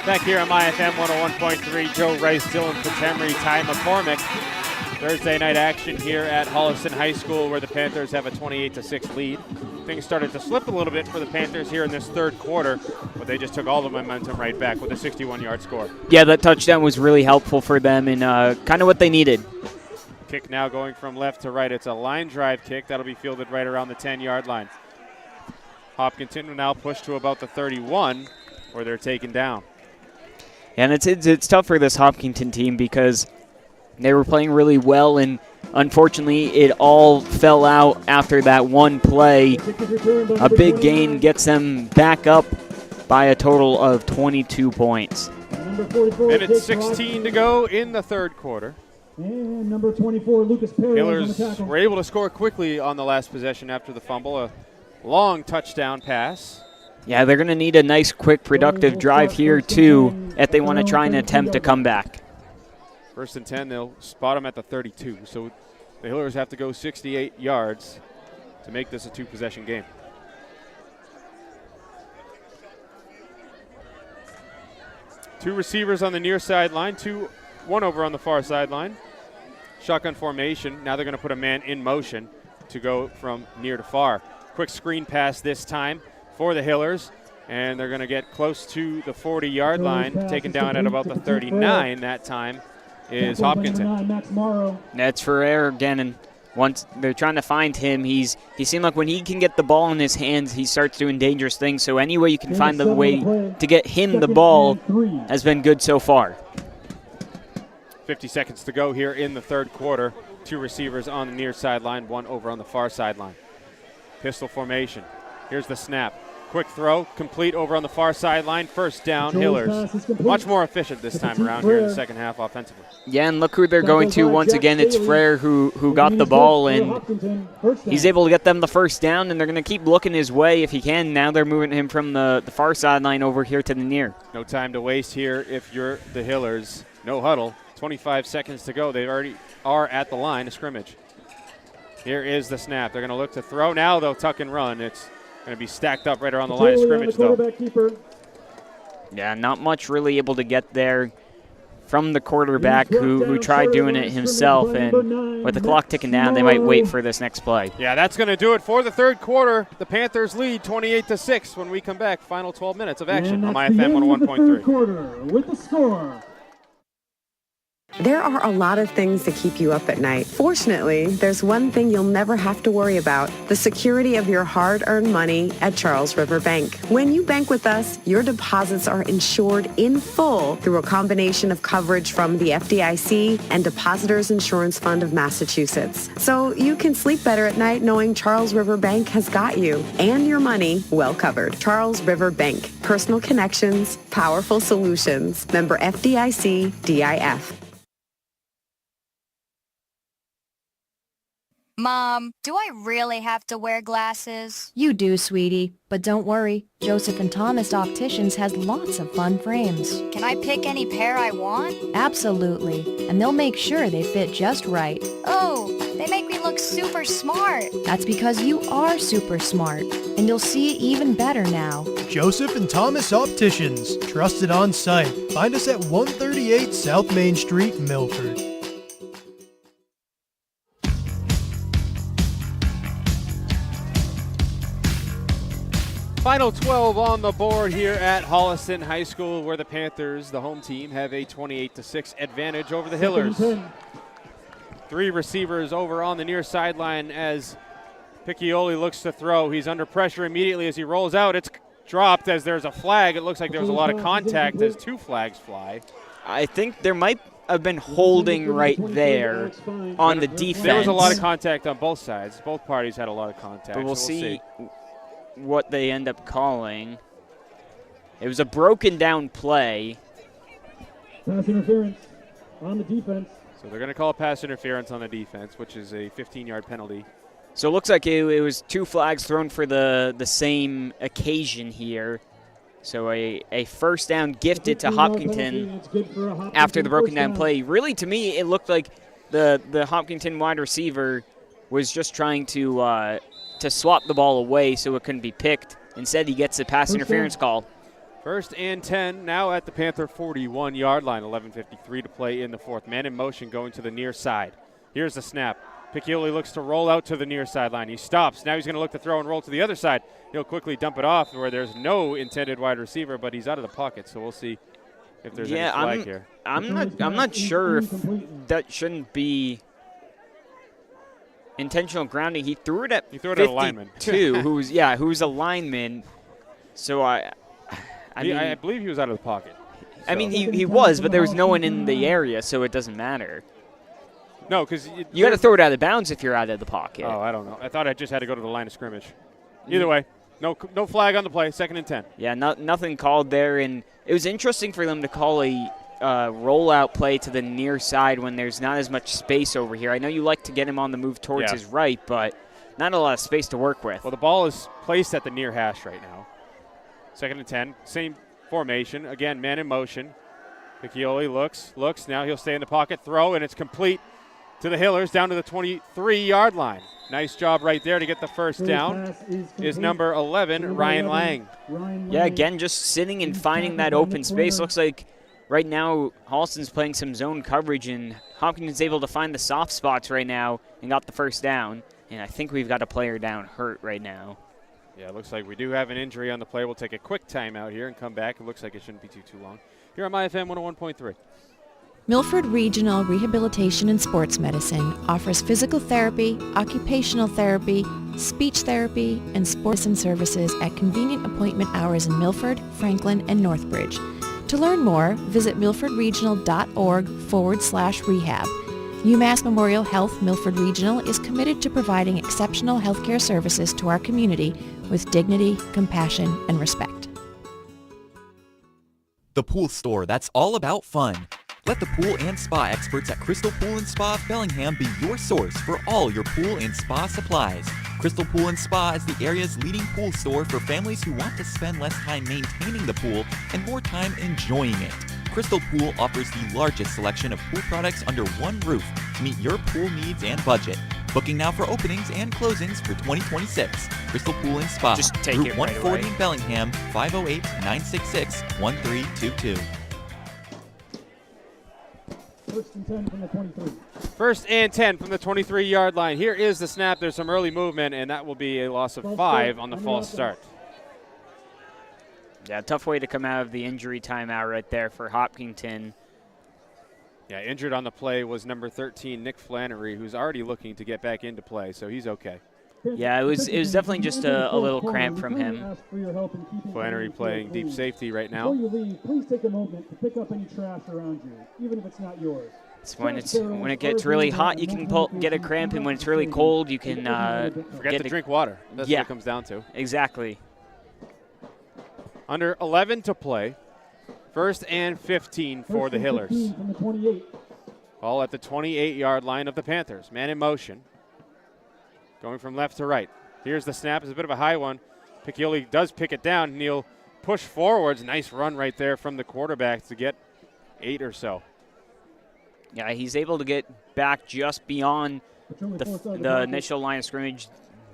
Back here on MyFM 101.3, Joe Rice, Dylan Patemry, Ty McCormick. Thursday night action here at Holliston High School where the Panthers have a 28-6 lead. Things started to slip a little bit for the Panthers here in this third quarter, but they just took all the momentum right back with a 61-yard score. Yeah, that touchdown was really helpful for them and kind of what they needed. Kick now going from left to right. It's a line drive kick. That'll be fielded right around the 10-yard line. Hopkinton will now push to about the 31 where they're taken down. And it's tough for this Hopkinton team because they were playing really well, and unfortunately it all fell out after that one play. A big gain gets them back up by a total of 22 points. Minute 16 to go in the third quarter. And number 24, Lucas Perez. Hillers were able to score quickly on the last possession after the fumble. A long touchdown pass. Yeah, they're going to need a nice, quick, productive drive here, too, if they want to try and attempt to come back. First and 10, they'll spot them at the 32. So the Hillers have to go 68 yards to make this a two-possession game. Two receivers on the near sideline, one over on the far sideline. Shotgun formation. Now they're going to put a man in motion to go from near to far. Quick screen pass this time for the Hillers, and they're going to get close to the 40-yard line, taken down at about the 39 that time is Hopkinton. That's Ferrer again, and once they're trying to find him, he seemed like when he can get the ball in his hands, he starts doing dangerous things, so any way you can find the way to get him the ball has been good so far. 50 seconds to go here in the third quarter. Two receivers on the near sideline, one over on the far sideline. Pistol formation. Here's the snap. Quick throw, complete over on the far sideline. First down, Hillers. Much more efficient this time around here in the second half offensively. Yeah, and look who they're going to. Once again, it's Frere who got the ball, and he's able to get them the first down, and they're going to keep looking his way if he can. Now they're moving him from the far sideline over here to the near. No time to waste here if you're the Hillers. No huddle. 25 seconds to go. They already are at the line of scrimmage. Here is the snap. They're going to look to throw. Now they'll tuck and run. It's going to be stacked up right around the line of scrimmage, though. Yeah, not much really able to get there from the quarterback who tried doing it himself. And with the clock ticking down, they might wait for this next play. Yeah, that's going to do it for the third quarter. The Panthers lead 28-6 when we come back. Final 12 minutes of action on MyFM 101.3. Quarter with the score. There are a lot of things that keep you up at night. Fortunately, there's one thing you'll never have to worry about: the security of your hard-earned money at Charles River Bank. When you bank with us, your deposits are insured in full through a combination of coverage from the FDIC and Depositors Insurance Fund of Massachusetts. So you can sleep better at night knowing Charles River Bank has got you and your money well covered. Charles River Bank. Personal connections, powerful solutions. Member FDIC, DIF. Mom, do I really have to wear glasses? You do, sweetie. But don't worry, Joseph and Thomas Opticians has lots of fun frames. Can I pick any pair I want? Absolutely. And they'll make sure they fit just right. Oh, they make me look super smart. That's because you are super smart. And you'll see even better now. Joseph and Thomas Opticians. Trusted on site. Find us at 138 South Main Street, Milford. Final 12 on the board here at Holliston High School, where the Panthers, the home team, have a 28-6 advantage over the Hillers. Three receivers over on the near sideline as Piccioli looks to throw. He's under pressure immediately as he rolls out. It's dropped as there's a flag. It looks like there was a lot of contact as two flags fly. I think there might have been holding right there on the defense. There was a lot of contact on both sides. Both parties had a lot of contact. But we'll see what they end up calling. It was a broken down play. Pass interference on the defense. So they're going to call pass interference on the defense, which is a 15-yard penalty. So it looks like it was two flags thrown for the same occasion here. So a first down gifted to Hopkinton after the broken down play. Really, to me, it looked like the Hopkinton wide receiver was just trying to swap the ball away so it couldn't be picked. Instead, he gets a pass interference call. First and 10 now at the Panther 41-yard line. 11:53 to play in the fourth. Man in motion going to the near side. Here's the snap. Piccioli looks to roll out to the near sideline. He stops. Now he's going to look to throw and roll to the other side. He'll quickly dump it off where there's no intended wide receiver, but he's out of the pocket, so we'll see if there's any flag here. I'm not sure if that shouldn't be intentional grounding. He threw it at 52, a lineman. who's a lineman. So I believe he was out of the pocket. I mean, he was, but there was no one in the area, so it doesn't matter. No, because you got to throw it out of bounds if you're out of the pocket. Oh, I don't know. I thought I just had to go to the line of scrimmage. Either way, no flag on the play. 2nd and 10. Yeah, nothing called there, and it was interesting for them to call a rollout play to the near side when there's not as much space over here. I know you like to get him on the move towards his right, but not a lot of space to work with. Well, the ball is placed at the near hash right now. 2nd and 10. Same formation. Again, man in motion. Piccioli looks. Now he'll stay in the pocket. Throw, and it's complete to the Hillers down to the 23-yard line. Nice job right there to get the first down is number 11, Ryan Lang. Yeah, again, just sitting and finding that open space. Looks like right now Holliston's playing some zone coverage, and Hopkinton's able to find the soft spots right now and got the first down. And I think we've got a player down hurt right now. Yeah, it looks like we do have an injury on the play. We'll take a quick timeout here and come back. It looks like it shouldn't be too long. Here on MyFM 101.3. Milford Regional Rehabilitation and Sports Medicine offers physical therapy, occupational therapy, speech therapy, and sports and services at convenient appointment hours in Milford, Franklin, and Northbridge. To learn more, visit milfordregional.org/rehab. UMass Memorial Health Milford Regional is committed to providing exceptional healthcare services to our community with dignity, compassion, and respect. The Pool Store, that's all about fun. Let the pool and spa experts at Crystal Pool and Spa of Bellingham be your source for all your pool and spa supplies. Crystal Pool and Spa is the area's leading pool store for families who want to spend less time maintaining the pool and more time enjoying it. Crystal Pool offers the largest selection of pool products under one roof to meet your pool needs and budget. Booking now for openings and closings for 2026. Crystal Pool and Spa. Just take Route it right 140 away. in Bellingham, 508-966-1322. First and 10 from the 23. First and 10 from the 23-yard line. Here is the snap. There's some early movement, and that will be a loss of 5 on the false start. Yeah, tough way to come out of the injury timeout right there for Hopkinton. Yeah, injured on the play was number 13, Nick Flannery, who's already looking to get back into play, so he's okay. Yeah, it was definitely just a little cramp from him. Flannery playing deep safety right now. Before you leave, please take a moment to pick up any trash around you, even if it's not yours. When it gets really hot, you can get a cramp, and when it's really cold, you can forget to drink water. That's what it comes down to. Exactly. Under 11 to play. First and 15 for the Hillers. Ball at the 28-yard line of the Panthers. Man in motion. Going from left to right. Here's the snap. It's a bit of a high one. Piccioli does pick it down, and he'll push forwards. Nice run right there from the quarterback to get 8 or so. Yeah, he's able to get back just beyond the initial line of scrimmage.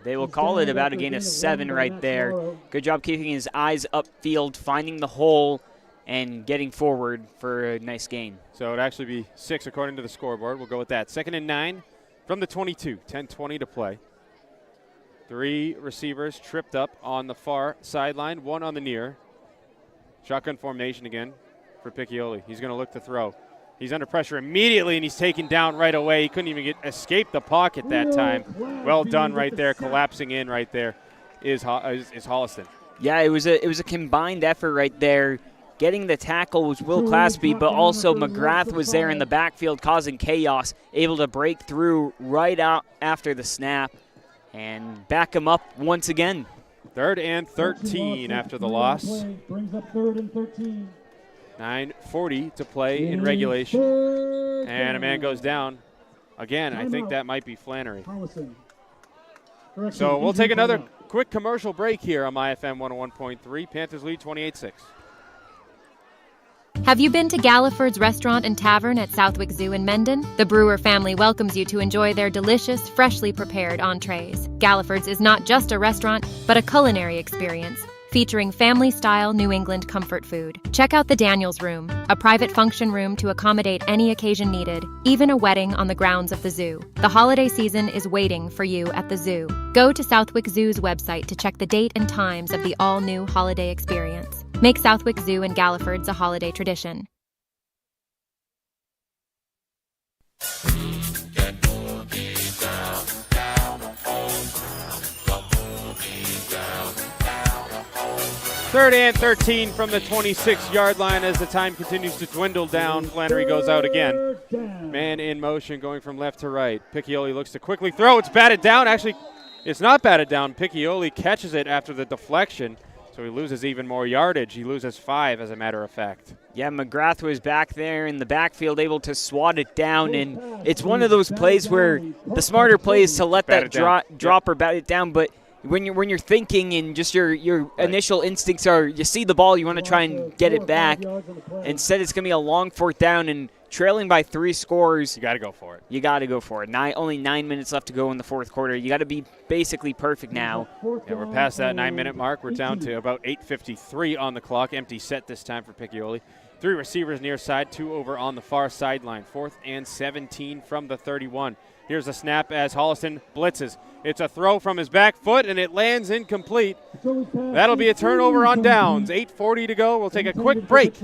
They will call it about a gain of 7 right there. Good job keeping his eyes upfield, finding the hole, and getting forward for a nice gain. So it'd actually be 6 according to the scoreboard. We'll go with that. 2nd and 9 from the 22. 10:20 to play. 3 receivers tripped up on the far sideline, 1 on the near. Shotgun formation again for Piccioli. He's going to look to throw. He's under pressure immediately, and he's taken down right away. He couldn't even escape the pocket that time. Well done right there. Collapsing in right there is Holliston. Yeah, it was a combined effort right there. Getting the tackle was Will Claspy, but also McGrath was there in the backfield causing chaos, able to break through right out after the snap and back him up once again. 3rd and 13 after the loss. Brings up 3rd and 13. 9:40 to play in regulation. And a man goes down. Again, I think that might be Flannery. So we'll take another quick commercial break here on MyFM 101.3. Panthers lead 28-6. Have you been to Galliford's Restaurant and Tavern at Southwick Zoo in Mendon? The Brewer family welcomes you to enjoy their delicious, freshly prepared entrees. Galliford's is not just a restaurant, but a culinary experience. featuring family-style New England comfort food. Check out the Daniels Room, a private function room to accommodate any occasion needed, even a wedding on the grounds of the zoo. The holiday season is waiting for you at the zoo. Go to Southwick Zoo's website to check the date and times of the all-new holiday experience. Make Southwick Zoo and Galliford's a holiday tradition. Third and 13 from the 26-yard line as the time continues to dwindle down. Flannery goes out again. Man in motion going from left to right. Piccioli looks to quickly throw. It's batted down. Actually, it's not batted down. Piccioli catches it after the deflection, so he loses even more yardage. He loses 5, as a matter of fact. Yeah, McGrath was back there in the backfield able to swat it down, and it's one of those plays where the smarter play is to let that drop or bat it down, but when you're thinking and just your initial instincts are you see the ball, you want to try and get it back. Instead, it's going to be a long 4th down, and trailing by 3 scores. You got to go for it. You got to go for it. Only 9 minutes left to go in the 4th quarter. You got to be basically perfect now. Yeah, we're past that 9-minute mark. We're down to about 8:53 on the clock. Empty set this time for Piccioli. 3 receivers near side, 2 over on the far sideline. 4th and 17 from the 31. Here's a snap as Holliston blitzes. It's a throw from his back foot, and it lands incomplete. That'll be a turnover on downs. 8:40 to go. We'll take a quick break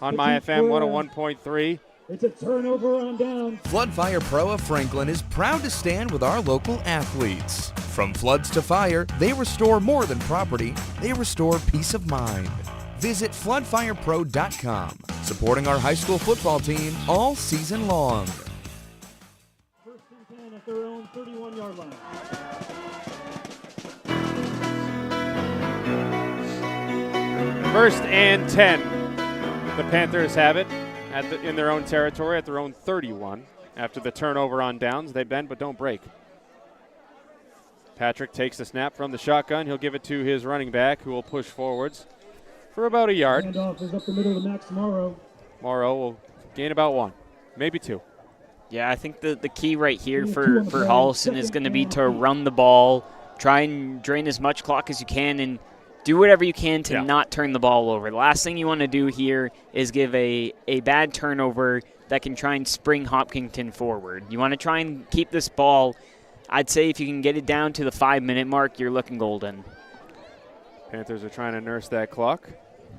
on MyFM 101.3. It's a turnover on downs. Flood Fire Pro of Franklin is proud to stand with our local athletes. From floods to fire, they restore more than property. They restore peace of mind. Visit floodfirepro.com, supporting our high school football team all season long. First and 10 at their own 31-yard line. First and 10. The Panthers have it in their own territory at their own 31. After the turnover on downs, they bend but don't break. Patrick takes the snap from the shotgun. He'll give it to his running back, who will push forwards for about a yard. Handoff is up the middle to Max Morrow. Morrow will gain about 1, maybe 2. Yeah, I think the key right here for Holliston is going to be to run the ball, try and drain as much clock as you can, and do whatever you can to not turn the ball over. The last thing you want to do here is give a bad turnover that can try and spring Hopkinton forward. You want to try and keep this ball. I'd say if you can get it down to the 5-minute mark, you're looking golden. Panthers are trying to nurse that clock,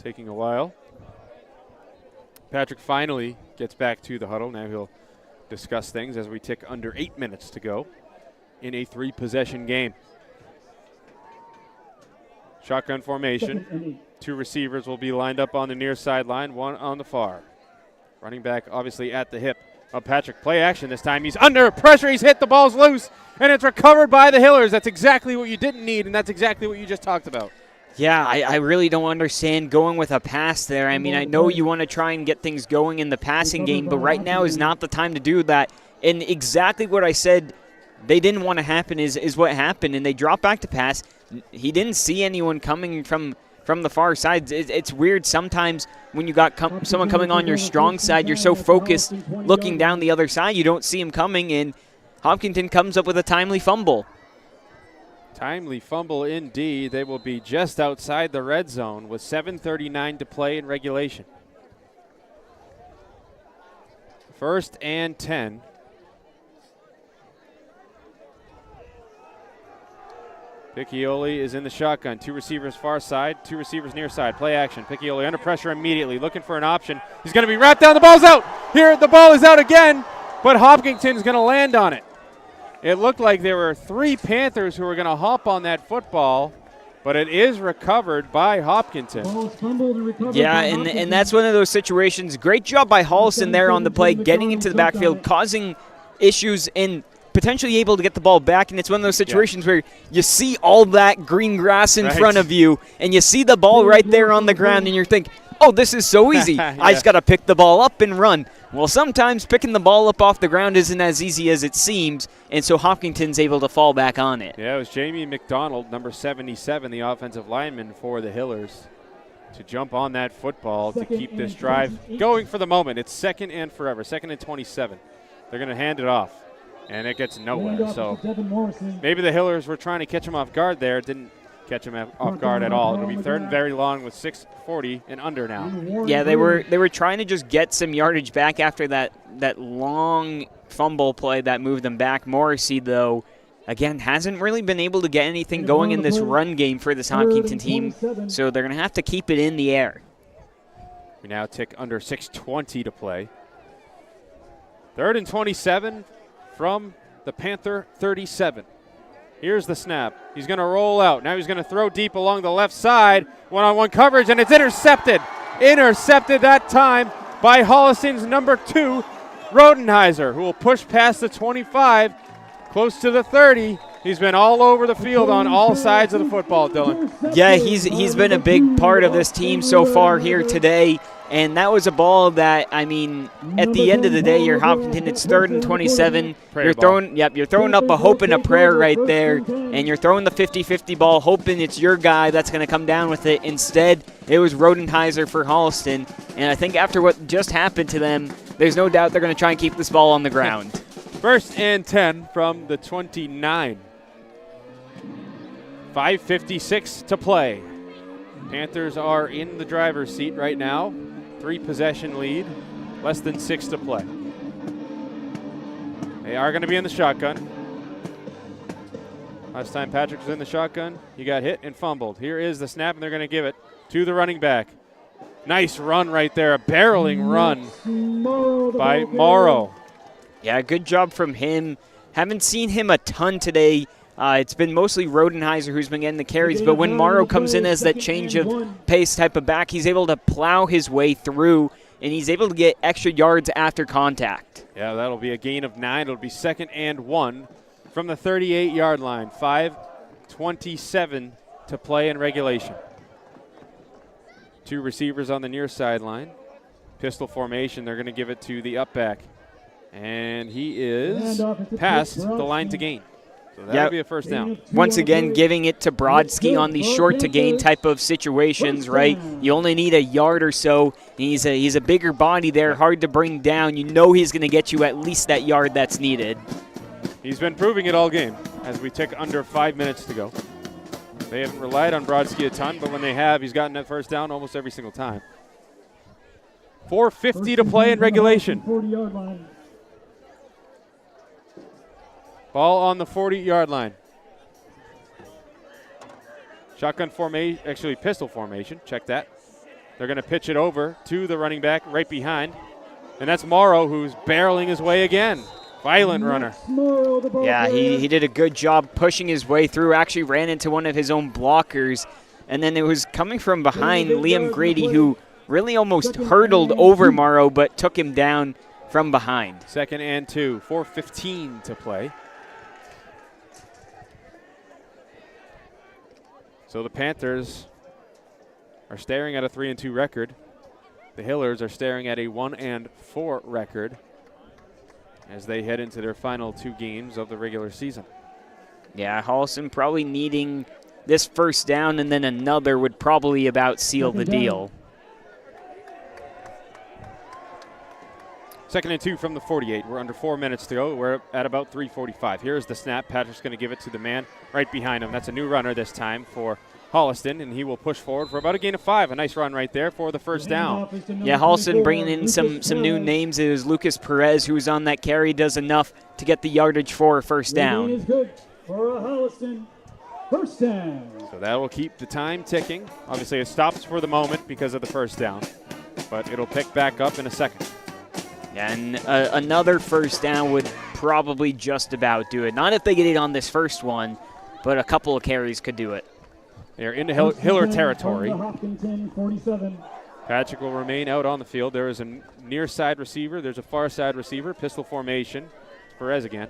taking a while. Patrick finally gets back to the huddle. Now he'll discuss things as we tick under 8 minutes to go in a 3-possession game. Shotgun formation. 2 receivers will be lined up on the near sideline, 1 on the far. Running back obviously at the hip of Patrick. Play action this time. He's under pressure. He's hit. The ball's loose, and it's recovered by the Hillers. That's exactly what you didn't need, and that's exactly what you just talked about. Yeah, I really don't understand going with a pass there. I mean, I know you want to try and get things going in the passing game, but right now is not the time to do that. And exactly what I said they didn't want to happen is what happened, and they dropped back to pass. He didn't see anyone coming from the far side. It's weird sometimes when you got someone coming on your strong side, you're so focused looking down the other side, you don't see him coming, and Hopkinton comes up with a timely fumble. Timely fumble indeed. They will be just outside the red zone with 7:39 to play in regulation. First and 10. Piccioli is in the shotgun. 2 receivers far side, 2 receivers near side. Play action. Piccioli under pressure immediately, looking for an option. He's going to be wrapped down. The ball's out. Here, the ball is out again, but Hopkinton's going to land on it. It looked like there were 3 Panthers who were going to hop on that football, but it is recovered by Hopkinton. Yeah, and that's one of those situations. Great job by Holliston there on the play, getting into the backfield, causing issues and potentially able to get the ball back, and it's one of those situations where you see all that green grass in front of you, and you see the ball right there on the ground, and you're thinking, oh, this is so easy. I just got to pick the ball up and run. Well, sometimes picking the ball up off the ground isn't as easy as it seems, and so Hopkinton's able to fall back on it. Yeah, it was Jamie McDonald, number 77, the offensive lineman for the Hillers, to jump on that football to keep this drive going for the moment. It's 2nd and forever, 2nd and 27. They're going to hand it off, and it gets nowhere. So maybe the Hillers were trying to catch him off guard there. Didn't catch him off guard at all. It'll be third and very long with 6:40 and under now. Yeah, they were trying to just get some yardage back after that long fumble play that moved them back. Morrissey, though, again, hasn't really been able to get anything going in this run game for this Hopkinton team, so they're going to have to keep it in the air. We now tick under 6:20 to play. Third and 27 from the Panther 37. Here's the snap. He's going to roll out. Now he's going to throw deep along the left side. One-on-one coverage, and it's intercepted. Intercepted that time by Holliston's number 2, Rodenheiser, who will push past the 25, close to the 30. He's been all over the field on all sides of the football, Dylan. Yeah, he's been a big part of this team so far here today. And that was a ball that, I mean, at the end of the day, you're Hopkinton. It's third and 27. You're throwing up a hope and a prayer right there, and you're throwing the 50-50 ball, hoping it's your guy that's going to come down with it. Instead, it was Rodenheiser for Holliston. And I think after what just happened to them, there's no doubt they're going to try and keep this ball on the ground. First and 10 from the 29. 5:56 to play. Panthers are in the driver's seat right now. 3-possession lead, less than 6 to play. They are going to be in the shotgun. Last time Patrick was in the shotgun, he got hit and fumbled. Here is the snap, and they're going to give it to the running back. Nice run right there, a barreling run by Morrow. Yeah, good job from him. Haven't seen him a ton today. It's been mostly Rodenheiser who's been getting the carries, but when Morrow comes in as that change of pace type of back, he's able to plow his way through, and he's able to get extra yards after contact. Yeah, that'll be a gain of 9. It'll be 2nd and 1 from the 38-yard line. 5:27 to play in regulation. 2 receivers on the near sideline. Pistol formation, they're going to give it to the up back. And he is past the line to gain. So that'll be a first down. Once again, giving it to Brodsky on these short-to-gain type of situations, right? You only need a yard or so. He's a bigger body there, hard to bring down. You know he's going to get you at least that yard that's needed. He's been proving it all game as we tick under 5 minutes to go. They haven't relied on Brodsky a ton, but when they have, he's gotten that first down almost every single time. 4:50 to play in regulation. 40-yard line. Ball on the 40-yard line. Shotgun formation, actually pistol formation. Check that. They're going to pitch it over to the running back right behind. And that's Morrow, who's barreling his way again. Violent runner. Yeah, he did a good job pushing his way through. Actually ran into one of his own blockers. And then it was coming from behind Liam Grady, who really almost hurdled over Morrow, but took him down from behind. 2nd and 2. 4:15 to play. So the Panthers are staring at a 3-2 record. The Hillers are staring at a 1-4 record as they head into their final 2 games of the regular season. Yeah, Holliston probably needing this first down, and then another would probably about seal the deal. 2nd and 2 from the 48. We're under 4 minutes to go. We're at about 3:45. Here's the snap. Patrick's going to give it to the man right behind him. That's a new runner this time for Holliston, and he will push forward for about a gain of 5. A nice run right there for the first down. Yeah, Holliston bringing in some new names. It was Lucas Perez, who was on that carry, does enough to get the yardage for a first down. Is good for a Holliston first down. So that will keep the time ticking. Obviously, it stops for the moment because of the first down, but it'll pick back up in a second. And another first down would probably just about do it. Not if they get it on this first one, but a couple of carries could do it. They're into Hiller territory. Hopkinton 47. Patrick will remain out on the field. There is a near side receiver. There's a far side receiver. Pistol formation. It's Perez again.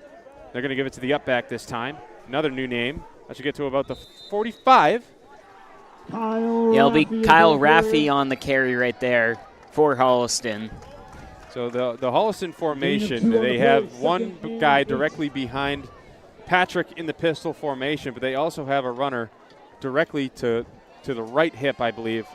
They're going to give it to the up back this time. Another new name. That should get to about the 45. Yeah, it'll be Kyle Raffy on the carry right there for Holliston. So the Holliston formation, they have one guy directly behind Patrick in the pistol formation, but they also have a runner directly to the right hip, I believe,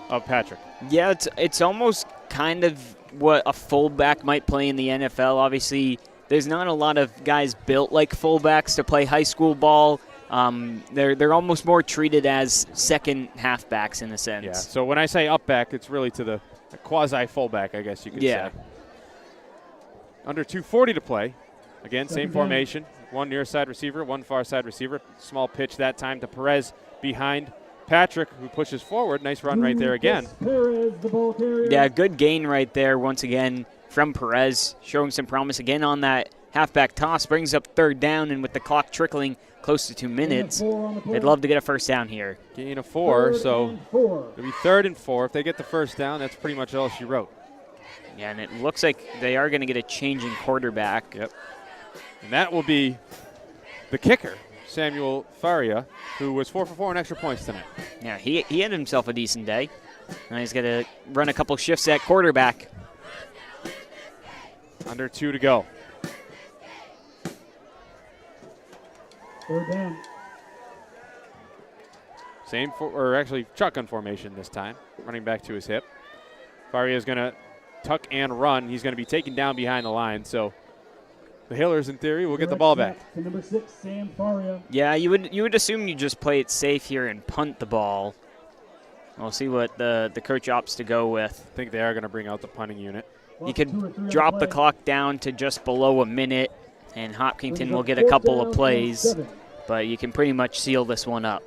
of Patrick. Yeah, it's almost kind of what a fullback might play in the NFL. Obviously, there's not a lot of guys built like fullbacks to play high school ball, They're almost more treated as second halfbacks in a sense. Yeah, so when I say up back, it's really to the quasi-fullback, I guess you could say. Under 2:40 to play. Again, same formation. One near side receiver, one far side receiver. Small pitch that time to Perez behind Patrick, who pushes forward. Nice run right there again. Yeah, good gain right there once again from Perez, showing some promise again on that halfback toss. Brings up third down, and with the clock trickling close to 2 minutes, they'd love to get a first down here. Gain of 4, so it'll be 3rd and 4. If they get the first down, that's pretty much all she wrote. Yeah, and it looks like they are going to get a changing quarterback. Yep. And that will be the kicker, Samuel Faria, who was 4 for 4 on extra points tonight. Yeah, he had himself a decent day. Now he's going to run a couple shifts at quarterback. Under 2 to go. Third down. Actually shotgun formation this time. Running back to his hip. Faria is going to tuck and run. He's going to be taken down behind the line, so the Hillers, in theory, will get the ball back. To number 6, Sam Faria. Yeah, you would assume you just play it safe here and punt the ball. We'll see what the coach opts to go with. I think they are going to bring out the punting unit. You could drop the clock down to just below a minute, and Hopkinton will get a couple of plays, but you can pretty much seal this one up.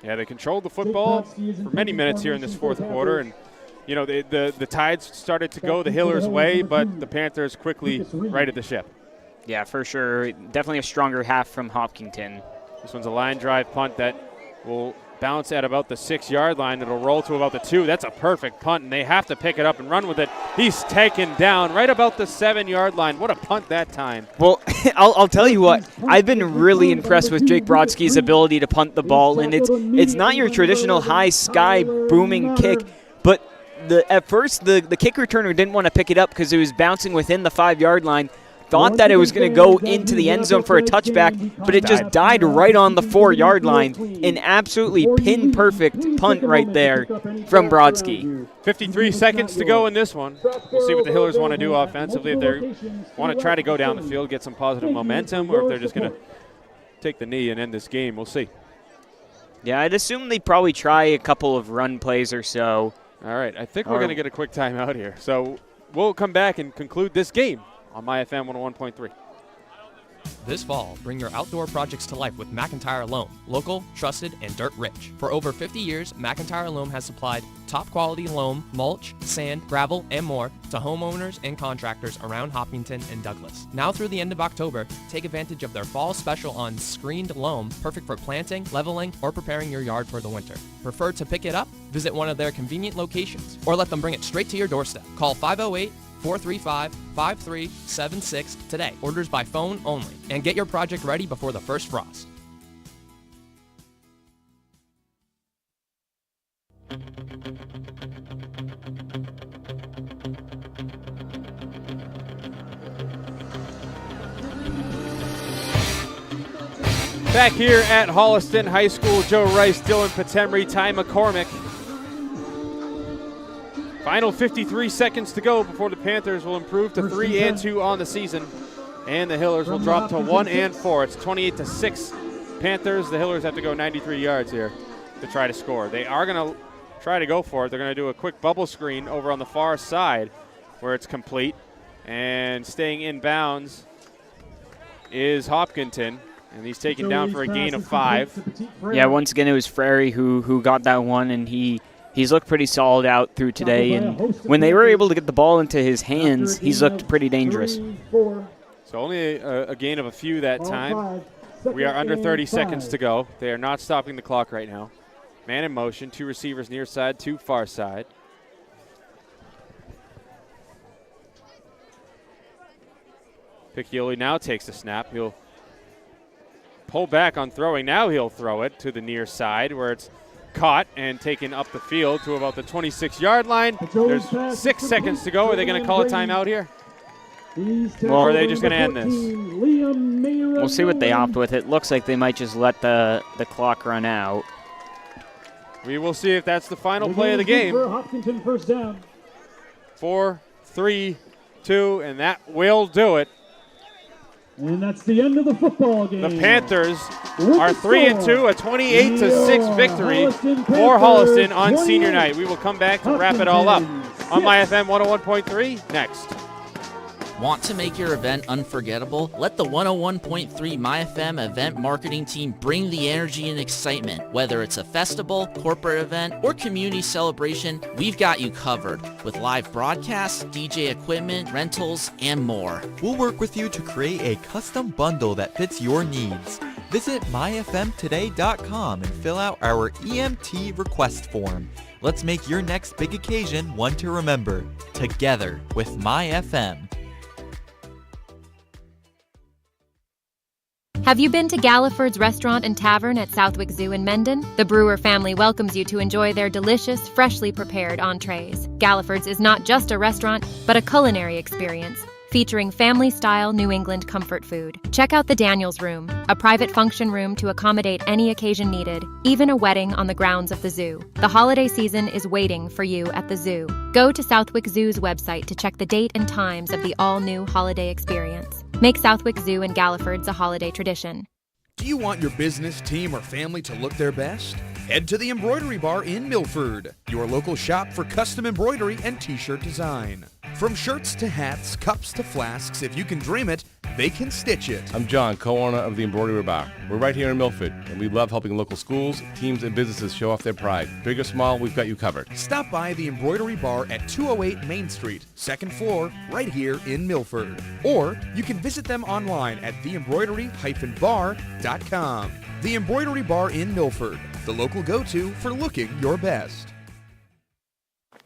Yeah, they controlled the football for many minutes here in this fourth quarter, and you know, the tides started to go the Hillers' way, but the Panthers quickly righted the ship. Yeah, for sure. Definitely a stronger half from Hopkinton. This one's a line drive punt that will bounce at about the 6-yard line. It'll roll to about the 2. That's a perfect punt, and they have to pick it up and run with it. He's taken down right about the 7-yard line. What a punt that time. Well, I'll tell you what. I've been really impressed with Jake Brodsky's ability to punt the ball, and it's not your traditional high sky booming kick, but at first the kick returner didn't want to pick it up because it was bouncing within the 5-yard line. Thought that it was going to go into the end zone for a touchback, but it just died right on the 4-yard line. An absolutely pin-perfect punt right there from Brodsky. 53 seconds to go in this one. We'll see what the Hillers want to do offensively. If they want to try to go down the field, get some positive momentum, or if they're just going to take the knee and end this game. We'll see. Yeah, I'd assume they'd probably try a couple of run plays or so. All right, I think we're going to get a quick timeout here. So we'll come back and conclude this game on My FM 101.3. This fall, bring your outdoor projects to life with McIntyre Loam. Local, trusted, and dirt rich. For over 50 years, McIntyre Loam has supplied top quality loam, mulch, sand, gravel, and more to homeowners and contractors around Hopkinton and Douglas. Now through the end of October, take advantage of their fall special on screened loam, perfect for planting, leveling, or preparing your yard for the winter. Prefer to pick it up? Visit one of their convenient locations, or let them bring it straight to your doorstep. Call 508-435-5376 today. Orders by phone only. And get your project ready before the first frost. Back here at Holliston High School, Joe Rice, Dylan Patemry, Ty McCormick. Final 53 seconds to go before the Panthers will improve to 3-2 on the season, and the Hillers will drop to 1-4. It's 28-6 Panthers. The Hillers have to go 93 yards here to try to score. They are going to try to go for it. They're going to do a quick bubble screen over on the far side where it's complete, and staying in bounds is Hopkinton, and he's taken down for a gain of 5. Yeah, once again it was Frary who got that one, and he's looked pretty solid out through today, and when they were able to get the ball into his hands, he's looked pretty dangerous. So only a gain of a few that time. We are under 30 seconds to go. They are not stopping the clock right now. Man in motion, 2 receivers near side, 2 far side. Piccioli now takes the snap. He'll pull back on throwing. Now he'll throw it to the near side where it's caught and taken up the field to about the 26-yard line. There's 6 seconds to go. Are they going to call a timeout here? Or are they just going to end this? We'll see what they opt with. It looks like they might just let the clock run out. We will see if that's the final play of the game. 4, 3, 2, and that will do it. And that's the end of the football game. The Panthers are 3-2, a 28-6 victory for Holliston on senior night. We will come back to wrap it all up on MyFM 101.3 next. Want to make your event unforgettable? Let the 101.3 MyFM event marketing team bring the energy and excitement. Whether it's a festival, corporate event, or community celebration, we've got you covered with live broadcasts, DJ equipment, rentals, and more. We'll work with you to create a custom bundle that fits your needs. Visit myfmtoday.com and fill out our EMT request form. Let's make your next big occasion one to remember. Together with MyFM. Have you been to Galliford's Restaurant and Tavern at Southwick Zoo in Mendon? The Brewer family welcomes you to enjoy their delicious, freshly prepared entrees. Galliford's is not just a restaurant, but a culinary experience, featuring family-style New England comfort food. Check out the Daniels Room, a private function room to accommodate any occasion needed, even a wedding on the grounds of the zoo. The holiday season is waiting for you at the zoo. Go to Southwick Zoo's website to check the date and times of the all-new holiday experience. Make Southwick Zoo and Galliford's a holiday tradition. Do you want your business, team, or family to look their best? Head to the Embroidery Bar in Milford, your local shop for custom embroidery and t-shirt design. From shirts to hats, cups to flasks, if you can dream it, they can stitch it. I'm John, co-owner of the Embroidery Bar. We're right here in Milford, and we love helping local schools, teams, and businesses show off their pride. Big or small, we've got you covered. Stop by the Embroidery Bar at 208 Main Street, second floor, right here in Milford. Or you can visit them online at theembroidery-bar.com. The Embroidery Bar in Milford, the local go-to for looking your best.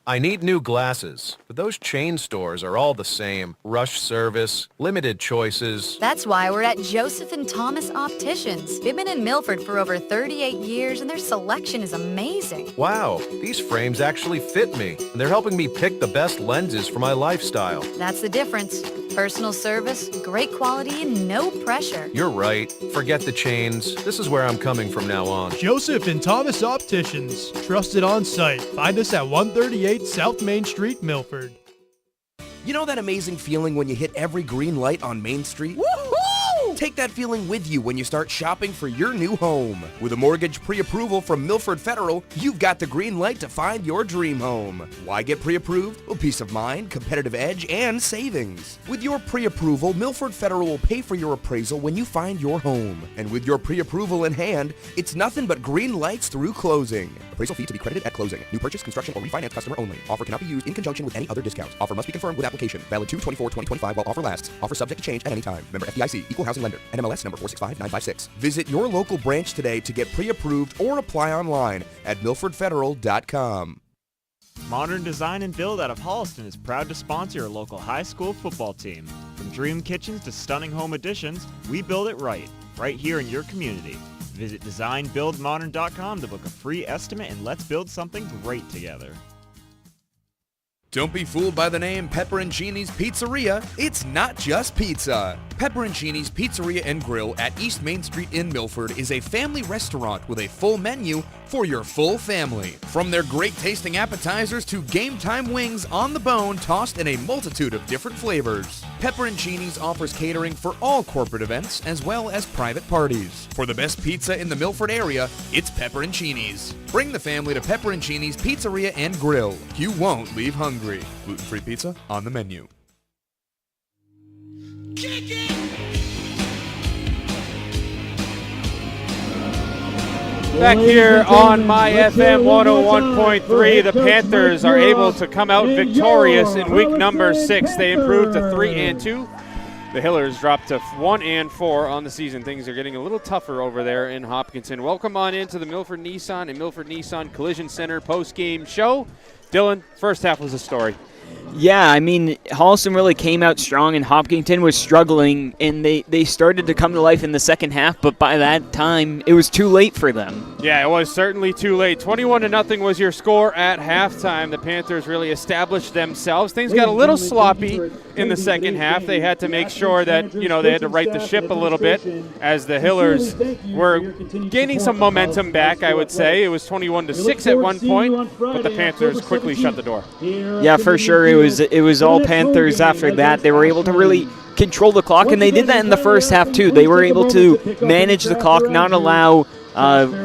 I need new glasses, but those chain stores are all the same. Rush service, limited choices. That's why we're at Joseph and Thomas Opticians. They've been in Milford for over 38 years, and their selection is amazing. Wow, these frames actually fit me, and they're helping me pick the best lenses for my lifestyle. That's the difference. Personal service, great quality, and no pressure. You're right. Forget the chains. This is where I'm coming from now on. Joseph and Thomas Opticians. Trusted on site. Find us at 138 South Main Street, Milford. You know that amazing feeling when you hit every green light on Main Street? Woohoo! Take that feeling with you when you start shopping for your new home. With a mortgage pre-approval from Milford Federal, you've got the green light to find your dream home. Why get pre-approved? Well, peace of mind, competitive edge, and savings. With your pre-approval, Milford Federal will pay for your appraisal when you find your home. And with your pre-approval in hand, it's nothing but green lights through closing. Appraisal fee to be credited at closing. New purchase, construction, or refinance customer only. Offer cannot be used in conjunction with any other discounts. Offer must be confirmed with application. Valid 2/24/2025 while offer lasts. Offer subject to change at any time. Member FDIC. Equal housing lender. NMLS number 465956. Visit your local branch today to get pre-approved or apply online at milfordfederal.com. Modern Design and Build out of Holliston is proud to sponsor your local high school football team. From dream kitchens to stunning home additions, we build it right here in your community. Visit designbuildmodern.com to book a free estimate and let's build something great together. Don't be fooled by the name Pepperoncini's Pizzeria. It's not just pizza. Pepperoncini's Pizzeria and Grill at East Main Street in Milford is a family restaurant with a full menu for your full family. From their great tasting appetizers to game time wings on the bone tossed in a multitude of different flavors. Pepperoncini's offers catering for all corporate events as well as private parties. For the best pizza in the Milford area, it's Pepperoncini's. Bring the family to Pepperoncini's Pizzeria and Grill. You won't leave hungry. Gluten-free pizza on the menu. Back here on MyFM 101.3, the Panthers are able to come out victorious in week number 6. They improved to 3-2. The Hillers dropped to 1-4 on the season. Things are getting a little tougher over there in Hopkinton. Welcome on into the Milford Nissan and Milford Nissan Collision Center post-game show. Dylan, first half was a story. Yeah, I mean, Holliston really came out strong, and Hopkinton was struggling, and they started to come to life in the second half, but by that time, it was too late for them. Yeah, it was certainly too late. 21-0 was your score at halftime. The Panthers really established themselves. Things got a little sloppy in the second half. They had to make sure that, they had to right the ship a little bit as the Hillers were gaining some momentum back, I would say. It was 21-6 at one point, but the Panthers quickly shut the door. Yeah, for sure. sure it was all Panthers after that. They were able to really control the clock, and they did that in the first half too. They were able to manage the clock, not allow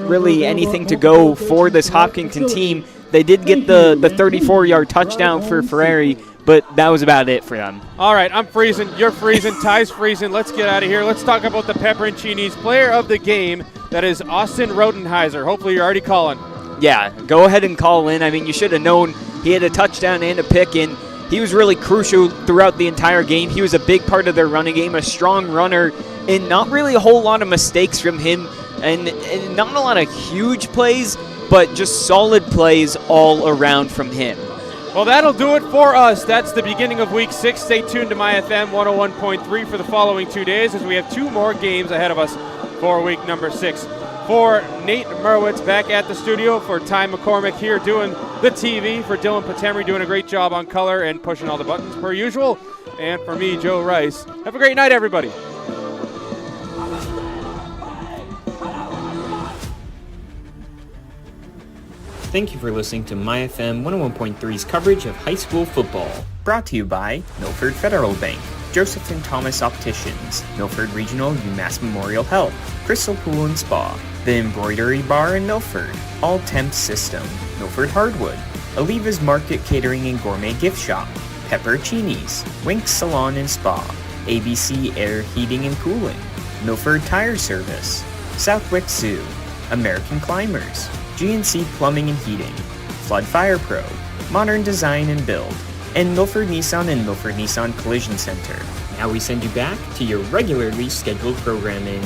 really anything to go for this Hopkinton team. They did get the 34-yard touchdown for Ferrari, but that was about it for them. All right, I'm freezing. You're freezing. Ty's freezing. Let's get out of here. Let's talk about the Pepperoncinis. Player of the game, that is Austin Rodenheiser. Hopefully you're already calling. Yeah, go ahead and call in. I mean, you should have known he had a touchdown and a pick, and he was really crucial throughout the entire game. He was a big part of their running game, a strong runner, and not really a whole lot of mistakes from him, and not a lot of huge plays, but just solid plays all around from him. Well, that'll do it for us. That's the beginning of Week 6. Stay tuned to MyFM 101.3 for the following 2 days, as we have 2 more games ahead of us for Week number 6. For Nate Merwitz back at the studio, for Ty McCormick here doing the TV, for Dylan Patemry doing a great job on color and pushing all the buttons per usual, and for me, Joe Rice. Have a great night, everybody. Thank you for listening to MyFM 101.3's coverage of high school football. Brought to you by Milford Federal Bank, Joseph and Thomas Opticians, Milford Regional UMass Memorial Health, Crystal Pool and Spa, The Embroidery Bar in Milford, All Temps System, Milford Hardwood, Aliva's Market Catering and Gourmet Gift Shop, Pepperoncinis, Winks Salon and Spa, ABC Air Heating and Cooling, Milford Tire Service, Southwick Zoo, American Climbers, GNC Plumbing and Heating, Flood Fire Pro, Modern Design and Build, and Milford Nissan and Milford Nissan Collision Center. Now we send you back to your regularly scheduled programming.